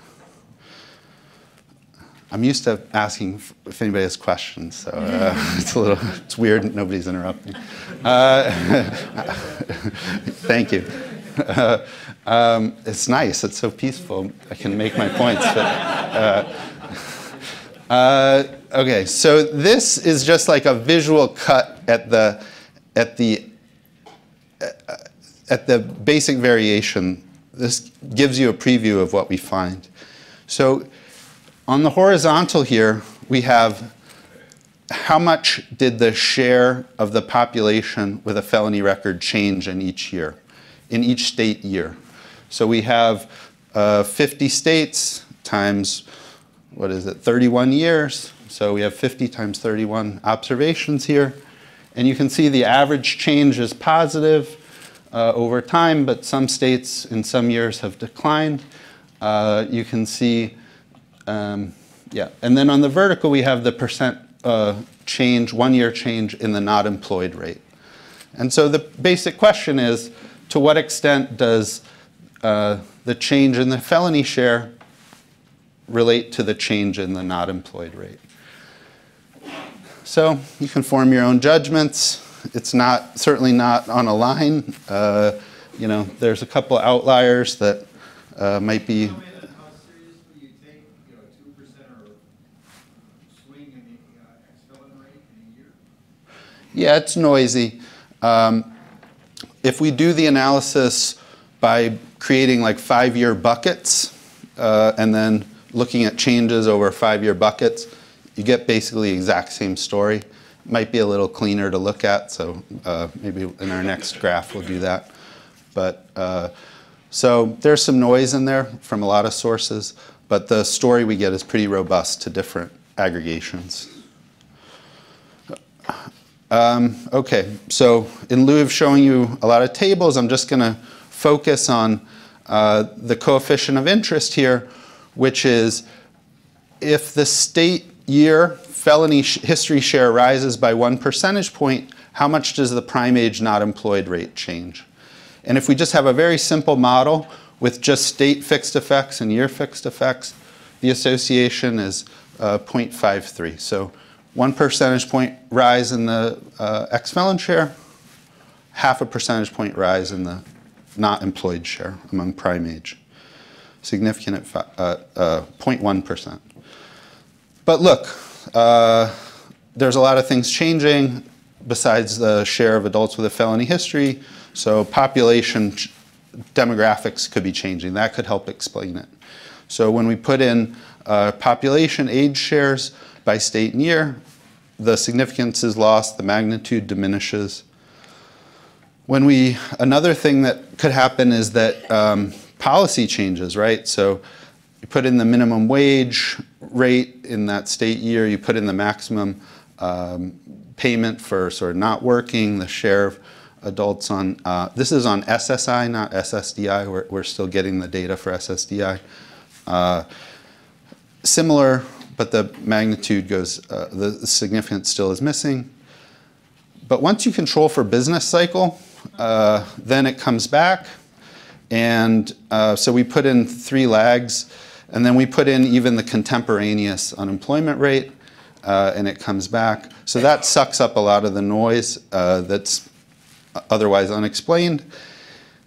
Speaker 15: I'm used to asking if anybody has questions, so it's weird. Nobody's interrupting. Thank you. It's nice. It's so peaceful. I can make my points. Okay, so this is just like a visual cut at the basic variation. This gives you a preview of what we find. So on the horizontal here, we have how much did the share of the population with a felony record change in each year, in each state year. So we have 50 states times, what is it, 31 years. So we have 50 times 31 observations here. And you can see the average change is positive over time, but some states in some years have declined. You can see, yeah. And then on the vertical, we have the percent change, 1 year change in the not employed rate. And so the basic question is, to what extent does the change in the felony share relate to the change in the not employed rate? So you can form your own judgments. It's not, certainly not on a line. You know, there's a couple outliers that might be. Yeah, it's noisy. If we do the analysis by creating like 5-year buckets and then looking at changes over 5-year buckets, you get basically the exact same story. Might be a little cleaner to look at, so maybe in our next graph we'll do that. But so there's some noise in there from a lot of sources, but the story we get is pretty robust to different aggregations. Okay, so in lieu of showing you a lot of tables, I'm just going to focus on the coefficient of interest here, which is if the state year felony history share rises by 1 percentage point, how much does the prime age not employed rate change? And if we just have a very simple model with just state fixed effects and year fixed effects, the association is 0.53. So 1 percentage point rise in the ex-felon share, 0.5 percentage point rise in the not employed share among prime age. Significant at 0.1%. But look, there's a lot of things changing besides the share of adults with a felony history. So population demographics could be changing. That could help explain it. So when we put in population age shares by state and year, the significance is lost, the magnitude diminishes. When another thing that could happen is that policy changes, right? So you put in the minimum wage rate in that state year, you put in the maximum payment for sort of not working, the share of adults on, this is on SSI, not SSDI. We're still getting the data for SSDI. Similar, but the magnitude goes, the significance still is missing. But once you control for business cycle, then it comes back. And so we put in 3 lags, and then we put in even the contemporaneous unemployment rate, and it comes back. So that sucks up a lot of the noise that's otherwise unexplained.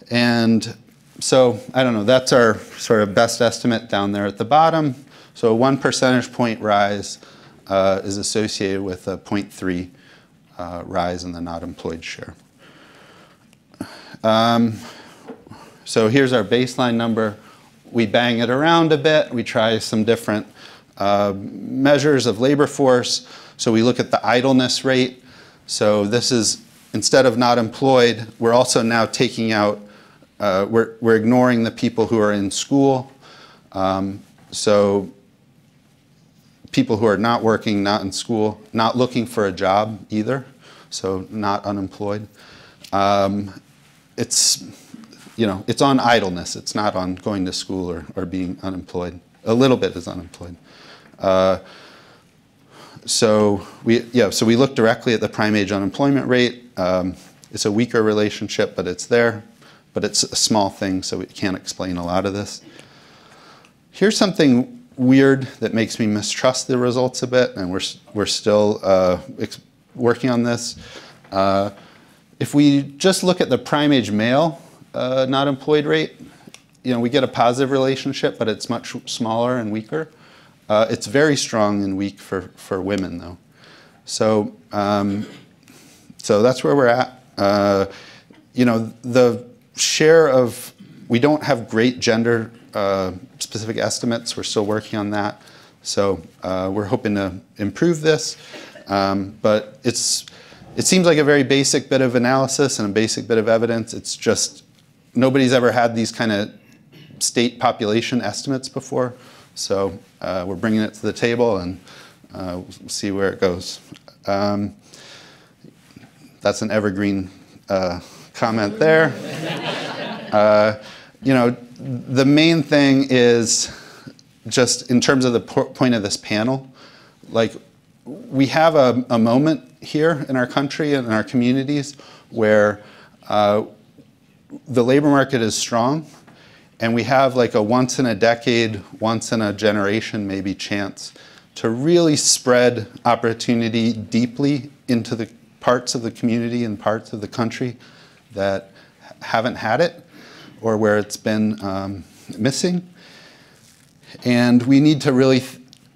Speaker 15: And so, I don't know, that's our sort of best estimate down there at the bottom. So a 1 percentage point rise is associated with a 0.3 rise in the not employed share. So here's our baseline number. We bang it around a bit. We try some different measures of labor force. So we look at the idleness rate. So this is, instead of not employed, we're also now taking out, we're ignoring the people who are in school. So people who are not working, not in school, not looking for a job either, so not unemployed. It's, you know, it's on idleness. It's not on going to school or being unemployed. A little bit is unemployed. So we look directly at the prime age unemployment rate. It's a weaker relationship, but it's there. but it's a small thing, so we can't explain a lot of this. Here's something weird that makes me mistrust the results a bit, and we're still working on this. If we just look at the prime-age male not employed rate, we get a positive relationship, but it's much smaller and weaker. It's very strong and weak for women, though. So, so that's where we're at. The share of, we don't have great gender specific estimates. We're still working on that. So we're hoping to improve this. But it seems like a very basic bit of analysis and a basic bit of evidence. It's just nobody's ever had these kind of state population estimates before. So we're bringing it to the table, and we'll see where it goes. That's an evergreen comment there. The main thing is just in terms of the point of this panel, like we have a moment here in our country and in our communities where the labor market is strong, and we have like a once in a decade, once in a generation maybe chance to really spread opportunity deeply into the parts of the community and parts of the country that haven't had it or where it's been missing. And we need to really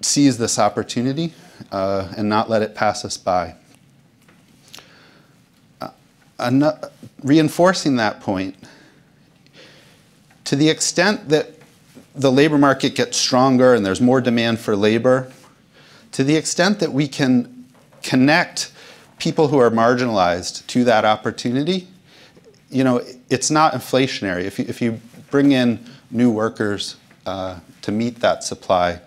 Speaker 15: seize this opportunity and not let it pass us by. Reinforcing that point, to the extent that the labor market gets stronger and there's more demand for labor, to the extent that we can connect people who are marginalized to that opportunity, it's not inflationary. If you bring in new workers to meet that supply,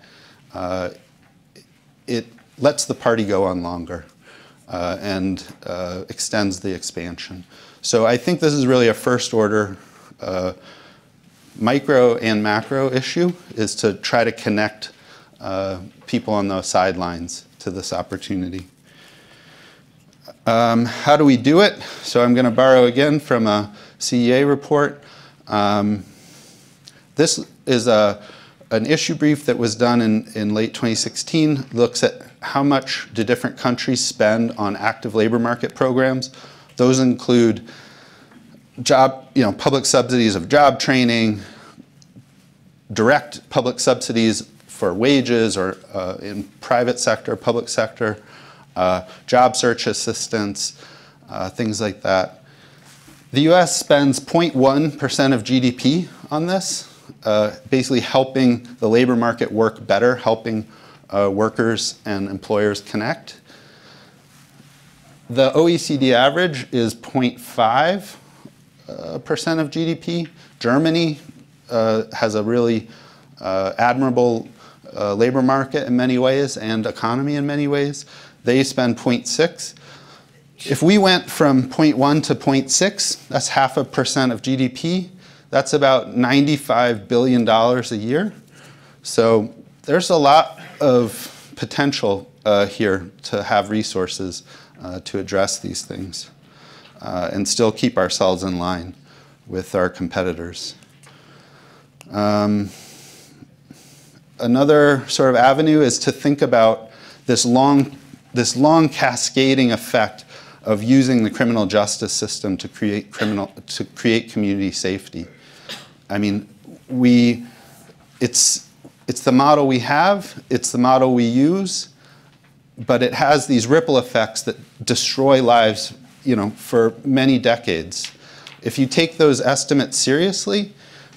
Speaker 15: it lets the party go on longer and extends the expansion. So I think this is really a first order micro and macro issue, is to try to connect people on the sidelines to this opportunity. How do we do it? So I'm going to borrow again from a CEA report. This is an issue brief that was done in late 2016. Looks at how much do different countries spend on active labor market programs. Those include public subsidies of job training, direct public subsidies for wages or in private sector, public sector, job search assistance, things like that. The US spends 0.1% of GDP on this, basically helping the labor market work better, helping workers and employers connect. The OECD average is 0.5% of GDP. Germany has a really admirable labor market in many ways and economy in many ways. They spend 0.6. If we went from 0.1 to 0.6, that's 0.5% of GDP. That's about $95 billion a year. So there's a lot of potential here to have resources to address these things and still keep ourselves in line with our competitors. Another sort of avenue is to think about this long cascading effect of using the criminal justice system to create community safety. I mean, it's the model we have, it's the model we use, but it has these ripple effects that destroy lives, for many decades. If you take those estimates seriously,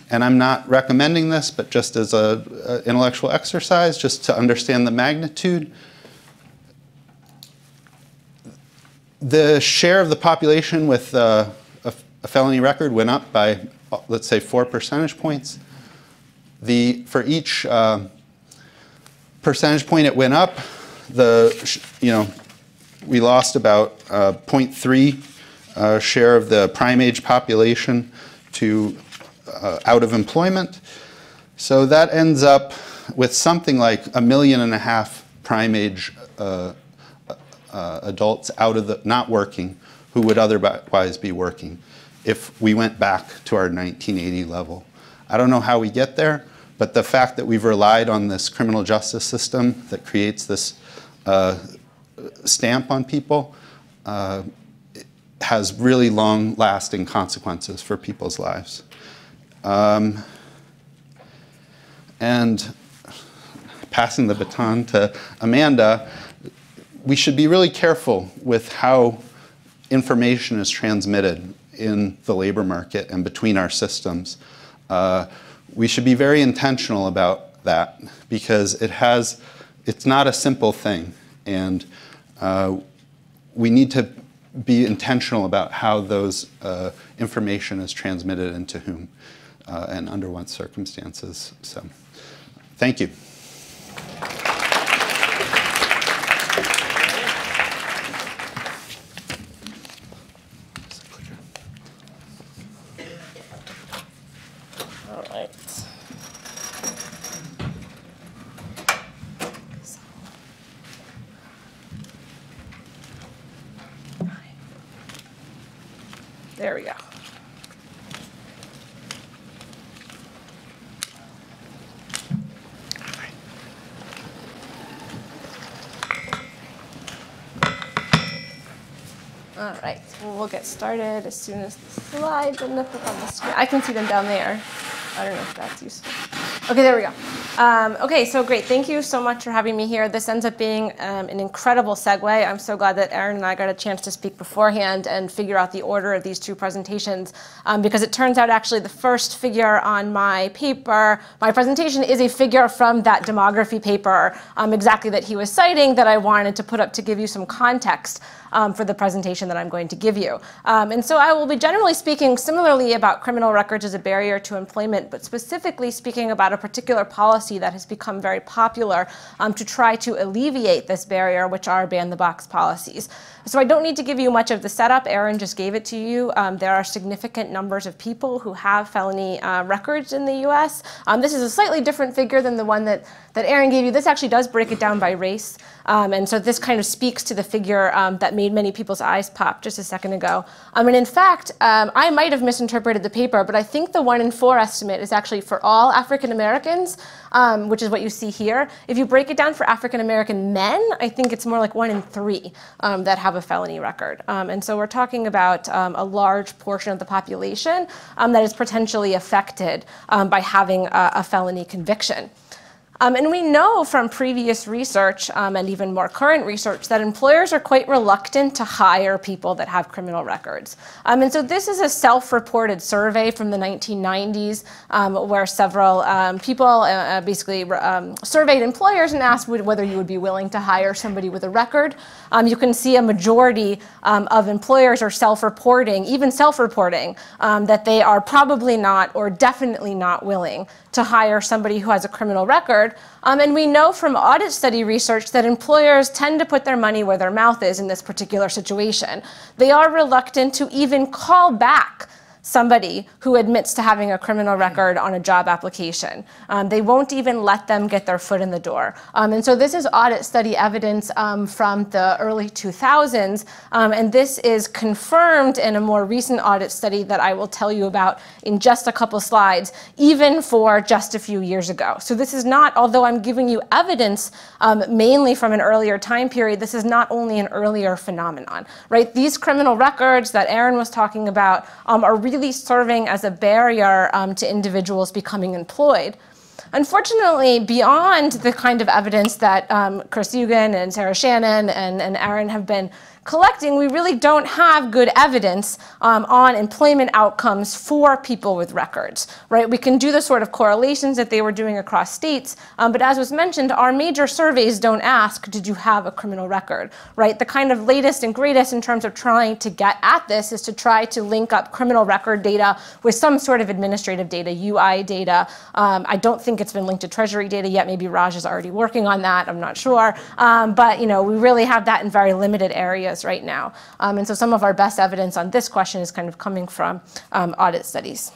Speaker 15: and I'm not recommending this, but just as an intellectual exercise, just to understand the magnitude, the share of the population with a felony record went up by, let's say, 4 percentage points. For each percentage point it went up, we lost about 0.3 share of the prime age population to out of employment. So that ends up with something like 1.5 million prime age adults out of not working who would otherwise be working. if we went back to our 1980 level. I don't know how we get there, but the fact that we've relied on this criminal justice system that creates this stamp on people has really long-lasting consequences for people's lives. And passing the baton to Amanda, we should be really careful with how information is transmitted in the labor market and between our systems. We should be very intentional about that because it's not a simple thing, and we need to be intentional about how those information is transmitted and to whom and under what circumstances. So, thank you.
Speaker 16: All right. There we go. All right, well, we'll get started as soon as the slides end up on the screen. I can see them down there. I don't know if that's useful. Okay, there we go. Okay, so great. Thank you so much for having me here. This ends up being an incredible segue. I'm so glad that Aaron and I got a chance to speak beforehand and figure out the order of these two presentations because it turns out actually the first figure on my paper, my presentation, is a figure from that demography paper exactly that he was citing that I wanted to put up to give you some context for the presentation that I'm going to give you. And so I will be generally speaking similarly about criminal records as a barrier to employment, but specifically speaking about a particular policy that has become very popular to try to alleviate this barrier, which are ban-the-box policies. So I don't need to give you much of the setup. Aaron just gave it to you. There are significant numbers of people who have felony records in the US. This is a slightly different figure than the one that Aaron gave you. This actually does break it down by race. And so this kind of speaks to the figure that made many people's eyes pop just a second ago. And in fact, I might have misinterpreted the paper, but I think the 1 in 4 estimate is actually for all African Americans, which is what you see here. If you break it down for African American men, I think it's more like 1 in 3 that have a felony record. And so we're talking about a large portion of the population that is potentially affected by having a felony conviction. And we know from previous research and even more current research that employers are quite reluctant to hire people that have criminal records. And so this is a self-reported survey from the 1990s where several people basically surveyed employers and asked whether you would be willing to hire somebody with a record. You can see a majority of employers are self-reporting, even self-reporting, that they are probably not or definitely not willing to hire somebody who has a criminal record. And we know from audit study research that employers tend to put their money where their mouth is in this particular situation. They are reluctant to even call back somebody who admits to having a criminal record on a job application. They won't even let them get their foot in the door. And so this is audit study evidence from the early 2000s, and this is confirmed in a more recent audit study that I will tell you about in just a couple slides, even for just a few years ago. So this is not, although I'm giving you evidence mainly from an earlier time period, this is not only an earlier phenomenon, right? These criminal records that Aaron was talking about are really serving as a barrier to individuals becoming employed. Unfortunately, beyond the kind of evidence that Chris Eugen and Sarah Shannon and Aaron have been collecting, we really don't have good evidence on employment outcomes for people with records, right? We can do the sort of correlations that they were doing across states, but as was mentioned, our major surveys don't ask, did you have a criminal record, right? The kind of latest and greatest in terms of trying to get at this is to try to link up criminal record data with some sort of administrative data, UI data. I don't think it's been linked to Treasury data yet. Maybe Raj is already working on that. I'm not sure. But we really have that in very limited areas right now. And so some of our best evidence on this question is kind of coming from audit studies.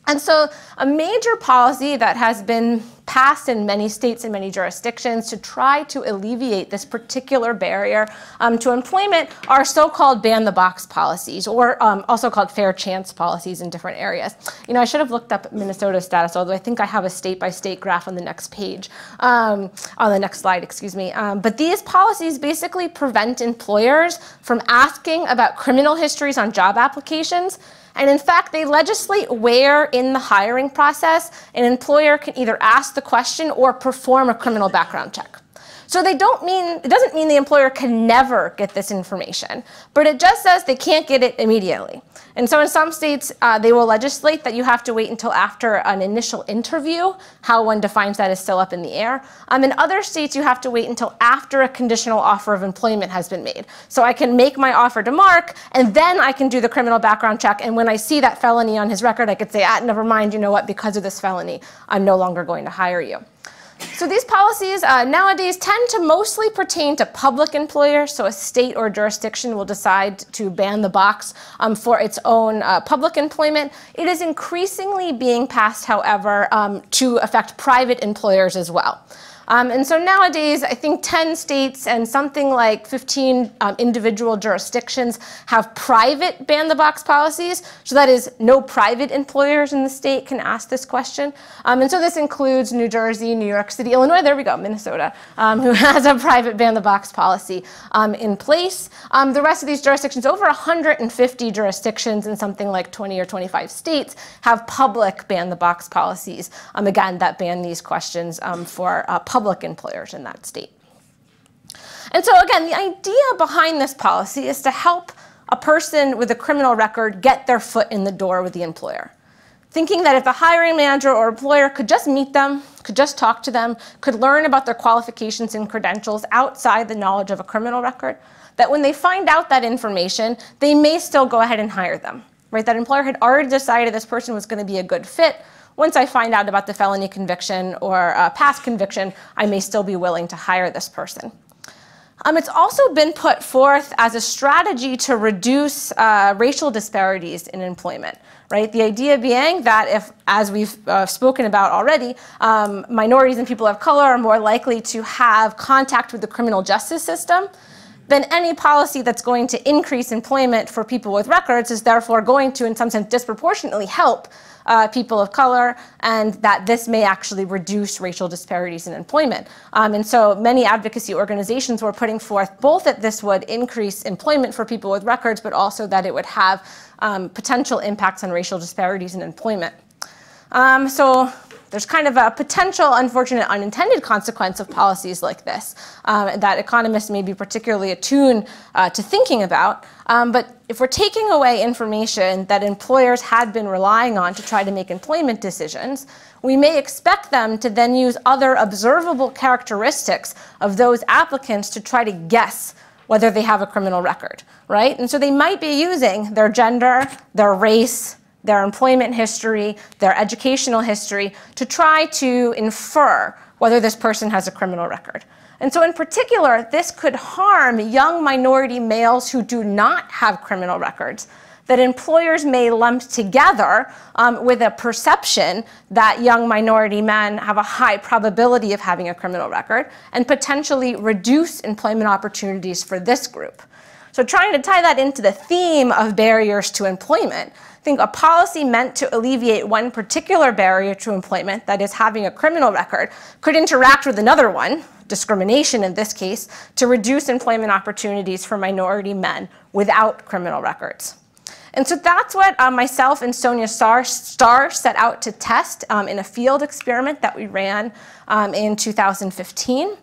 Speaker 16: And so a major policy that has been passed in many states and many jurisdictions to try to alleviate this particular barrier to employment are so-called ban-the-box policies, or also called fair chance policies in different areas. You know, I should have looked up Minnesota's status, although I think I have a state-by-state graph on the next page, on the next slide, excuse me. But these policies basically prevent employers from asking about criminal histories on job applications. And in fact, they legislate where in the hiring process an employer can either ask the question or perform a criminal background check. So it doesn't mean the employer can never get this information, but it just says they can't get it immediately. And so in some states, they will legislate that you have to wait until after an initial interview. How one defines that is still up in the air. In other states, you have to wait until after a conditional offer of employment has been made. So I can make my offer to Mark, and then I can do the criminal background check. And when I see that felony on his record, I could say, never mind, you know what, because of this felony, I'm no longer going to hire you. So these policies nowadays tend to mostly pertain to public employers. So a state or jurisdiction will decide to ban the box for its own public employment. It is increasingly being passed, however, to affect private employers as well. And so nowadays, I think 10 states and something like 15 individual jurisdictions have private ban-the-box policies. So that is, no private employers in the state can ask this question. And so this includes New Jersey, New York City, Illinois, there we go, Minnesota, who has a private ban-the-box policy in place. The rest of these jurisdictions, over 150 jurisdictions in something like 20 or 25 states, have public ban-the-box policies, again, that ban these questions for public employers in that state. And so again, the idea behind this policy is to help a person with a criminal record get their foot in the door with the employer. Thinking that if the hiring manager or employer could just meet them, could just talk to them, could learn about their qualifications and credentials outside the knowledge of a criminal record, that when they find out that information, they may still go ahead and hire them. Right? That employer had already decided this person was going to be a good fit. Once I find out about the felony conviction or past conviction, I may still be willing to hire this person. It's also been put forth as a strategy to reduce racial disparities in employment. Right? The idea being that if, as we've spoken about already, minorities and people of color are more likely to have contact with the criminal justice system, then any policy that's going to increase employment for people with records is therefore going to, in some sense, disproportionately help people of color, and that this may actually reduce racial disparities in employment. And so many advocacy organizations were putting forth both that this would increase employment for people with records, but also that it would have potential impacts on racial disparities in employment. So there's kind of a potential unfortunate unintended consequence of policies like this that economists may be particularly attuned to thinking about. But if we're taking away information that employers had been relying on to try to make employment decisions, we may expect them to then use other observable characteristics of those applicants to try to guess whether they have a criminal record, right? And so they might be using their gender, their race, their employment history, their educational history, to try to infer whether this person has a criminal record. And so in particular, this could harm young minority males who do not have criminal records, that employers may lump together with a perception that young minority men have a high probability of having a criminal record, and potentially reduce employment opportunities for this group. So trying to tie that into the theme of barriers to employment, I think a policy meant to alleviate one particular barrier to employment, that is having a criminal record, could interact with another one, discrimination in this case, to reduce employment opportunities for minority men without criminal records. And so that's what myself and Sonia Starr set out to test in a field experiment that we ran in 2015.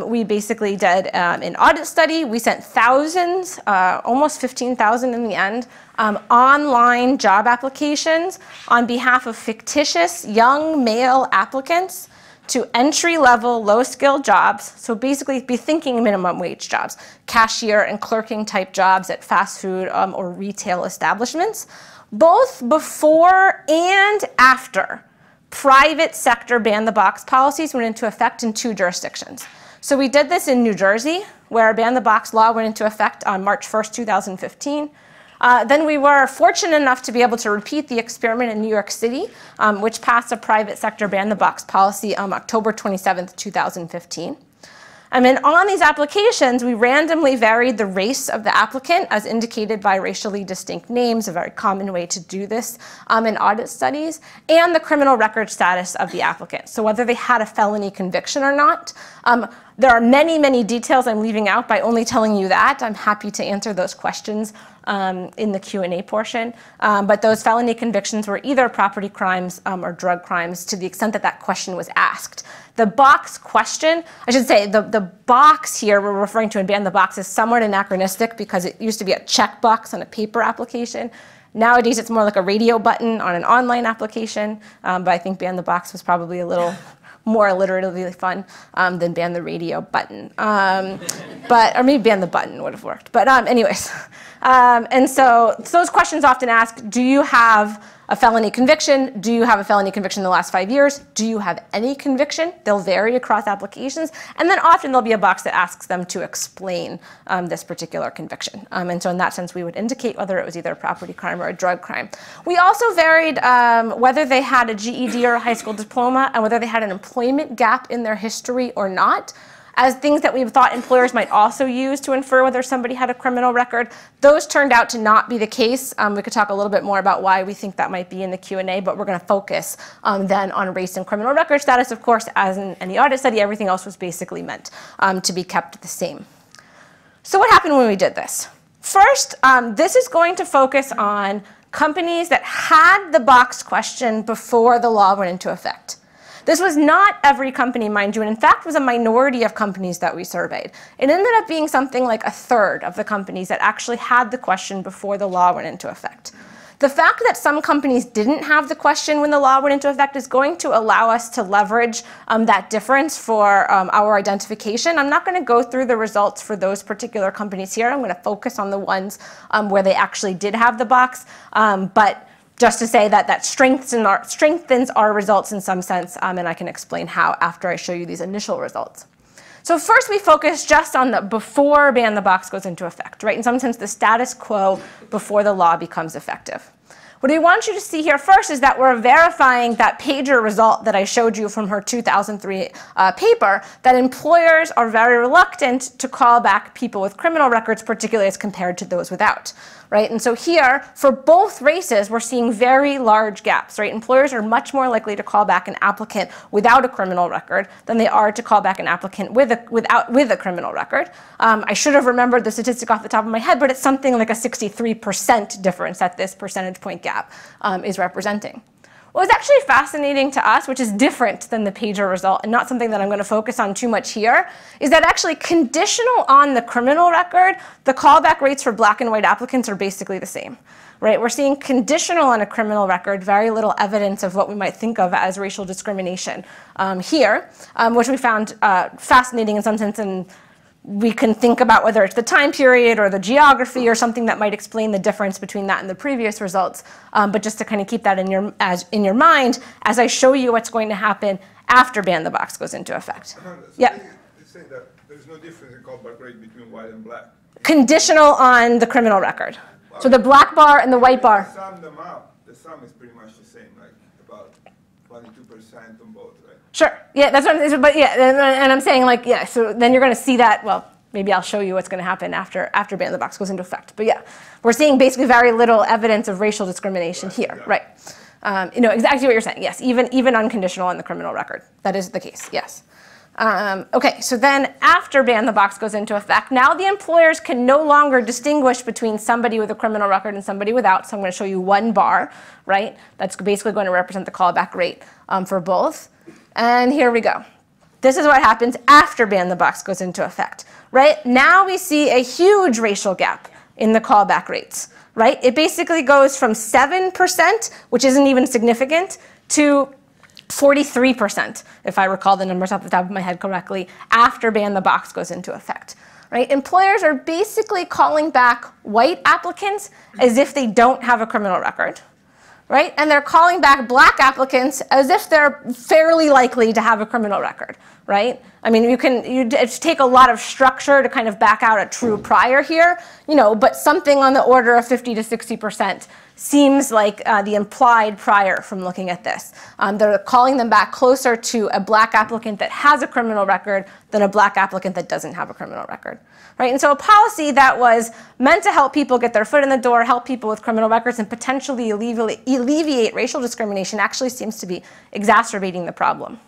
Speaker 16: We basically did an audit study. We sent thousands, almost 15,000 in the end, online job applications on behalf of fictitious young male applicants to entry-level, low-skilled jobs. So basically, be thinking minimum wage jobs, cashier and clerking type jobs at fast food or retail establishments, both before and after private sector ban-the-box policies went into effect in 2 jurisdictions. So we did this in New Jersey, where a ban-the-box law went into effect on March 1st, 2015. Then we were fortunate enough to be able to repeat the experiment in New York City, which passed a private sector ban-the-box policy October 27th, 2015. And then on these applications, we randomly varied the race of the applicant as indicated by racially distinct names, a very common way to do this in audit studies, and the criminal record status of the applicant. So whether they had a felony conviction or not. There are many, many details I'm leaving out by only telling you that. I'm happy to answer those questions in the Q&A portion. But those felony convictions were either property crimes or drug crimes to the extent that that question was asked. The box question, I should say, the box here we're referring to in ban the box is somewhat anachronistic because it used to be a checkbox on a paper application. Nowadays, it's more like a radio button on an online application, but I think ban the box was probably a little more alliteratively fun than ban the radio button. Or maybe ban the button would have worked. But anyways, and so those questions often ask, do you have a felony conviction? Do you have a felony conviction in the last 5 years? Do you have any conviction? They'll vary across applications. And then often there'll be a box that asks them to explain this particular conviction. And so in that sense, we would indicate whether it was either a property crime or a drug crime. We also varied whether they had a GED or a high school diploma and whether they had an employment gap in their history or not, as things that we thought employers might also use to infer whether somebody had a criminal record. Those turned out to not be the case. We could talk a little bit more about why we think that might be in the Q&A, but we're going to focus then on race and criminal record status. Of course, as in any audit study, everything else was basically meant to be kept the same. So what happened when we did this? First, this is going to focus on companies that had the box question before the law went into effect. This was not every company, mind you, and in fact was a minority of companies that we surveyed. It ended up being something like a third of the companies that actually had the question before the law went into effect. The fact that some companies didn't have the question when the law went into effect is going to allow us to leverage that difference for our identification. I'm not going to go through the results for those particular companies here. I'm going to focus on the ones where they actually did have the box. But just to say that that strengthens our results in some sense, and I can explain how after I show you these initial results. So first we focus just on the before ban the box goes into effect, right? In some sense, the status quo before the law becomes effective. What I want you to see here first is that we're verifying that pager result that I showed you from her 2003 paper, that employers are very reluctant to call back people with criminal records, particularly as compared to those without. Right? And so here, for both races, we're seeing very large gaps. Right? Employers are much more likely to call back an applicant without a criminal record than they are to call back an applicant with a criminal record. I should have remembered the statistic off the top of my head, but it's something like a 63% difference that this percentage point gap is representing. What was actually fascinating to us, which is different than the pager result and not something that I'm going to focus on too much here, is that actually conditional on the criminal record, the callback rates for black and white applicants are basically the same. Right? We're seeing conditional on a criminal record, very little evidence of what we might think of as racial discrimination here, which we found fascinating in some sense, and we can think about whether it's the time period or the geography or something that might explain the difference between that and the previous results. But just to kind of keep that in your mind as I show you what's going to happen after ban the box goes into effect.
Speaker 11: So
Speaker 16: yeah.
Speaker 11: It's saying that there's no difference in callback rate between white and black.
Speaker 16: Conditional on the criminal record. So the black bar and the white bar.
Speaker 11: Sum them up. The sum is pretty much the same, like about 22% on both, right?
Speaker 16: Sure. Yeah, that's what I'm saying. But yeah, and I'm saying like, yeah, so then you're going to see that, well, maybe I'll show you what's going to happen after ban the box goes into effect. But yeah, we're seeing basically very little evidence of racial discrimination here, right? You know, exactly what you're saying. Yes, even unconditional on the criminal record. That is the case, yes. Okay, so then after ban the box goes into effect, now the employers can no longer distinguish between somebody with a criminal record and somebody without. So I'm going to show you one bar, right? That's basically going to represent the callback rate for both. And here we go. This is what happens after ban the box goes into effect, right? Now we see a huge racial gap in the callback rates, right? It basically goes from 7%, which isn't even significant, to 43%, if I recall the numbers off the top of my head correctly, after ban the box goes into effect. Right? Employers are basically calling back white applicants as if they don't have a criminal record. right? And they're calling back black applicants as if they're fairly likely to have a criminal record, right? I mean, it take a lot of structure to kind of back out a true prior here, but something on the order of 50 to 60% seems like the implied prior from looking at this. They're calling them back closer to a black applicant that has a criminal record than a black applicant that doesn't have a criminal record. Right? And so a policy that was meant to help people get their foot in the door, help people with criminal records, and potentially alleviate racial discrimination actually seems to be exacerbating the problem.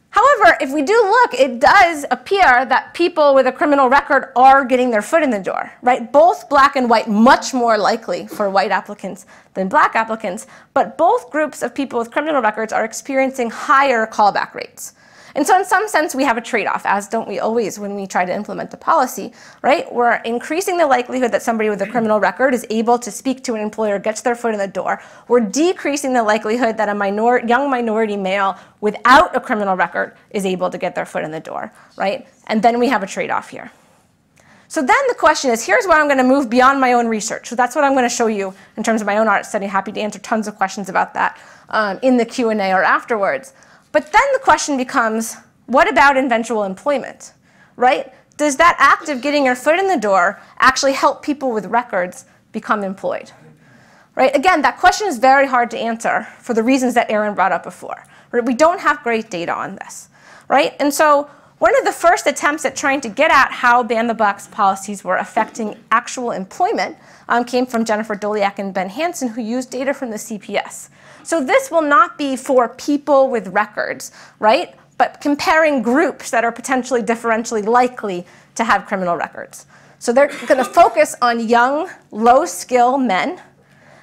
Speaker 16: However, if we do look, it does appear that people with a criminal record are getting their foot in the door, right? Both black and white, much more likely for white applicants than black applicants, but both groups of people with criminal records are experiencing higher callback rates. And so in some sense, we have a trade-off, as don't we always when we try to implement the policy, right? We're increasing the likelihood that somebody with a criminal record is able to speak to an employer, gets their foot in the door. We're decreasing the likelihood that a young minority male without a criminal record is able to get their foot in the door, right? And then we have a trade-off here. So then the question is, here's where I'm going to move beyond my own research. So that's what I'm going to show you in terms of my own art study. Happy to answer tons of questions about that in the Q&A or afterwards. But then the question becomes, what about eventual employment, right? Does that act of getting your foot in the door actually help people with records become employed, right? Again, that question is very hard to answer for the reasons that Aaron brought up before. Right? We don't have great data on this, right? And so one of the first attempts at trying to get at how ban-the-box policies were affecting actual employment came from Jennifer Doliak and Ben Hansen, who used data from the CPS. So this will not be for people with records, right? But comparing groups that are potentially differentially likely to have criminal records. So they're going to focus on young, low-skill men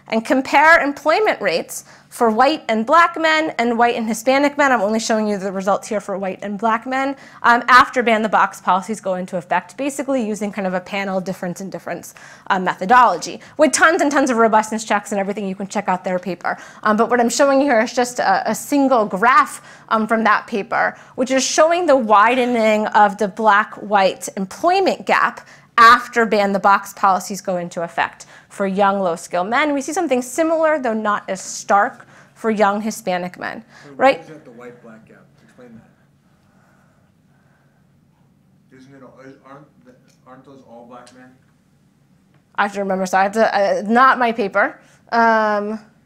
Speaker 16: and compare employment rates for white and black men and white and Hispanic men. I'm only showing you the results here for white and black men after ban-the-box policies go into effect, basically using kind of a panel difference in difference methodology with tons and tons of robustness checks and everything. You can check out their paper. But what I'm showing you here is just a single graph from that paper, which is showing the widening of the black-white employment gap after ban-the-box policies go into effect for young, low-skill men. We see something similar, though not as stark, for young Hispanic men, right?
Speaker 6: What is that, the white-black gap? Explain that. Isn't it? Aren't those all black men?
Speaker 16: I have to remember. So I have to. Not my paper.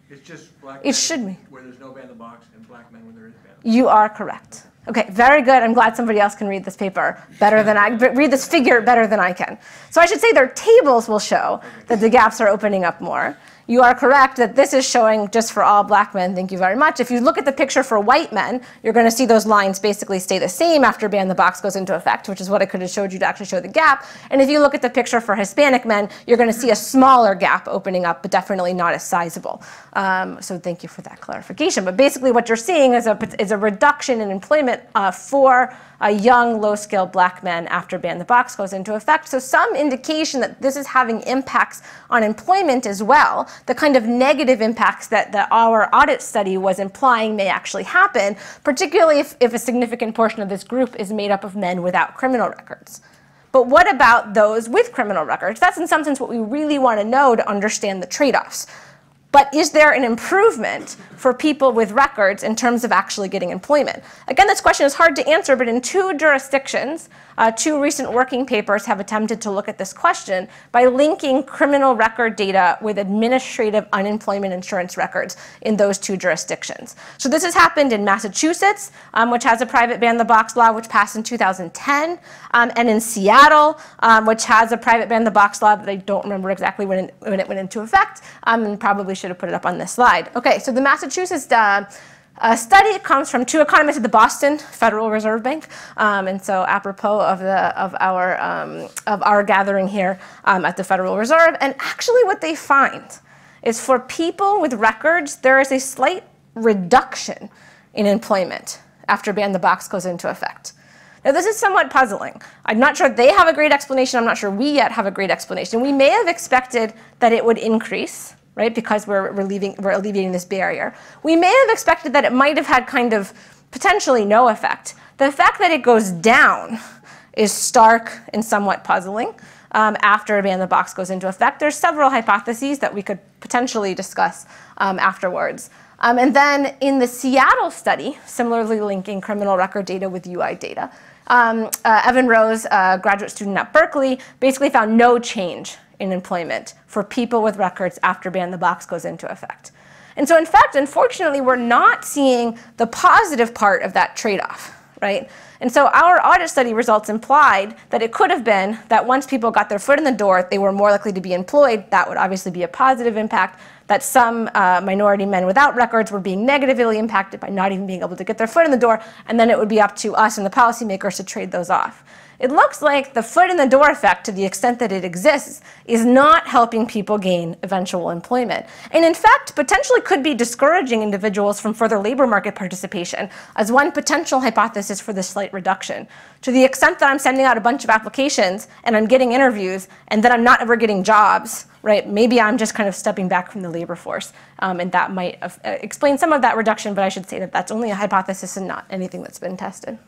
Speaker 6: It's just black.
Speaker 16: It should be.
Speaker 6: Where there's no ban-the-box, and black men when there is ban-the-box.
Speaker 16: You are correct. Okay, very good. I'm glad somebody else can read this paper better than read this figure better than I can. So I should say their tables will show that the gaps are opening up more. You are correct that this is showing just for all black men. Thank you very much. If you look at the picture for white men, you're going to see those lines basically stay the same after ban-the-box goes into effect, which is what I could have showed you to actually show the gap. And if you look at the picture for Hispanic men, you're going to see a smaller gap opening up, but definitely not as sizable. So thank you for that clarification. But basically what you're seeing is a reduction in employment for young, low-skilled black men after ban-the-box goes into effect. So some indication that this is having impacts on employment as well, the kind of negative impacts that our audit study was implying may actually happen, particularly if a significant portion of this group is made up of men without criminal records. But what about those with criminal records? That's in some sense what we really want to know to understand the trade-offs. But is there an improvement for people with records in terms of actually getting employment? Again, this question is hard to answer, but in 2 jurisdictions, 2 recent working papers have attempted to look at this question by linking criminal record data with administrative unemployment insurance records in those 2 jurisdictions. So this has happened in Massachusetts, which has a private ban-the-box law, which passed in 2010, and in Seattle, which has a private ban-the-box law that I don't remember exactly when it went into effect, and probably should have put it up on this slide. Okay, so the Massachusetts study comes from 2 economists at the Boston Federal Reserve Bank, and so apropos of our gathering here at the Federal Reserve. And actually, what they find is for people with records, there is a slight reduction in employment after ban-the-box goes into effect. Now, this is somewhat puzzling. I'm not sure they have a great explanation. I'm not sure we yet have a great explanation. We may have expected that it would increase, right, because we're alleviating this barrier. We may have expected that it might have had kind of potentially no effect. The fact that it goes down is stark and somewhat puzzling after a ban the box goes into effect. There's several hypotheses that we could potentially discuss afterwards. And then in the Seattle study, similarly linking criminal record data with UI data, Evan Rose, a graduate student at Berkeley, basically found no change in employment for people with records after ban the box goes into effect. And so in fact, unfortunately, we're not seeing the positive part of that trade-off, right? And so our audit study results implied that it could have been that once people got their foot in the door, they were more likely to be employed. That would obviously be a positive impact. That some minority men without records were being negatively impacted by not even being able to get their foot in the door, and then it would be up to us and the policymakers to trade those off. It looks like the foot in the door effect, to the extent that it exists, is not helping people gain eventual employment. And in fact, potentially could be discouraging individuals from further labor market participation as one potential hypothesis for this slight reduction. To the extent that I'm sending out a bunch of applications and I'm getting interviews and then I'm not ever getting jobs, right? Maybe I'm just kind of stepping back from the labor force. And that might explain some of that reduction, but I should say that that's only a hypothesis and not anything that's been tested.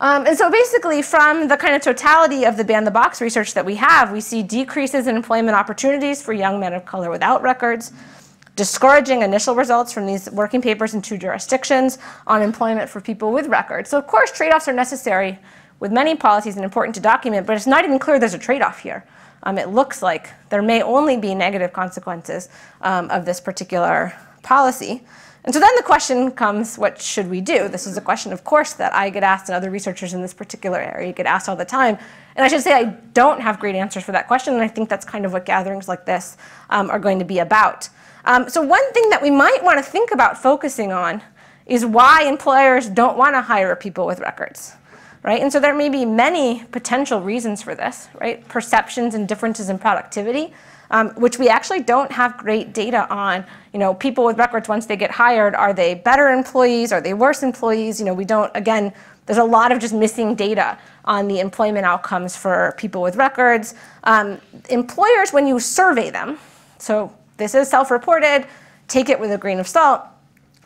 Speaker 16: And so basically, from the kind of totality of the ban the box research that we have, we see decreases in employment opportunities for young men of color without records, discouraging initial results from these working papers in 2 jurisdictions on employment for people with records. So of course, trade-offs are necessary with many policies and important to document, but it's not even clear there's a trade-off here. It looks like there may only be negative consequences of this particular policy. And so then the question comes, what should we do? This is a question, of course, that I get asked and other researchers in this particular area get asked all the time. And I should say I don't have great answers for that question, and I think that's kind of what gatherings like this are going to be about. So one thing that we might want to think about focusing on is why employers don't want to hire people with records, right? And so there may be many potential reasons for this, right? Perceptions and differences in productivity, which we actually don't have great data on. You know, people with records, once they get hired, are they better employees? Are they worse employees? You know, we don't, again, there's a lot of just missing data on the employment outcomes for people with records. Employers, when you survey them, so this is self-reported, take it with a grain of salt,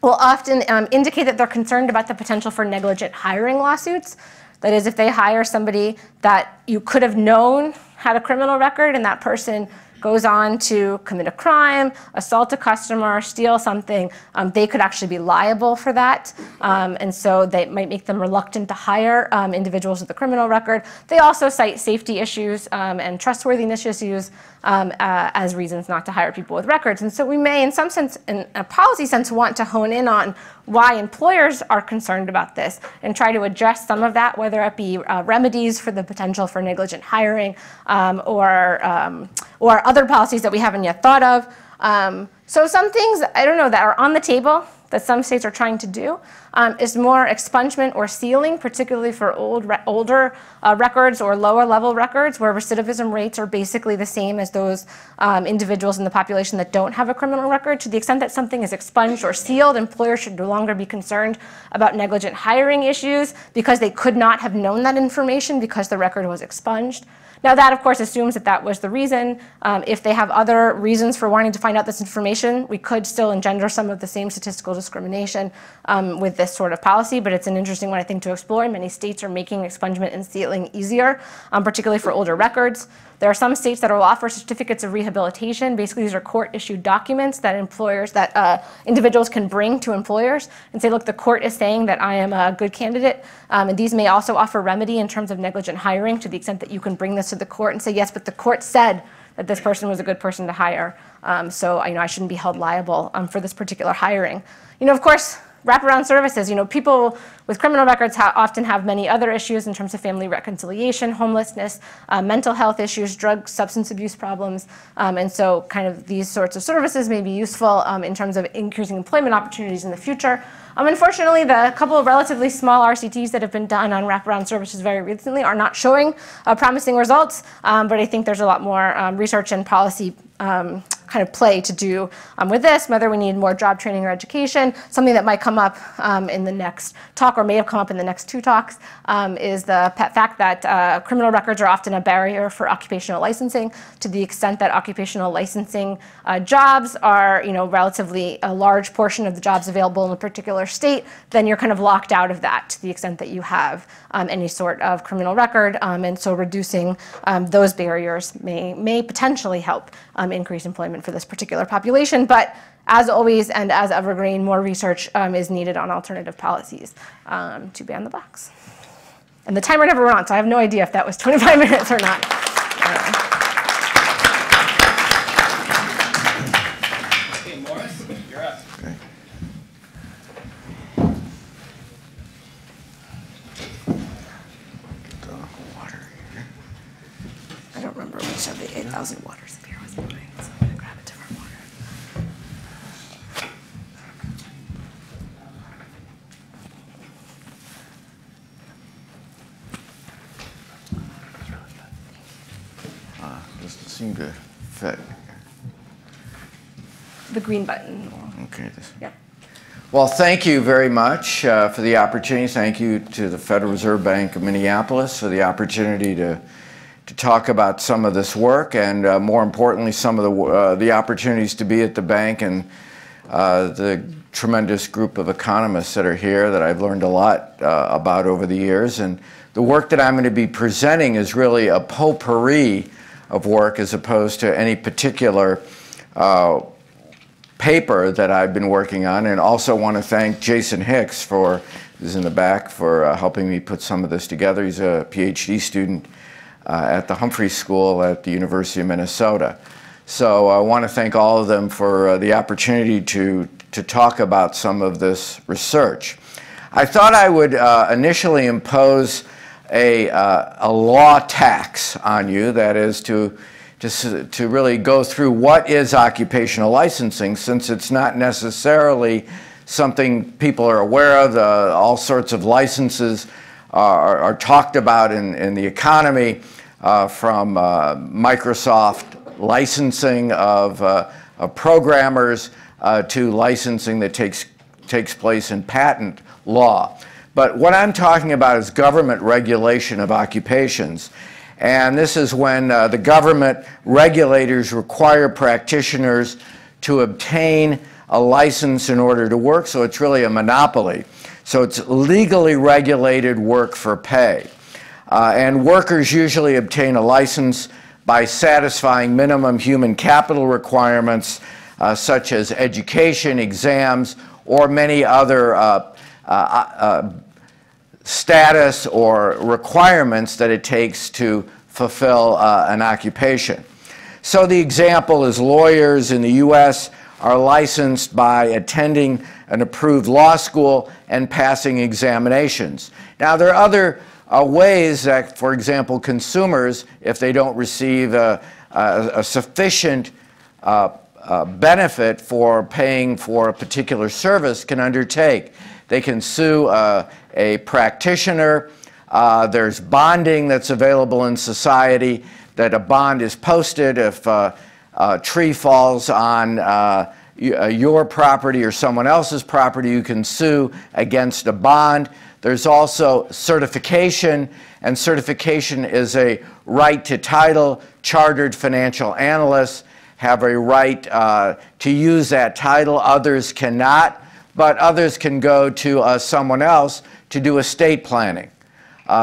Speaker 16: will often indicate that they're concerned about the potential for negligent hiring lawsuits. That is, if they hire somebody that you could have known had a criminal record and that person goes on to commit a crime, assault a customer, steal something, they could actually be liable for that. And so they might make them reluctant to hire individuals with a criminal record. They also cite safety issues and trustworthiness issues as reasons not to hire people with records. And so we may, in some sense, in a policy sense, want to hone in on why employers are concerned about this and try to address some of that, whether it be remedies for the potential for negligent hiring or other policies that we haven't yet thought of. So some things, I don't know, that are on the table that some states are trying to do is more expungement or sealing, particularly for older records or lower level records where recidivism rates are basically the same as those individuals in the population that don't have a criminal record. To the extent that something is expunged or sealed, employers should no longer be concerned about negligent hiring issues because they could not have known that information because the record was expunged. Now that, of course, assumes that that was the reason. If they have other reasons for wanting to find out this information, we could still engender some of the same statistical discrimination with this sort of policy, but it's an interesting one, I think, to explore. Many states are making expungement and sealing easier, particularly for older records. There are some states that will offer certificates of rehabilitation. Basically, these are court-issued documents that individuals can bring to employers and say, look, the court is saying that I am a good candidate. And these may also offer remedy in terms of negligent hiring to the extent that you can bring this to the court and say, yes, but the court said that this person was a good person to hire. So I shouldn't be held liable for this particular hiring. Of course, wraparound services, people with criminal records often have many other issues in terms of family reconciliation, homelessness, mental health issues, drug substance abuse problems. And so kind of these sorts of services may be useful in terms of increasing employment opportunities in the future. Unfortunately, the couple of relatively small RCTs that have been done on wraparound services very recently are not showing promising results, but I think there's a lot more research and policy kind kind of play to do with this, whether we need more job training or education. Something that might come up in the next talk, or may have come up in the next 2 talks, is the fact that criminal records are often a barrier for occupational licensing. To the extent that occupational licensing jobs are, relatively a large portion of the jobs available in a particular state, then you're kind of locked out of that to the extent that you have any sort of criminal record. And so reducing those barriers may potentially help increase employment for this particular population. But as always, and as evergreen, more research is needed on alternative policies to ban the box. And the timer never went on, so I have no idea if that was 25 minutes or not.
Speaker 7: Okay, Morris, you're up.
Speaker 17: Okay.
Speaker 16: I don't remember which of the 8,000 waters the beer was moving, so I'm going to grab a different water.
Speaker 17: Doesn't seem to fit.
Speaker 16: The green button.
Speaker 17: Okay.
Speaker 16: Yeah.
Speaker 17: Well, thank you very much for the opportunity. Thank you to the Federal Reserve Bank of Minneapolis for the opportunity to talk about some of this work, and more importantly, some of the opportunities to be at the bank, and the tremendous group of economists that are here that I've learned a lot about over the years. And the work that I'm going to be presenting is really a potpourri of work as opposed to any particular paper that I've been working on. And also want to thank Jason Hicks, who's in the back, for helping me put some of this together. He's a PhD student at the Humphrey School at the University of Minnesota. So I want to thank all of them for the opportunity to talk about some of this research. I thought I would initially impose a law tax on you, that is to really go through what is occupational licensing, since it's not necessarily something people are aware of. All sorts of licenses are talked about in the economy, from Microsoft licensing of programmers to licensing that takes place in patent law. But what I'm talking about is government regulation of occupations. And this is when the government regulators require practitioners to obtain a license in order to work, so it's really a monopoly. So it's legally regulated work for pay. And workers usually obtain a license by satisfying minimum human capital requirements such as education, exams, or many other status or requirements that it takes to fulfill an occupation. So the example is lawyers in the U.S. are licensed by attending an approved law school and passing examinations. Now there are other ways that, for example, consumers, if they don't receive a sufficient benefit for paying for a particular service, can undertake. They can sue a practitioner. There's bonding that's available in society, that a bond is posted if a tree falls on your property or someone else's property. You can sue against a bond. There's also certification, and certification is a right to title. Chartered financial analysts have a right to use that title. Others cannot, but others can go to someone else to do estate planning.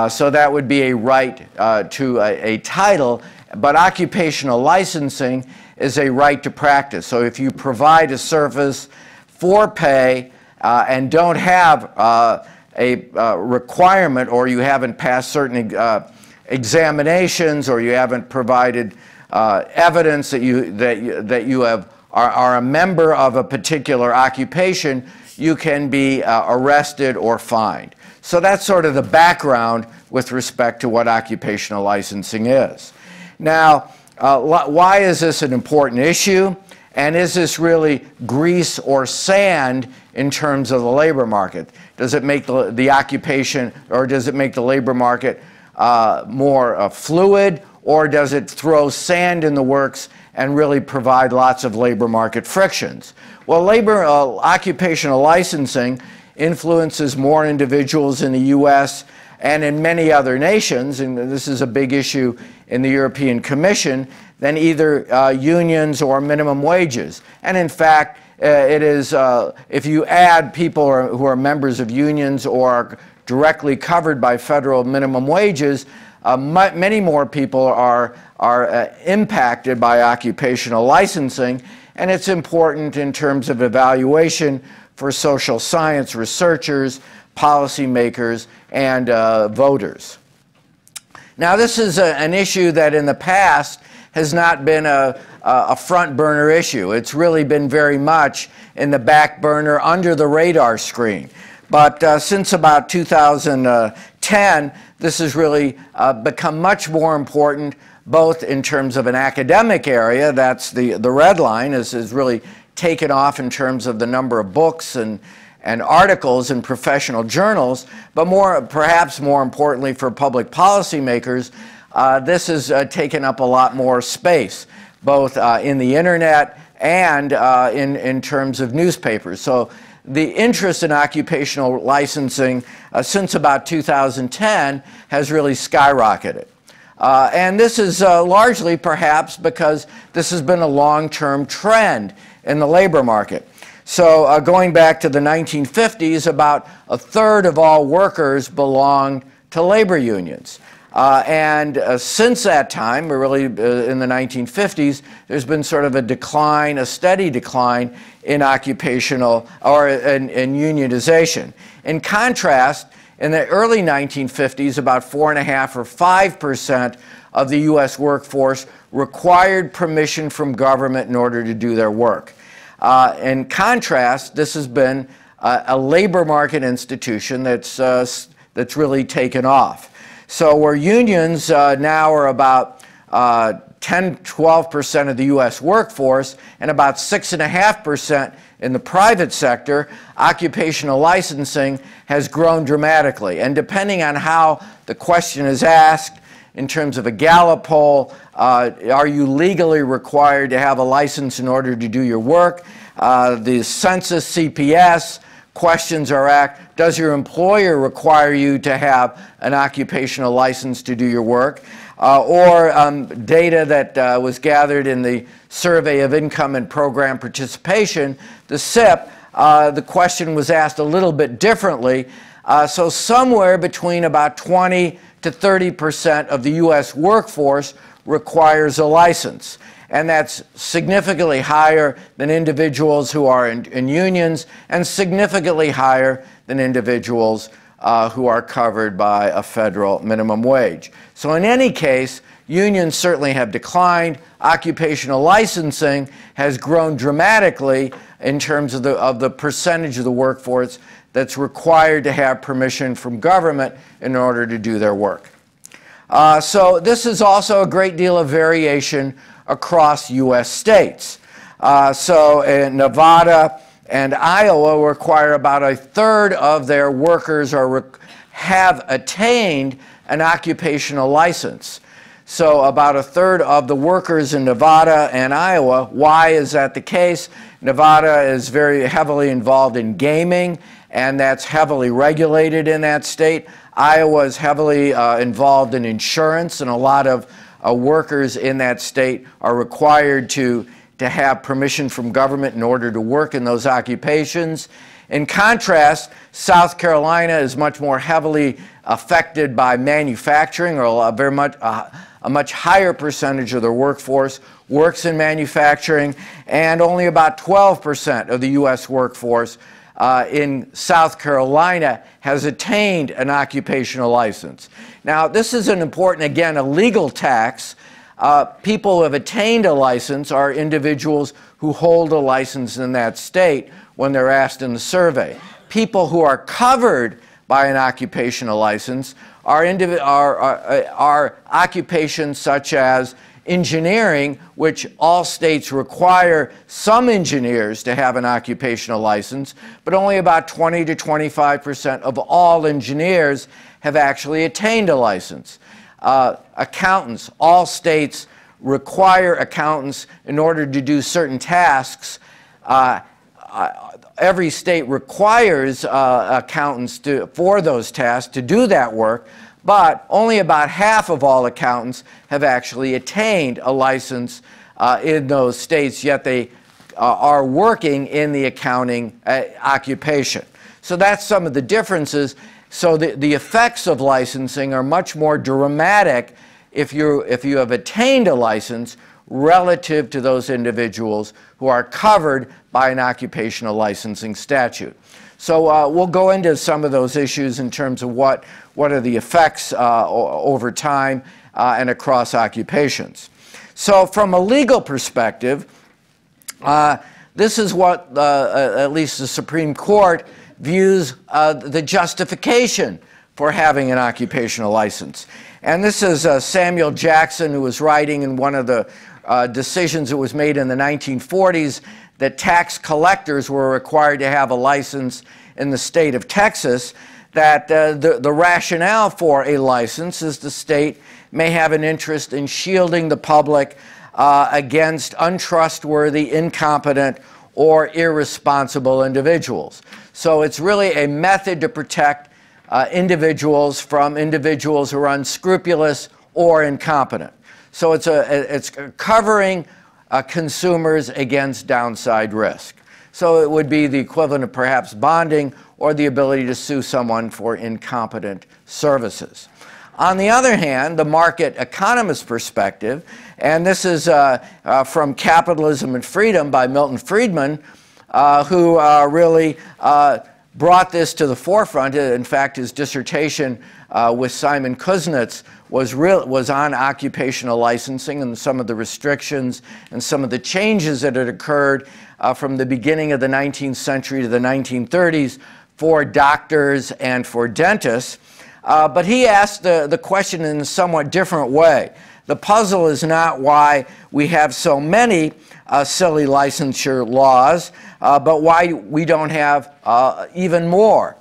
Speaker 17: So that would be a right to a title, but occupational licensing is a right to practice. So if you provide a service for pay and don't have a requirement, or you haven't passed certain examinations, or you haven't provided evidence that you are a member of a particular occupation, you can be arrested or fined. So that's sort of the background with respect to what occupational licensing is. Now, why is this an important issue? And is this really grease or sand in terms of the labor market? Does it make the occupation, or does it make the labor market more fluid, or does it throw sand in the works and really provide lots of labor market frictions? Well, occupational licensing influences more individuals in the U.S. and in many other nations, and this is a big issue in the European Commission, than either unions or minimum wages. And in fact, it is, if you add people who are members of unions or are directly covered by federal minimum wages, many more people are impacted by occupational licensing, and it's important in terms of evaluation for social science researchers, policymakers, and voters. Now, this is an issue that in the past has not been a front burner issue. It's really been very much in the back burner, under the radar screen. But since about 2010, this has really become much more important, both in terms of an academic area, that's the red line, is really taken off in terms of the number of books and articles in professional journals, but perhaps more importantly for public policymakers, this has taken up a lot more space, both in the internet and in terms of newspapers. So the interest in occupational licensing since about 2010 has really skyrocketed. And this is largely perhaps because this has been a long-term trend in the labor market. So going back to the 1950s, about a third of all workers belonged to labor unions. And since that time, really in the 1950s, there's been sort of a decline, a steady decline in occupational or in unionization. In contrast, in the early 1950s, about 4.5% or 5% of the U.S. workforce required permission from government in order to do their work. In contrast, this has been a labor market institution that's really taken off. So where unions now are about 10–12% of the U.S. workforce and about 6.5% in the private sector, occupational licensing has grown dramatically. And depending on how the question is asked, in terms of a Gallup poll, are you legally required to have a license in order to do your work? The Census CPS questions are asked, does your employer require you to have an occupational license to do your work? Or data that was gathered in the Survey of Income and Program Participation, the SIP, the question was asked a little bit differently. So somewhere between about 20 to 30% of the U.S. workforce requires a license. And that's significantly higher than individuals who are in unions and significantly higher than individuals who are covered by a federal minimum wage. So in any case, unions certainly have declined. Occupational licensing has grown dramatically in terms of the percentage of the workforce that's required to have permission from government in order to do their work. So this is also a great deal of variation across U.S. states. So in Nevada and Iowa require about a third of their workers have attained an occupational license. So about a third of the workers in Nevada and Iowa. Why is that the case? Nevada is very heavily involved in gaming, and that's heavily regulated in that state. Iowa is heavily involved in insurance, and a lot of workers in that state are required to have permission from government in order to work in those occupations. In contrast, South Carolina is much more heavily affected by manufacturing, or a much higher percentage of their workforce works in manufacturing, and only about 12% of the U.S. workforce in South Carolina has attained an occupational license. Now, this is an important, again, a legal tax. People who have attained a license are individuals who hold a license in that state when they're asked in the survey. People who are covered by an occupational license are occupations such as engineering, which all states require some engineers to have an occupational license, but only about 20 to 25% of all engineers have actually attained a license. accountants. All states require accountants in order to do certain tasks. Every state requires accountants for those tasks to do that work, but only about half of all accountants have actually attained a license in those states, yet they are working in the accounting occupation. So that's some of the differences. So the effects of licensing are much more dramatic if you have attained a license relative to those individuals who are covered by an occupational licensing statute. So we'll go into some of those issues in terms of what are the effects over time and across occupations. So from a legal perspective, this is what at least the Supreme Court views the justification for having an occupational license. And this is Samuel Jackson, who was writing in one of the decisions that was made in the 1940s that tax collectors were required to have a license in the state of Texas, that the rationale for a license is the state may have an interest in shielding the public against untrustworthy, incompetent, or irresponsible individuals. So it's really a method to protect individuals from individuals who are unscrupulous or incompetent. So it's covering consumers against downside risk. So it would be the equivalent of perhaps bonding or the ability to sue someone for incompetent services. On the other hand, the market economist perspective, and this is from Capitalism and Freedom by Milton Friedman, who really brought this to the forefront. In fact, his dissertation with Simon Kuznets was on occupational licensing and some of the restrictions and some of the changes that had occurred from the beginning of the 19th century to the 1930s for doctors and for dentists. But he asked the question in a somewhat different way. The puzzle is not why we have so many silly licensure laws, but why we don't have even more,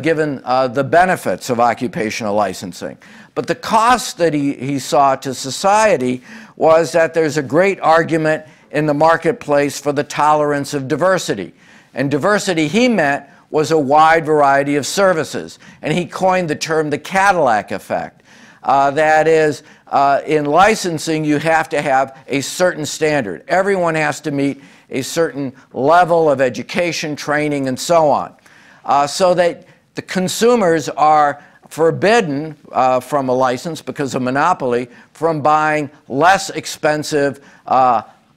Speaker 17: given the benefits of occupational licensing. But the cost that he saw to society was that there's a great argument in the marketplace for the tolerance of diversity. And diversity, he meant, was a wide variety of services. And he coined the term the Cadillac effect. That is, in licensing, you have to have a certain standard. Everyone has to meet a certain level of education, training, and so on. So that the consumers are forbidden from a license because of monopoly from buying less expensive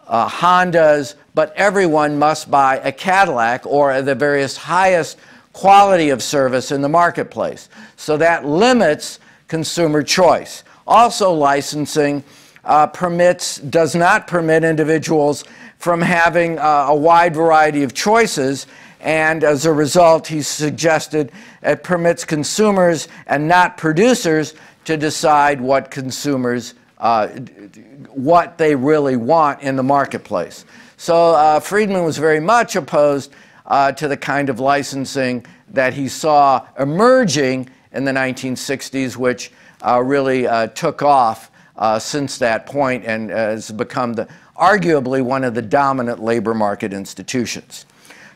Speaker 17: Hondas, but everyone must buy a Cadillac or the various highest quality of service in the marketplace. So that limits consumer choice. Also, licensing does not permit individuals from having a wide variety of choices, and as a result, he suggested it permits consumers and not producers to decide what consumers what they really want in the marketplace. So Friedman was very much opposed to the kind of licensing that he saw emerging in the 1960s, which really took off since that point and has become arguably one of the dominant labor market institutions.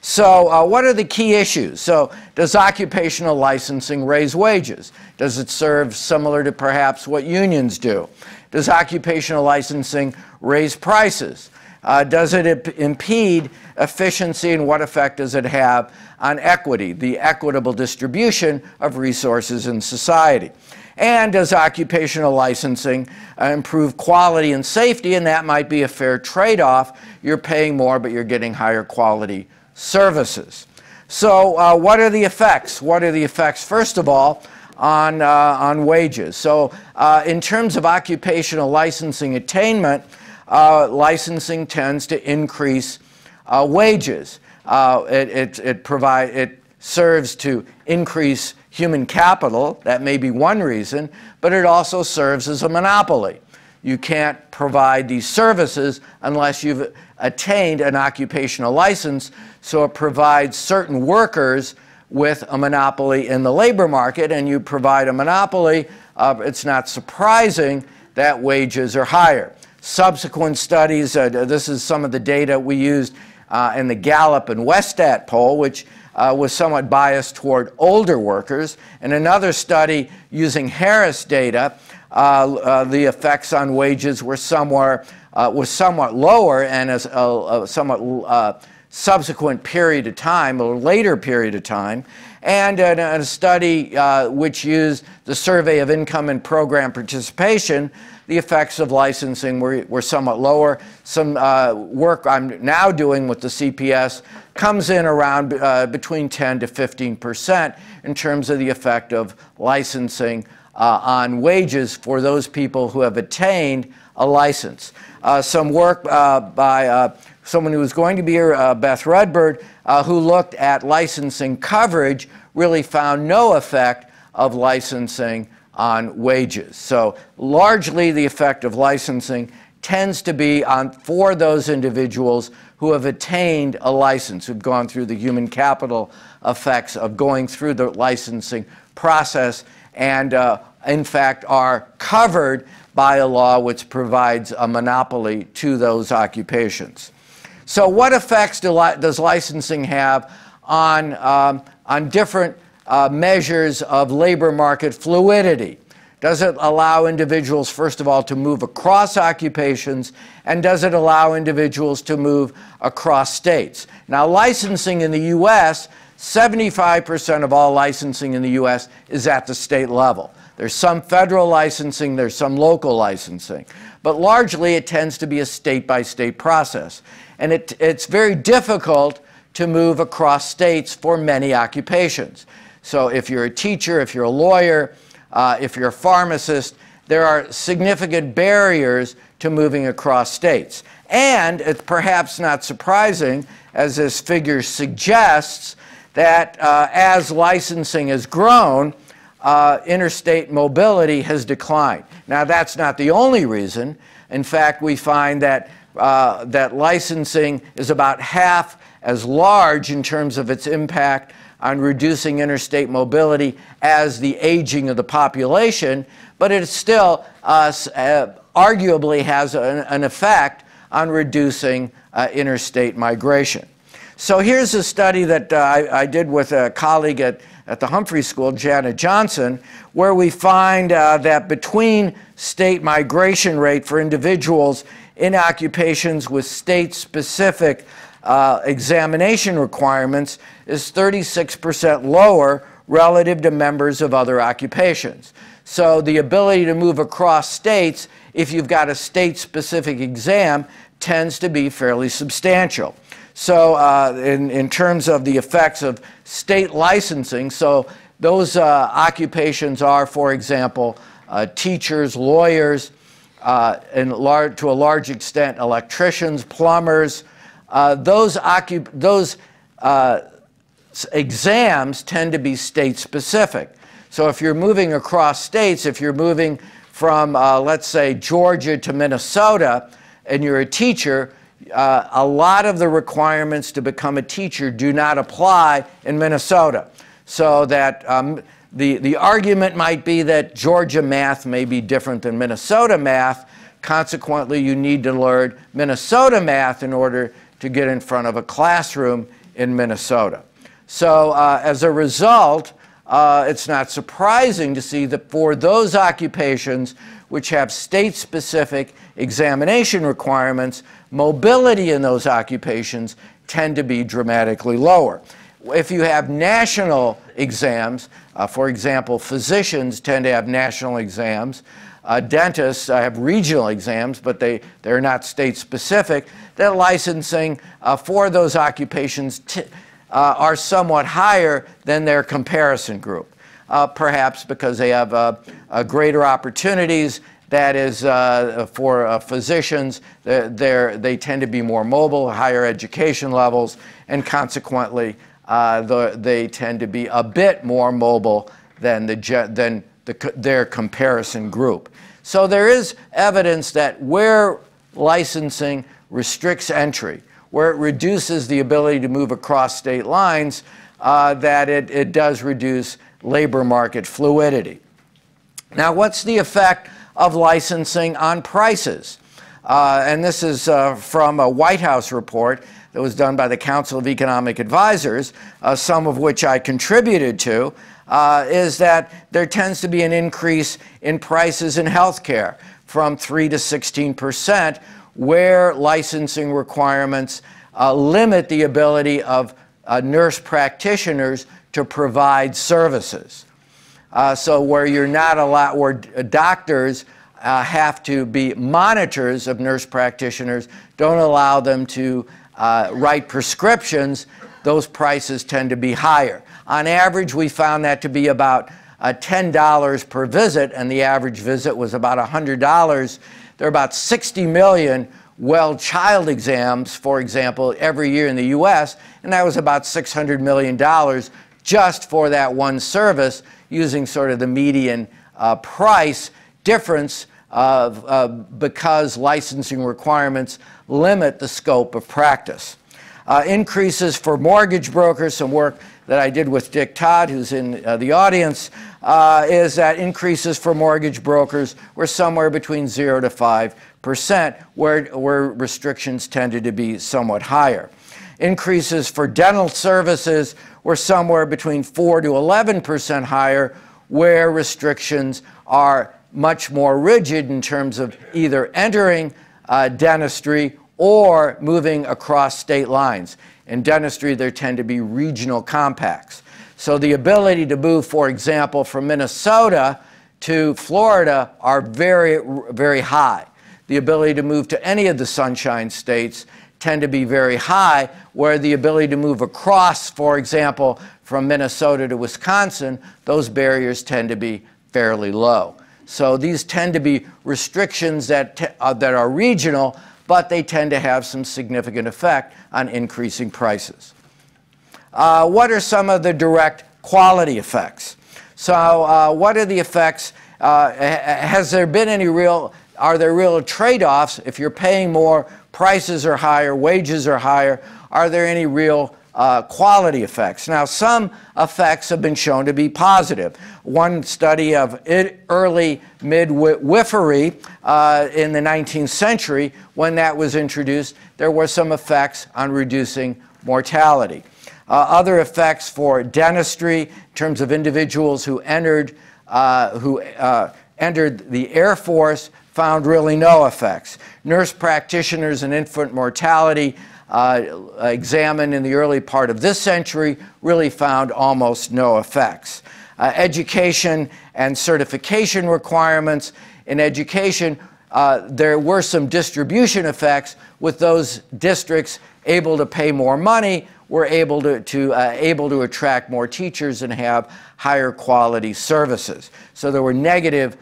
Speaker 17: So what are the key issues? So does occupational licensing raise wages? Does it serve similar to perhaps what unions do? Does occupational licensing raise prices? Does it impede efficiency, and what effect does it have on equity, the equitable distribution of resources in society? And does occupational licensing improve quality and safety? And that might be a fair trade-off. You're paying more, but you're getting higher quality services. So what are the effects? What are the effects, first of all, on wages? So in terms of occupational licensing attainment, licensing tends to increase wages. It serves to increase human capital. That may be one reason, but it also serves as a monopoly. You can't provide these services unless you've attained an occupational license, so it provides certain workers with a monopoly in the labor market, and you provide a monopoly, it's not surprising that wages are higher. Subsequent studies, this is some of the data we used in the Gallup and Westat poll, which was somewhat biased toward older workers. And another study using Harris data, the effects on wages were somewhat lower, and as a somewhat subsequent period of time, or later period of time. And a study which used the survey of income and program participation, the effects of licensing were somewhat lower. Some work I'm now doing with the CPS comes in around between 10 to 15% in terms of the effect of licensing on wages for those people who have attained a license. Some work by someone who was going to be here, Beth Redbird, who looked at licensing coverage, really found no effect of licensing on wages. So largely the effect of licensing tends to be for those individuals who have attained a license, who've gone through the human capital effects of going through the licensing process, and in fact are covered by a law which provides a monopoly to those occupations. So what effects does licensing have on different measures of labor market fluidity? Does it allow individuals, first of all, to move across occupations, and does it allow individuals to move across states? Now, licensing in the U.S., 75% of all licensing in the U.S. is at the state level. There's some federal licensing, there's some local licensing, but largely it tends to be a state-by-state process. And it's very difficult to move across states for many occupations. So if you're a teacher, if you're a lawyer, if you're a pharmacist, there are significant barriers to moving across states. And it's perhaps not surprising, as this figure suggests, that as licensing has grown, interstate mobility has declined. Now, that's not the only reason. In fact, we find that that licensing is about half as large in terms of its impact on reducing interstate mobility as the aging of the population, but it still arguably has an effect on reducing interstate migration. So here's a study that I did with a colleague at the Humphrey School, Janet Johnson, where we find that between state migration rate for individuals in occupations with state-specific examination requirements is 36% lower relative to members of other occupations. So the ability to move across states, if you've got a state-specific exam, tends to be fairly substantial. So in terms of the effects of state licensing, so those occupations are, for example, teachers, lawyers, and to a large extent electricians, plumbers. Those exams tend to be state-specific. So if you're moving across states, if you're moving from, let's say, Georgia to Minnesota, and you're a teacher, a lot of the requirements to become a teacher do not apply in Minnesota. So that the argument might be that Georgia math may be different than Minnesota math. Consequently, you need to learn Minnesota math in order to get in front of a classroom in Minnesota. So as a result, it's not surprising to see that for those occupations which have state-specific examination requirements, mobility in those occupations tend to be dramatically lower. If you have national exams, for example, physicians tend to have national exams, dentists have regional exams, but they're not state-specific, that licensing for those occupations are somewhat higher than their comparison group. Perhaps because they have greater opportunities. That is, for physicians, they tend to be more mobile, higher education levels, and consequently, they tend to be a bit more mobile than their comparison group. So there is evidence that where licensing restricts entry, where it reduces the ability to move across state lines, that it does reduce labor market fluidity. Now, what's the effect of licensing on prices? And this is from a White House report that was done by the Council of Economic Advisors, some of which I contributed to, is that there tends to be an increase in prices in healthcare from 3 to 16%, where licensing requirements limit the ability of nurse practitioners to provide services. So where you're not allowed, where doctors have to be monitors of nurse practitioners, don't allow them to write prescriptions, those prices tend to be higher. On average, we found that to be about $10 per visit, and the average visit was about $100. There are about 60 million well-child exams, for example, every year in the U.S., and that was about $600 million just for that one service, using sort of the median price difference because licensing requirements limit the scope of practice. Increases for mortgage brokers, some work that I did with Dick Todd, who's in the audience, is that increases for mortgage brokers were somewhere between 0 to 5%, where restrictions tended to be somewhat higher. Increases for dental services were somewhere between 4 to 11% higher, where restrictions are much more rigid in terms of either entering dentistry or moving across state lines. In dentistry, there tend to be regional compacts. So the ability to move, for example, from Minnesota to Florida are very, very high. The ability to move to any of the Sunshine States tend to be very high, where the ability to move across, for example, from Minnesota to Wisconsin, those barriers tend to be fairly low. So these tend to be restrictions that are regional, but they tend to have some significant effect on increasing prices. What are some of the direct quality effects? So what are the effects? Has there been any are there real trade-offs? If you're paying more, prices are higher, wages are higher, are there any real quality effects? Now, some effects have been shown to be positive. One study of early midwifery in the 19th century, when that was introduced, there were some effects on reducing mortality. Other effects for dentistry, in terms of individuals who entered the Air Force, found really no effects. Nurse practitioners and infant mortality examined in the early part of this century really found almost no effects. Education and certification requirements. In education, there were some distribution effects, with those districts able to pay more money, were able to attract more teachers and have higher quality services. So there were negative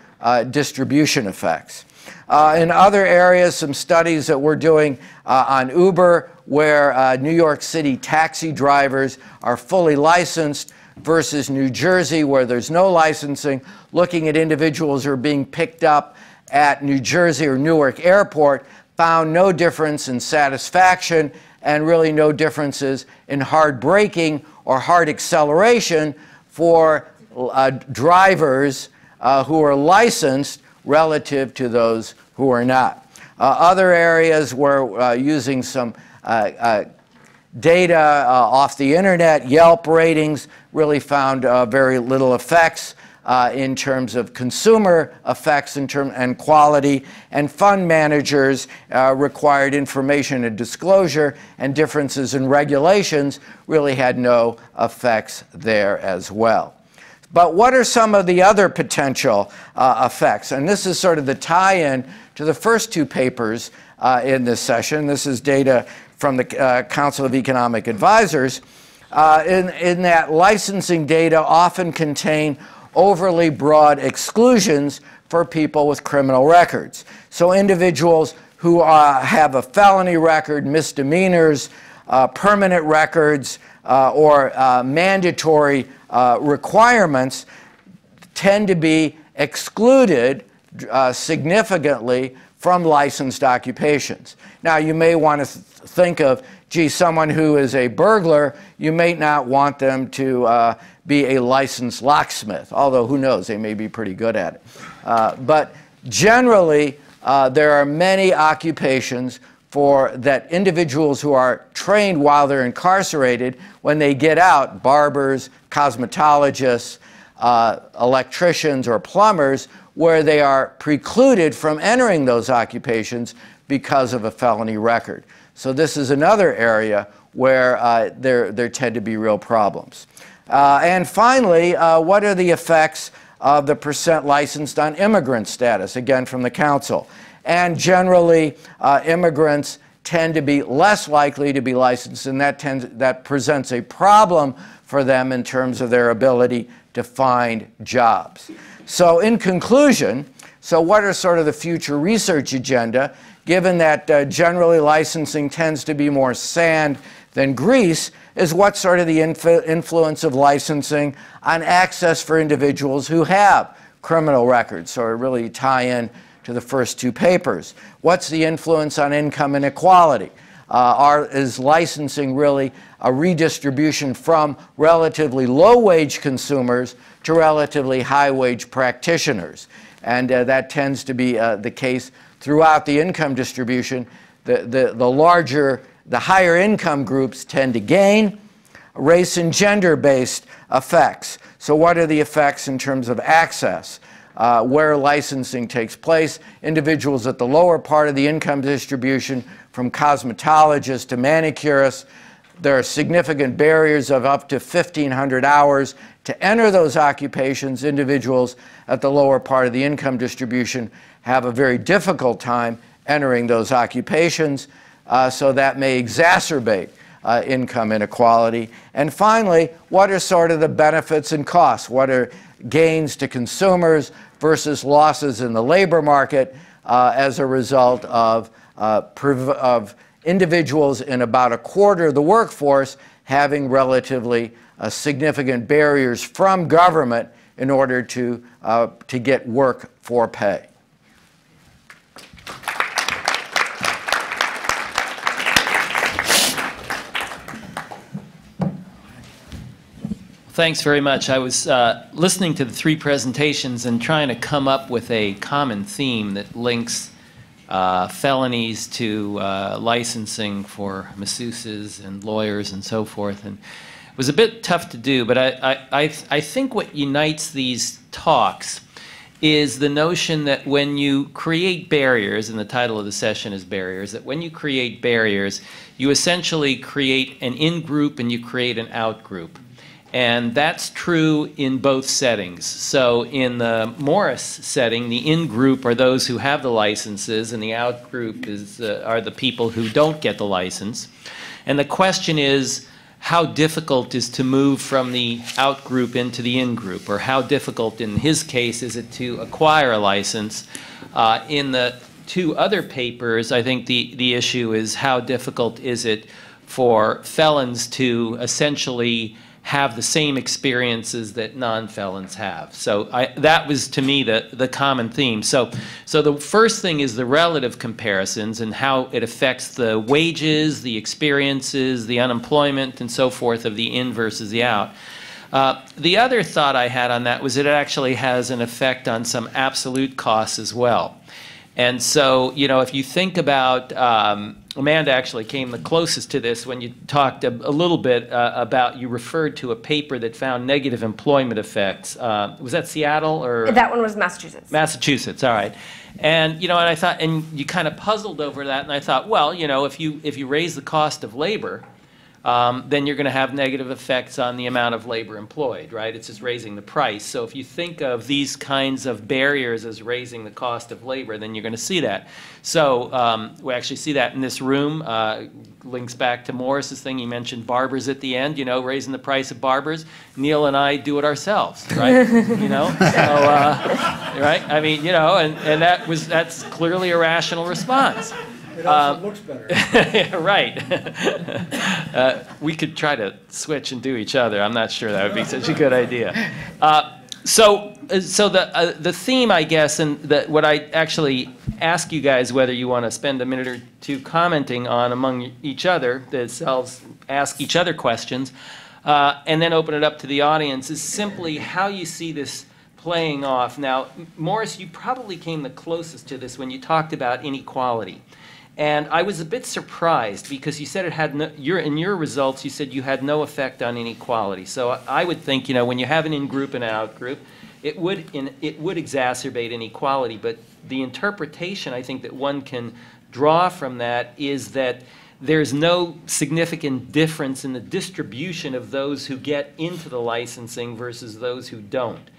Speaker 17: distribution effects. In other areas, some studies that we're doing on Uber, where New York City taxi drivers are fully licensed versus New Jersey, where there's no licensing, looking at individuals who are being picked up at New Jersey or Newark Airport, found no difference in satisfaction and really no differences in hard braking or hard acceleration for drivers who are licensed relative to those who are not. Other areas were using some data off the internet. Yelp ratings really found very little effects in terms of consumer effects and quality, and fund managers required information and disclosure, and differences in regulations really had no effects there as well. But what are some of the other potential effects? And this is sort of the tie-in to the first two papers in this session. This is data from the Council of Economic Advisors, in that licensing data often contain overly broad exclusions for people with criminal records. So individuals who have a felony record, misdemeanors, permanent records, or mandatory requirements tend to be excluded significantly from licensed occupations. Now, you may want to think of gee, someone who is a burglar, you may not want them to be a licensed locksmith, although who knows, they may be pretty good at it. But generally, there are many occupations that individuals who are trained while they're incarcerated, when they get out, barbers, cosmetologists, electricians, or plumbers, where they are precluded from entering those occupations because of a felony record. So this is another area where there tend to be real problems. And finally, what are the effects of the percent licensed on immigrant status? Again, from the council. And generally, immigrants tend to be less likely to be licensed, and that presents a problem for them in terms of their ability to find jobs. So in conclusion, so what are sort of the future research agenda? Given that generally licensing tends to be more sand than grease, is what sort of the influence of licensing on access for individuals who have criminal records, so it really tie in to the first two papers. What's the influence on income inequality? Is licensing really a redistribution from relatively low-wage consumers to relatively high-wage practitioners? And that tends to be the case throughout the income distribution. The higher income groups tend to gain. Race and gender-based effects. So what are the effects in terms of access? Where licensing takes place, individuals at the lower part of the income distribution, from cosmetologists to manicurists, there are significant barriers of up to 1,500 hours to enter those occupations. Individuals at the lower part of the income distribution have a very difficult time entering those occupations, so that may exacerbate income inequality. And finally, what are sort of the benefits and costs? What are gains to consumers versus losses in the labor market as a result of individuals in about a quarter of the workforce having relatively significant barriers from government in order to get work for pay?
Speaker 7: Thanks very much. I was listening to the three presentations and trying to come up with a common theme that links felonies to licensing for masseuses and lawyers and so forth. And it was a bit tough to do, but I think what unites these talks is the notion that when you create barriers, and the title of the session is Barriers, that when you create barriers, you essentially create an in-group and you create an out-group. And that's true in both settings. So in the Morris setting, the in-group are those who have the licenses, and the out-group are the people who don't get the license. And the question is, how difficult is to move from the out-group into the in-group? Or how difficult, in his case, is it to acquire a license? In the two other papers, I think the issue is how difficult is it for felons to essentially have the same experiences that non-felons have. So that was, to me, the common theme. So the first thing is the relative comparisons and how it affects the wages, the experiences, the unemployment, and so forth of the in versus the out. The other thought I had on that was it actually has an effect on some absolute costs as well. And so, you know, if you think about Amanda actually came the closest to this when you talked a little bit about, you referred to a paper that found negative employment effects. Was that Seattle or?
Speaker 16: That one was Massachusetts.
Speaker 7: Massachusetts, all right. And, you know, and I thought, and you kind of puzzled over that, and I thought, well, you know, if you raise the cost of labor, then you're going to have negative effects on the amount of labor employed, right? It's just raising the price. So if you think of these kinds of barriers as raising the cost of labor, then you're going to see that. So we actually see that in this room. Links back to Morris's thing. He mentioned barbers at the end, you know, raising the price of barbers. Neil and I do it ourselves, right? You know, so, right? I mean, you know, and that's clearly a rational response.
Speaker 6: It also looks better.
Speaker 7: Right. We could try to switch and do each other. I'm not sure that would be such a good idea. So the theme, I guess, and what I actually ask you guys whether you want to spend a minute or two commenting on among each other, themselves ask each other questions, and then open it up to the audience, is simply how you see this playing off. Now, Morris, you probably came the closest to this when you talked about inequality. And I was a bit surprised because you said it had no, in your results, you said you had no effect on inequality. So I would think, you know, when you have an in-group and an out-group, it would exacerbate inequality. But the interpretation I think that one can draw from that is that there's no significant difference in the distribution of those who get into the licensing versus those who don't.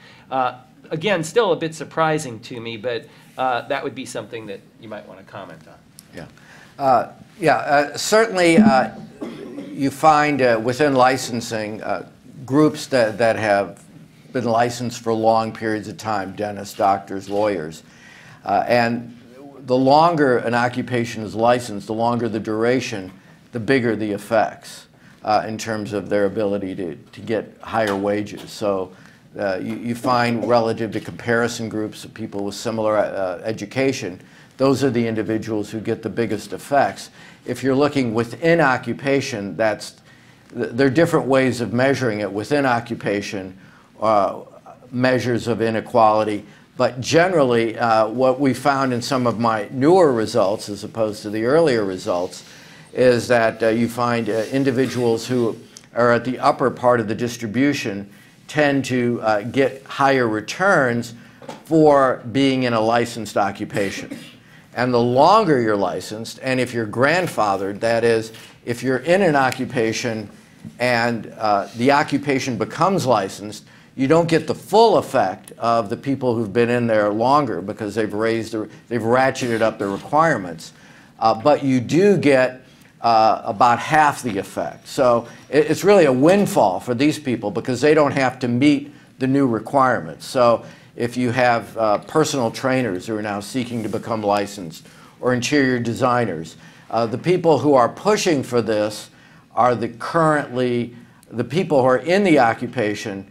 Speaker 7: Again, still a bit surprising to me, but that would be something that you might want to comment on.
Speaker 17: Yeah. Certainly you find within licensing groups that have been licensed for long periods of time, dentists, doctors, lawyers. And the longer an occupation is licensed, the longer the duration, the bigger the effects in terms of their ability to get higher wages. So you find relative to comparison groups of people with similar education, those are the individuals who get the biggest effects. If you're looking within occupation, there are different ways of measuring it within occupation, measures of inequality. But generally, what we found in some of my newer results, as opposed to the earlier results, is that you find individuals who are at the upper part of the distribution tend to get higher returns for being in a licensed occupation. And the longer you're licensed, and if you're grandfathered, that is, if you're in an occupation and the occupation becomes licensed, you don't get the full effect of the people who've been in there longer because they've ratcheted up their requirements. But you do get about half the effect. So it's really a windfall for these people because they don't have to meet the new requirements. So if you have personal trainers who are now seeking to become licensed, or interior designers, the people who are pushing for this are the people who are in the occupation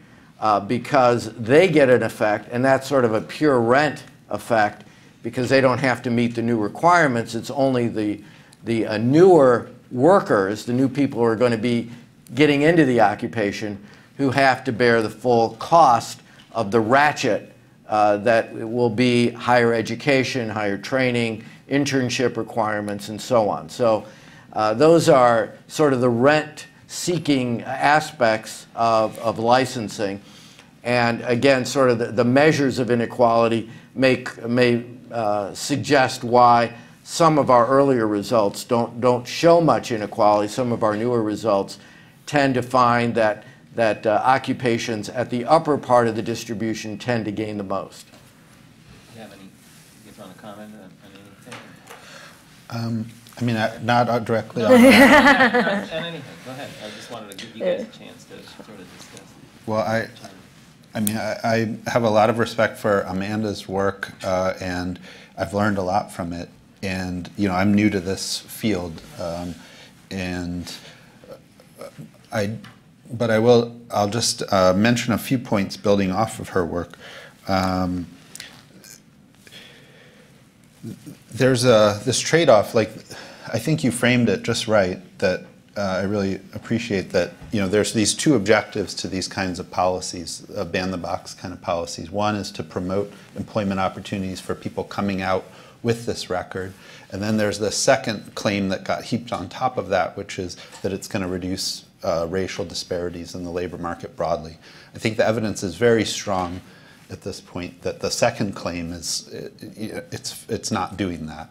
Speaker 17: because they get an effect, and that's sort of a pure rent effect because they don't have to meet the new requirements. It's only the newer workers, the new people who are going to be getting into the occupation, who have to bear the full cost of the ratchet that will be higher education, higher training, internship requirements, and so on. So those are sort of the rent-seeking aspects of licensing. And again, sort of the measures of inequality may suggest why some of our earlier results don't show much inequality. Some of our newer results tend to find that occupations at the upper part of the distribution tend to gain the most.
Speaker 7: Do you want to comment on anything?
Speaker 15: I mean, not directly on
Speaker 7: that. On anything. Go ahead. I just wanted to give you guys a chance to sort of discuss.
Speaker 15: Well, I mean, I have a lot of respect for Amanda's work, and I've learned a lot from it. And you know, I'm new to this field, but I'll just mention a few points building off of her work. There's this trade-off, like I think you framed it just right, that I really appreciate that, you know, there's these two objectives to these kinds of policies, ban-the-box kind of policies. One is to promote employment opportunities for people coming out with this record. And then there's the second claim that got heaped on top of that, which is that it's going to reduce racial disparities in the labor market broadly. I think the evidence is very strong at this point that the second claim is it's not doing that.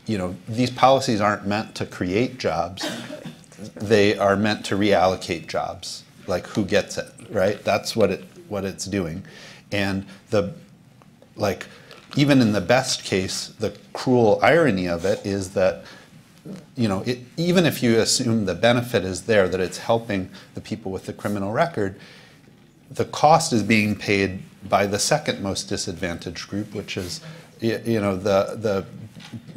Speaker 15: You know, these policies aren't meant to create jobs. They are meant to reallocate jobs. Like, who gets it, right? That's what it's doing. And even in the best case, the cruel irony of it is that, you know, even if you assume the benefit is there, that it's helping the people with the criminal record, the cost is being paid by the second most disadvantaged group, which is, you know, the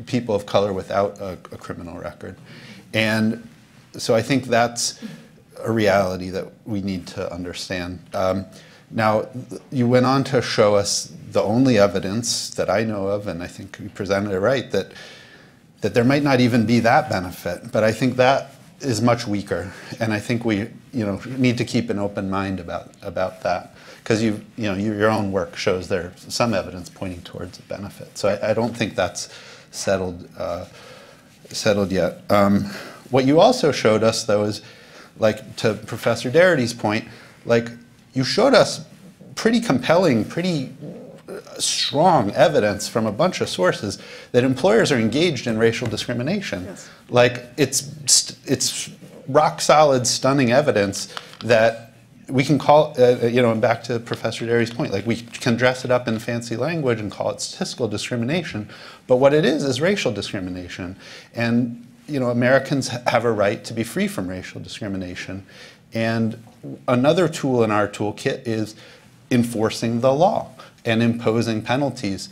Speaker 15: people of color without a criminal record. And so I think that's a reality that we need to understand. Now, you went on to show us the only evidence that I know of, and I think you presented it right, that there might not even be that benefit. But I think that is much weaker, and I think we need to keep an open mind about that, because your own work shows there's some evidence pointing towards a benefit. So I don't think that's settled yet. What you also showed us, though, is, like, to Professor Darity's point, like, you showed us pretty compelling, pretty strong evidence from a bunch of sources that employers are engaged in racial discrimination. Yes. Like, it's rock solid, stunning evidence that we can call, and back to Professor Darity's point, like, we can dress it up in fancy language and call it statistical discrimination, but what it is racial discrimination. And, Americans have a right to be free from racial discrimination. And another tool in our toolkit is enforcing the law and imposing penalties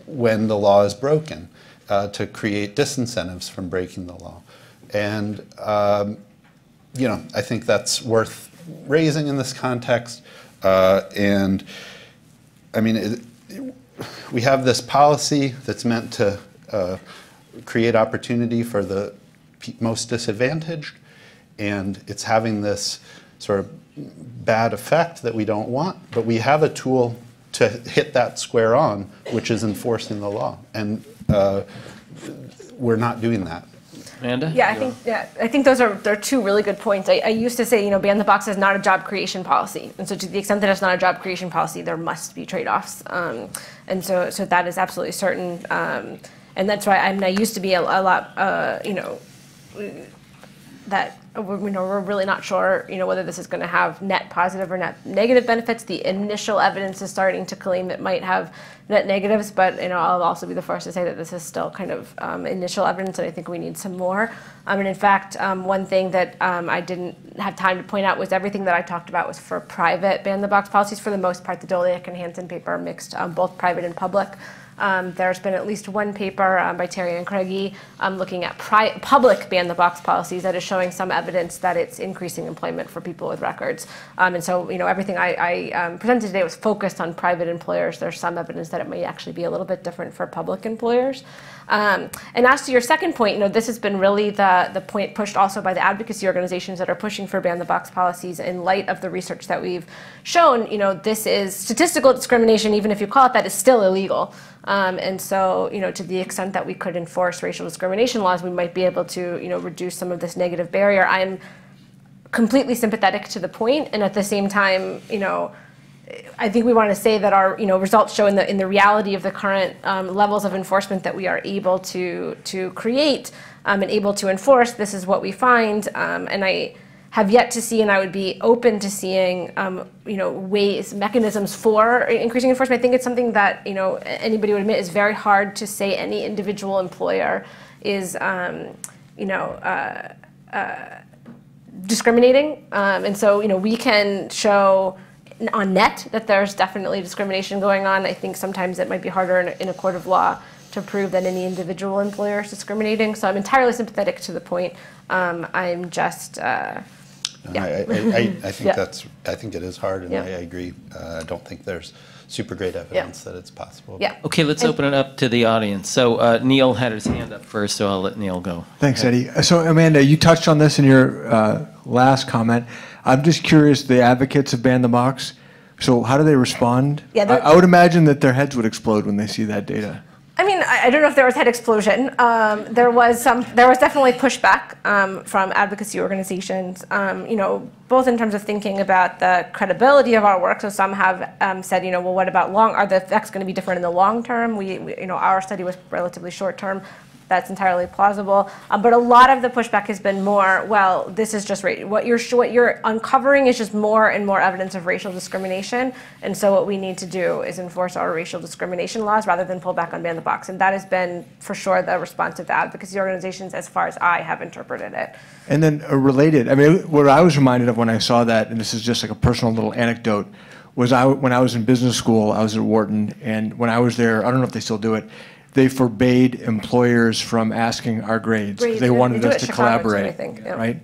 Speaker 15: when the law is broken to create disincentives from breaking the law. And, I think that's worth raising in this context. And, I mean, we have this policy that's meant to create opportunity for the most disadvantaged, and it's having this sort of bad effect that we don't want, but we have a tool to hit that square on, which is enforcing the law, and we're not doing that.
Speaker 7: Amanda?
Speaker 16: Yeah, I think they're two really good points. I used to say, ban the box is not a job creation policy, and so to the extent that it's not a job creation policy, there must be trade-offs, and so that is absolutely certain, and that's why I used to be a lot, that we're really not sure, whether this is going to have net positive or net negative benefits. The initial evidence is starting to claim it might have net negatives, but I'll also be the first to say that this is still kind of initial evidence, and I think we need some more. And in fact, one thing that I didn't have time to point out was everything that I talked about was for private ban-the-box policies. For the most part, the Doleac and Hansen paper mixed both private and public. There's been at least one paper by Terry and Craigie looking at public ban-the-box policies that is showing some evidence that it's increasing employment for people with records. And so, everything I presented today was focused on private employers. There's some evidence that it may actually be a little bit different for public employers. And as to your second point, this has been really the point pushed also by the advocacy organizations that are pushing for ban-the-box policies in light of the research that we've shown. This is statistical discrimination, even if you call it that, is still illegal. And so, to the extent that we could enforce racial discrimination laws, we might be able to, reduce some of this negative barrier. I'm completely sympathetic to the point, and at the same time, I think we want to say that our, results show in the reality of the current levels of enforcement that we are able to create and able to enforce. This is what we find, and I have yet to see, and I would be open to seeing, mechanisms for increasing enforcement. I think it's something that, anybody would admit is very hard to say any individual employer is, discriminating. And so, we can show on net that there's definitely discrimination going on. I think sometimes it might be harder in a court of law to prove that any individual employer is discriminating. So I'm entirely sympathetic to the point. I'm just,
Speaker 15: I think I think it is hard, and I agree. I don't think there's super great evidence that it's possible.
Speaker 16: Yeah.
Speaker 7: Okay, let's open it up to the audience. So Neil had his hand up first, so I'll let Neil go.
Speaker 9: Thanks, Eddie. So Amanda, you touched on this in your last comment. I'm just curious, the advocates of ban the box, so how do they respond?
Speaker 16: Yeah,
Speaker 9: I would imagine that their heads would explode when they see that data.
Speaker 16: I mean, I don't know if there was head explosion. There was definitely pushback from advocacy organizations, both in terms of thinking about the credibility of our work. So some have said, well, what about are the effects going to be different in the long term? Our study was relatively short term. That's entirely plausible. But a lot of the pushback has been more, well, this is just what you're uncovering is just more and more evidence of racial discrimination. And so what we need to do is enforce our racial discrimination laws rather than pull back on ban the box. And that has been, for sure, the response of the advocacy organizations as far as I have interpreted it.
Speaker 9: And then related, I mean, what I was reminded of when I saw that, and this is just like a personal little anecdote, was when I was in business school, I was at Wharton, and when I was there, I don't know if they still do it, they forbade employers from asking our grades. They wanted us to collaborate, right?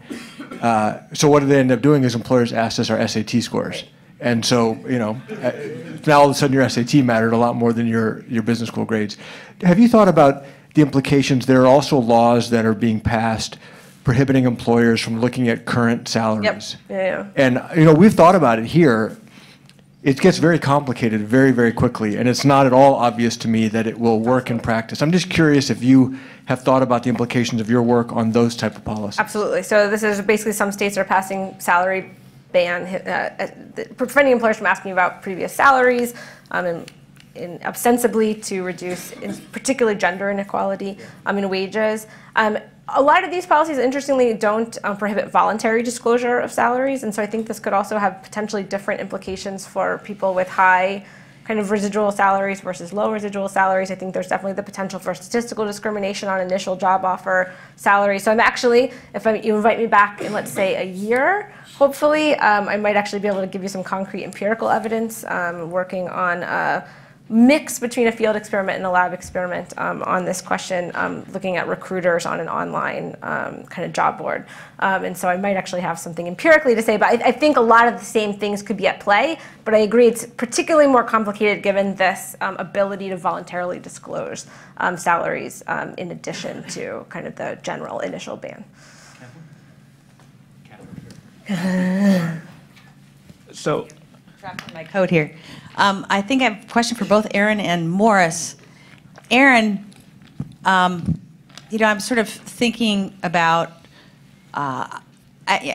Speaker 9: So what did they end up doing is employers asked us our SAT scores. And so, now all of a sudden your SAT mattered a lot more than your business school grades. Have you thought about the implications? There are also laws that are being passed prohibiting employers from looking at current salaries.
Speaker 16: Yep. Yeah.
Speaker 9: And, we've thought about it here. It gets very complicated very, very quickly, and it's not at all obvious to me that it will work in practice. I'm just curious if you have thought about the implications of your work on those type of policies.
Speaker 16: Absolutely. So this is basically some states are passing salary ban, preventing employers from asking about previous salaries, and ostensibly to reduce, particularly gender inequality in wages. A lot of these policies, interestingly, don't prohibit voluntary disclosure of salaries, and so I think this could also have potentially different implications for people with high kind of residual salaries versus low residual salaries. I think there's definitely the potential for statistical discrimination on initial job offer salary. So I'm actually, if you invite me back in, let's say, a year, hopefully, I might actually be able to give you some concrete empirical evidence, working on mix between a field experiment and a lab experiment on this question, looking at recruiters on an online kind of job board. And so I might actually have something empirically to say, but I think a lot of the same things could be at play, but I agree it's particularly more complicated given this ability to voluntarily disclose salaries in addition to kind of the general initial ban.
Speaker 18: So,
Speaker 4: my coat here. I think I have a question for both Aaron and Morris. Aaron, I'm sort of thinking about,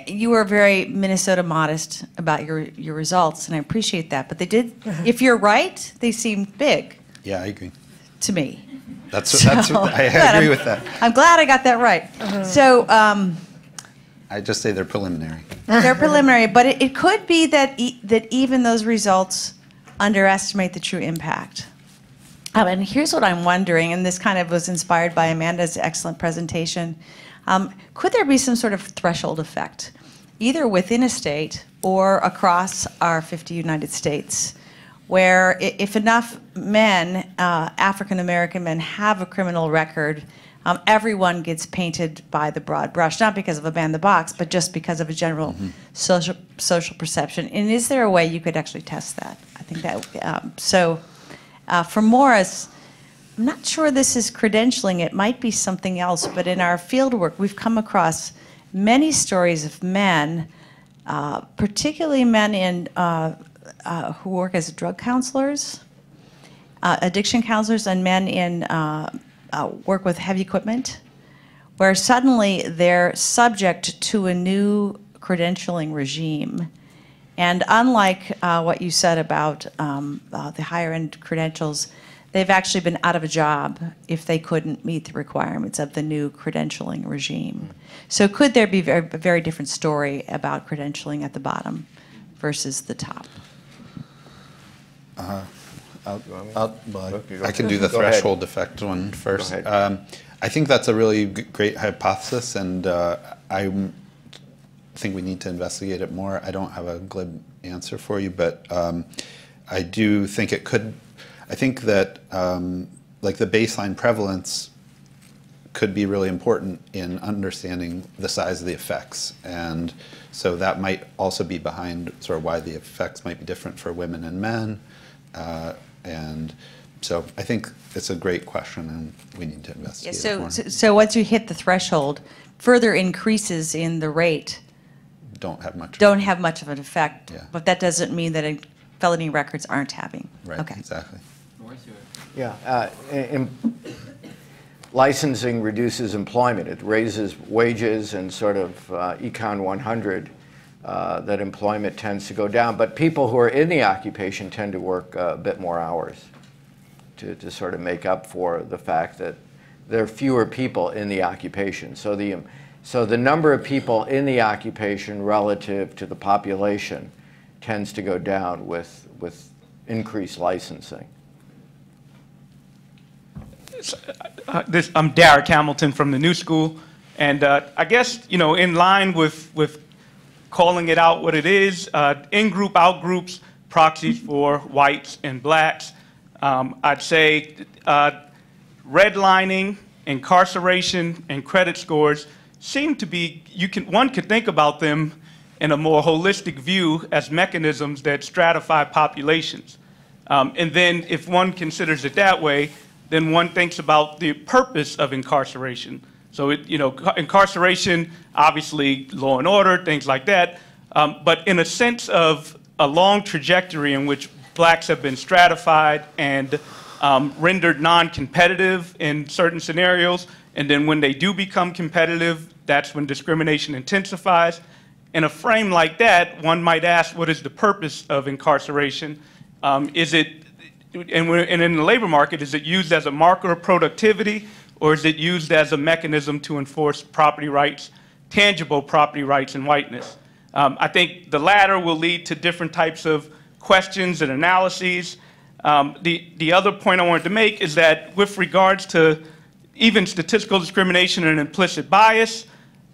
Speaker 4: you were very Minnesota modest about your results, and I appreciate that. But they did, if you're right, they seem big.
Speaker 15: Yeah, I agree.
Speaker 4: To me.
Speaker 15: I agree with that.
Speaker 4: I'm glad I got that right. So.
Speaker 15: I just say they're preliminary.
Speaker 4: They're preliminary, but it could be that that even those results underestimate the true impact. And here's what I'm wondering, and this kind of was inspired by Amanda's excellent presentation. Could there be some sort of threshold effect, either within a state or across our 50 United States, where if enough men, African-American men, have a criminal record, everyone gets painted by the broad brush, not because of a ban the box, but just because of a general social perception. And is there a way you could actually test that? I think that, for Morris, I'm not sure this is credentialing. It might be something else, but in our field work, we've come across many stories of men, particularly men who work as drug counselors, addiction counselors, and men in work with heavy equipment, where suddenly they're subject to a new credentialing regime. And unlike what you said about the higher end credentials, they've actually been out of a job if they couldn't meet the requirements of the new credentialing regime. So could there be a very different story about credentialing at the bottom versus the top?
Speaker 15: I can do the threshold effect one first. I think that's a really great hypothesis, and I think we need to investigate it more. I don't have a glib answer for you, but I do think it could. I think that like the baseline prevalence could be really important in understanding the size of the effects, and so that might also be behind sort of why the effects might be different for women and men. And so I think it's a great question, and we need to investigate it more.
Speaker 4: So once you hit the threshold, further increases in the rate
Speaker 15: don't have much
Speaker 4: of an effect, but that doesn't mean that felony records aren't having.
Speaker 15: Right,
Speaker 4: okay.
Speaker 15: Exactly.
Speaker 17: Yeah, licensing reduces employment. It raises wages, and sort of Econ 100, that employment tends to go down. But people who are in the occupation tend to work a bit more hours to sort of make up for the fact that there are fewer people in the occupation. So the number of people in the occupation relative to the population tends to go down with increased licensing.
Speaker 18: I'm Derek Hamilton from the New School, and I guess, in line with calling it out what it is, in-group, out-groups, proxies for whites and blacks. I'd say redlining, incarceration, and credit scores seem to be, one could think about them and a more holistic view as mechanisms that stratify populations. And then if one considers it that way, then one thinks about the purpose of incarceration. So, incarceration, obviously law and order, things like that, but in a sense of a long trajectory in which blacks have been stratified and rendered non-competitive in certain scenarios, and then when they do become competitive, that's when discrimination intensifies. In a frame like that, one might ask, what is the purpose of incarceration? Is it, and in the labor market, is it used as a marker of productivity, or is it used as a mechanism to enforce property rights, tangible property rights in whiteness? I think the latter will lead to different types of questions and analyses. The other point I wanted to make is that with regards to even statistical discrimination and implicit bias,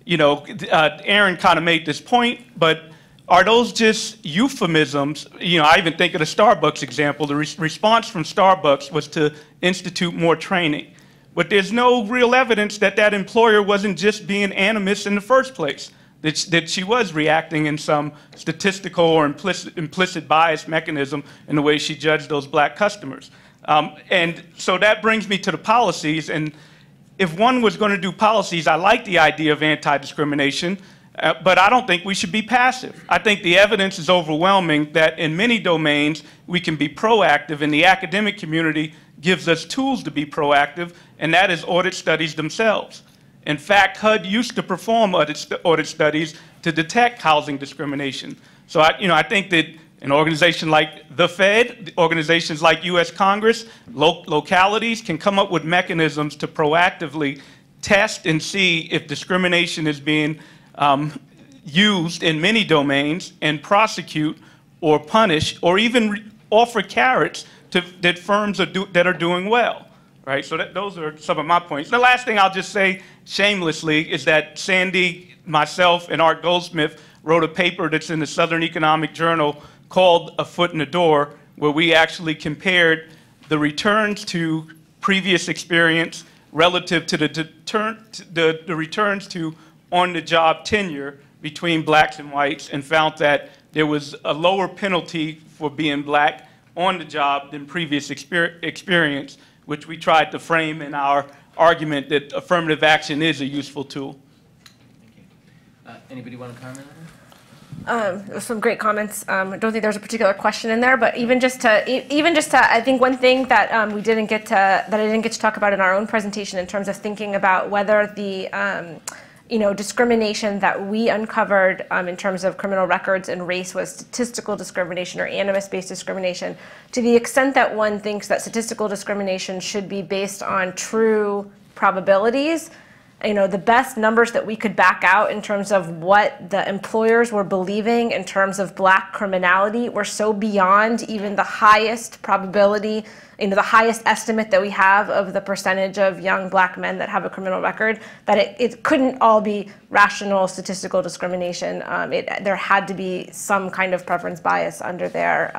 Speaker 18: Aaron kind of made this point, but are those just euphemisms? I even think of the Starbucks example. The response from Starbucks was to institute more training. But there's no real evidence that that employer wasn't just being animus in the first place, that she was reacting in some statistical or implicit bias mechanism in the way she judged those black customers. And so that brings me to the policies. And if one was going to do policies, I like the idea of anti-discrimination, but I don't think we should be passive. I think the evidence is overwhelming that in many domains we can be proactive, and the academic community gives us tools to be proactive, and that is audit studies themselves. In fact, HUD used to perform audit studies to detect housing discrimination. So I think that an organization like the Fed, organizations like U.S. Congress, localities can come up with mechanisms to proactively test and see if discrimination is being used in many domains, and prosecute or punish or even offer carrots to that firms that are doing well, right? So those are some of my points. The last thing I'll just say shamelessly is that Sandy, myself, and Art Goldsmith wrote a paper that's in the Southern Economic Journal called A Foot in the Door, where we actually compared the returns to previous experience relative to the returns to on-the-job tenure between blacks and whites, and found that there was a lower penalty for being black on the job than previous experience, which we tried to frame in our argument that affirmative action is a useful tool.
Speaker 7: Anybody want to comment on that?
Speaker 16: Some great comments. I don't think there's a particular question in there, but even just to, I think one thing that I didn't get to talk about in our own presentation in terms of thinking about whether the discrimination that we uncovered in terms of criminal records and race was statistical discrimination or animus-based discrimination, to the extent that one thinks that statistical discrimination should be based on true probabilities. The best numbers that we could back out in terms of what the employers were believing in terms of black criminality were so beyond even the highest probability, the highest estimate that we have of the percentage of young black men that have a criminal record, that it couldn't all be rational statistical discrimination. There had to be some kind of preference bias under there,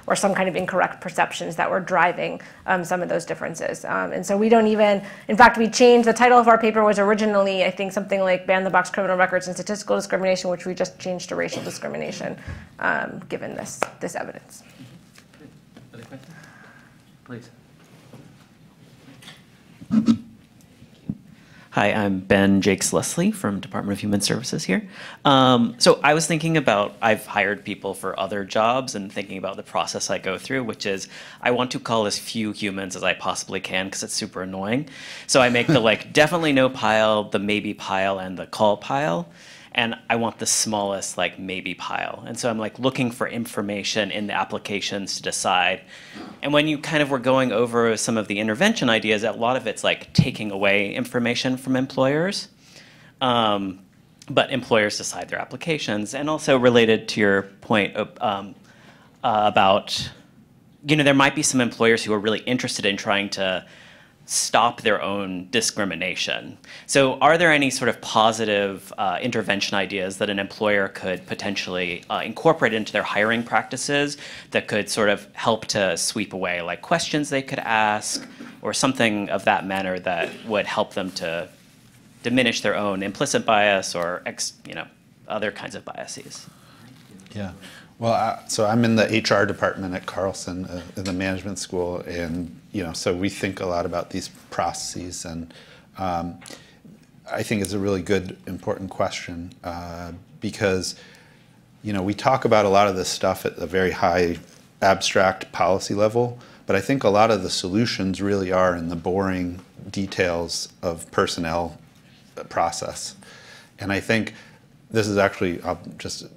Speaker 16: or some kind of incorrect perceptions that were driving some of those differences. And so we don't even, in fact, we changed, the title of our paper was originally, I think, something like Ban the Box Criminal Records and Statistical Discrimination, which we just changed to Racial Discrimination, given this evidence.
Speaker 7: Other questions? Please.
Speaker 19: Hi, I'm Ben Jakes Leslie from Department of Human Services here. So I was thinking about, I've hired people for other jobs and thinking about the process I go through, which is I want to call as few humans as I possibly can because it's super annoying. So I make the definitely no pile, the maybe pile, and the call pile. And I want the smallest maybe pile. And so I'm looking for information in the applications to decide. And when you kind of were going over some of the intervention ideas, a lot of it's taking away information from employers. But employers decide their applications. And also related to your point about, there might be some employers who are really interested in trying to stop their own discrimination. So are there any sort of positive intervention ideas that an employer could potentially incorporate into their hiring practices that could sort of help to sweep away questions they could ask or something of that manner that would help them to diminish their own implicit bias or other kinds of biases?
Speaker 15: Yeah. Well, so I'm in the HR department at Carlson, in the management school, and so we think a lot about these processes, and I think it's a really good, important question because we talk about a lot of this stuff at a very high, abstract policy level, but I think a lot of the solutions really are in the boring details of personnel process, and I think this is actually, I'll just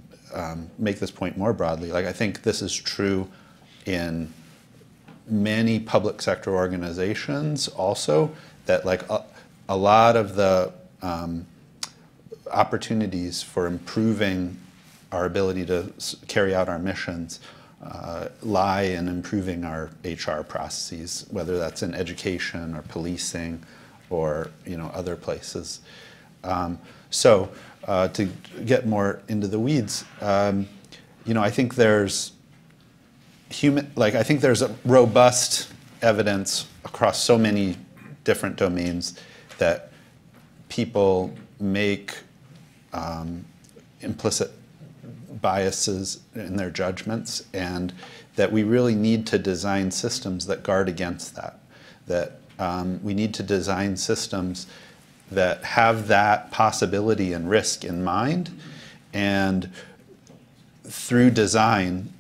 Speaker 15: make this point more broadly. Like, I think this is true in many public sector organizations also, that like a lot of the opportunities for improving our ability to carry out our missions lie in improving our HR processes, whether that's in education or policing or other places. To get more into the weeds, I think there's a robust evidence across so many different domains that people make implicit biases in their judgments, and that we really need to design systems that guard against that. That we need to design systems that have that possibility and risk in mind, and through design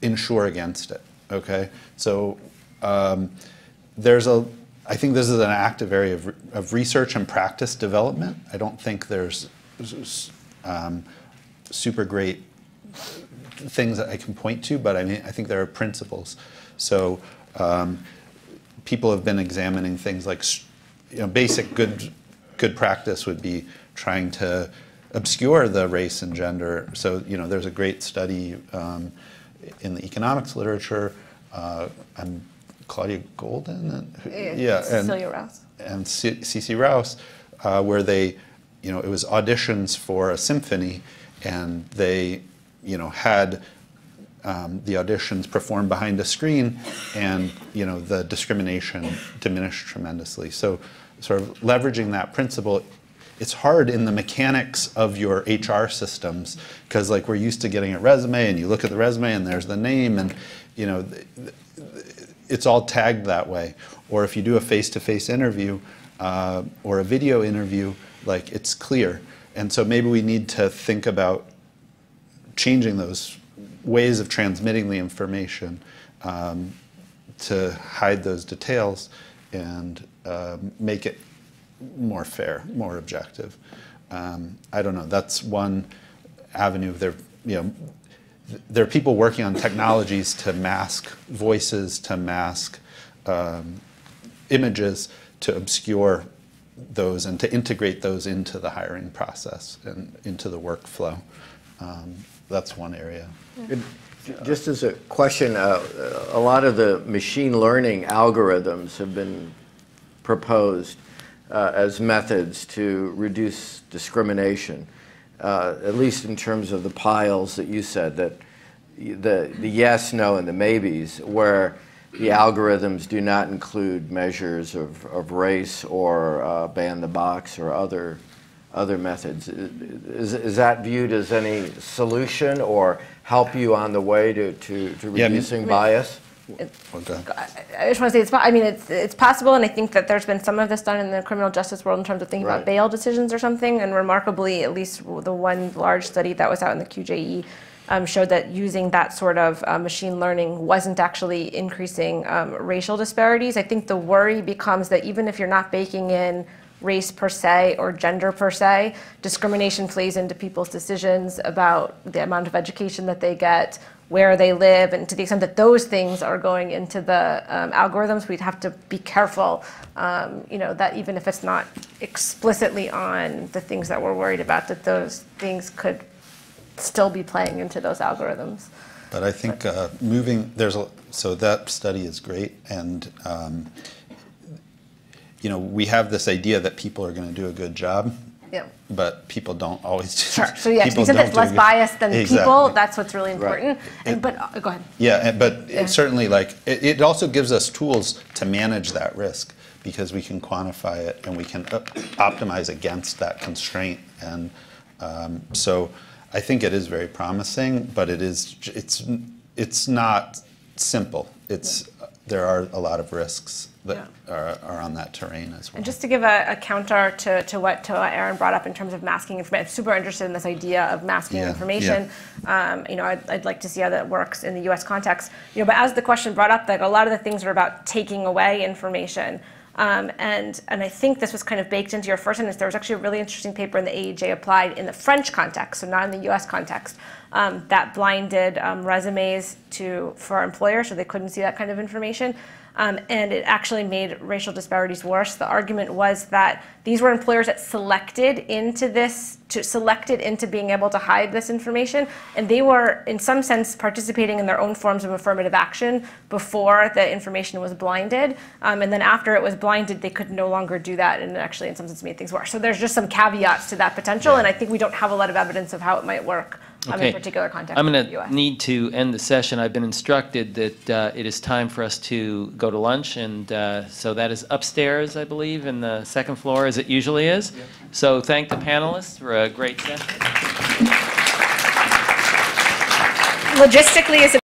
Speaker 15: ensure against it. Okay, so I think this is an active area of research and practice development. I don't think there's super great things that I can point to, but I think there are principles. So people have been examining things like basic good practice would be trying to obscure the race and gender. So there's a great study in the economics literature. I'm Claudia Golden,
Speaker 16: Cecilia Rouse,
Speaker 15: and C.C. Rouse, where they, it was auditions for a symphony, and they, had the auditions performed behind a screen, and the discrimination diminished tremendously. So, sort of leveraging that principle. It's hard in the mechanics of your HR systems because, like, we're used to getting a resume, and you look at the resume, and there's the name, and it's all tagged that way. Or if you do a face-to-face interview or a video interview, like, it's clear. And so maybe we need to think about changing those ways of transmitting the information to hide those details and make it more fair, more objective. I don't know. That's one avenue. There are people working on technologies to mask voices, to mask images, to obscure those, and to integrate those into the hiring process and into the workflow. That's one area.
Speaker 17: Just as a question, a lot of the machine learning algorithms have been proposed as methods to reduce discrimination, at least in terms of the piles that you said, that the yes, no, and the maybes, where the algorithms do not include measures of race or ban the box or other methods. Is that viewed as any solution or help you on the way to reducing bias?
Speaker 16: I just want to say it's possible, and I think that there's been some of this done in the criminal justice world in terms of thinking about bail decisions or something. And remarkably, at least the one large study that was out in the QJE showed that using that sort of machine learning wasn't actually increasing racial disparities. I think the worry becomes that even if you're not baking in race per se or gender per se, discrimination plays into people's decisions about the amount of education that they get, where they live, and to the extent that those things are going into the algorithms, we'd have to be careful, that even if it's not explicitly on the things that we're worried about, that those things could still be playing into those algorithms.
Speaker 15: But I think so that study is great, and we have this idea that people are going to do a good job.
Speaker 16: Yeah.
Speaker 15: But people don't always do.
Speaker 16: Sure. So yeah, to the extent that it's less biased than people, that's what's really important. Right. But go ahead.
Speaker 15: Yeah, but certainly, like, it also gives us tools to manage that risk because we can quantify it and we can optimize against that constraint. And So I think it is very promising, but it's not simple. There are a lot of risks that are on that terrain as well.
Speaker 16: And just to give a counter to what Aaron brought up in terms of masking information, I'm super interested in this idea of masking information. I'd like to see how that works in the U.S. context. But as the question brought up, like a lot of the things are about taking away information. And I think this was kind of baked into your first sentence. There was actually a really interesting paper in the AEJ applied in the French context, so not in the US context, that blinded resumes for employers, so they couldn't see that kind of information. And it actually made racial disparities worse. The argument was that these were employers that selected into being able to hide this information, and they were, in some sense, participating in their own forms of affirmative action before the information was blinded. And then after it was blinded, they could no longer do that, and it actually, in some sense, made things worse. So there's just some caveats to that potential, and I think we don't have a lot of evidence of how it might work. In particular context.
Speaker 7: I'm going to need to end the session. I've been instructed that it is time for us to go to lunch, and so that is upstairs, I believe, in the second floor, as it usually is. Yep. So thank the panelists for a great session.
Speaker 16: Logistically, is it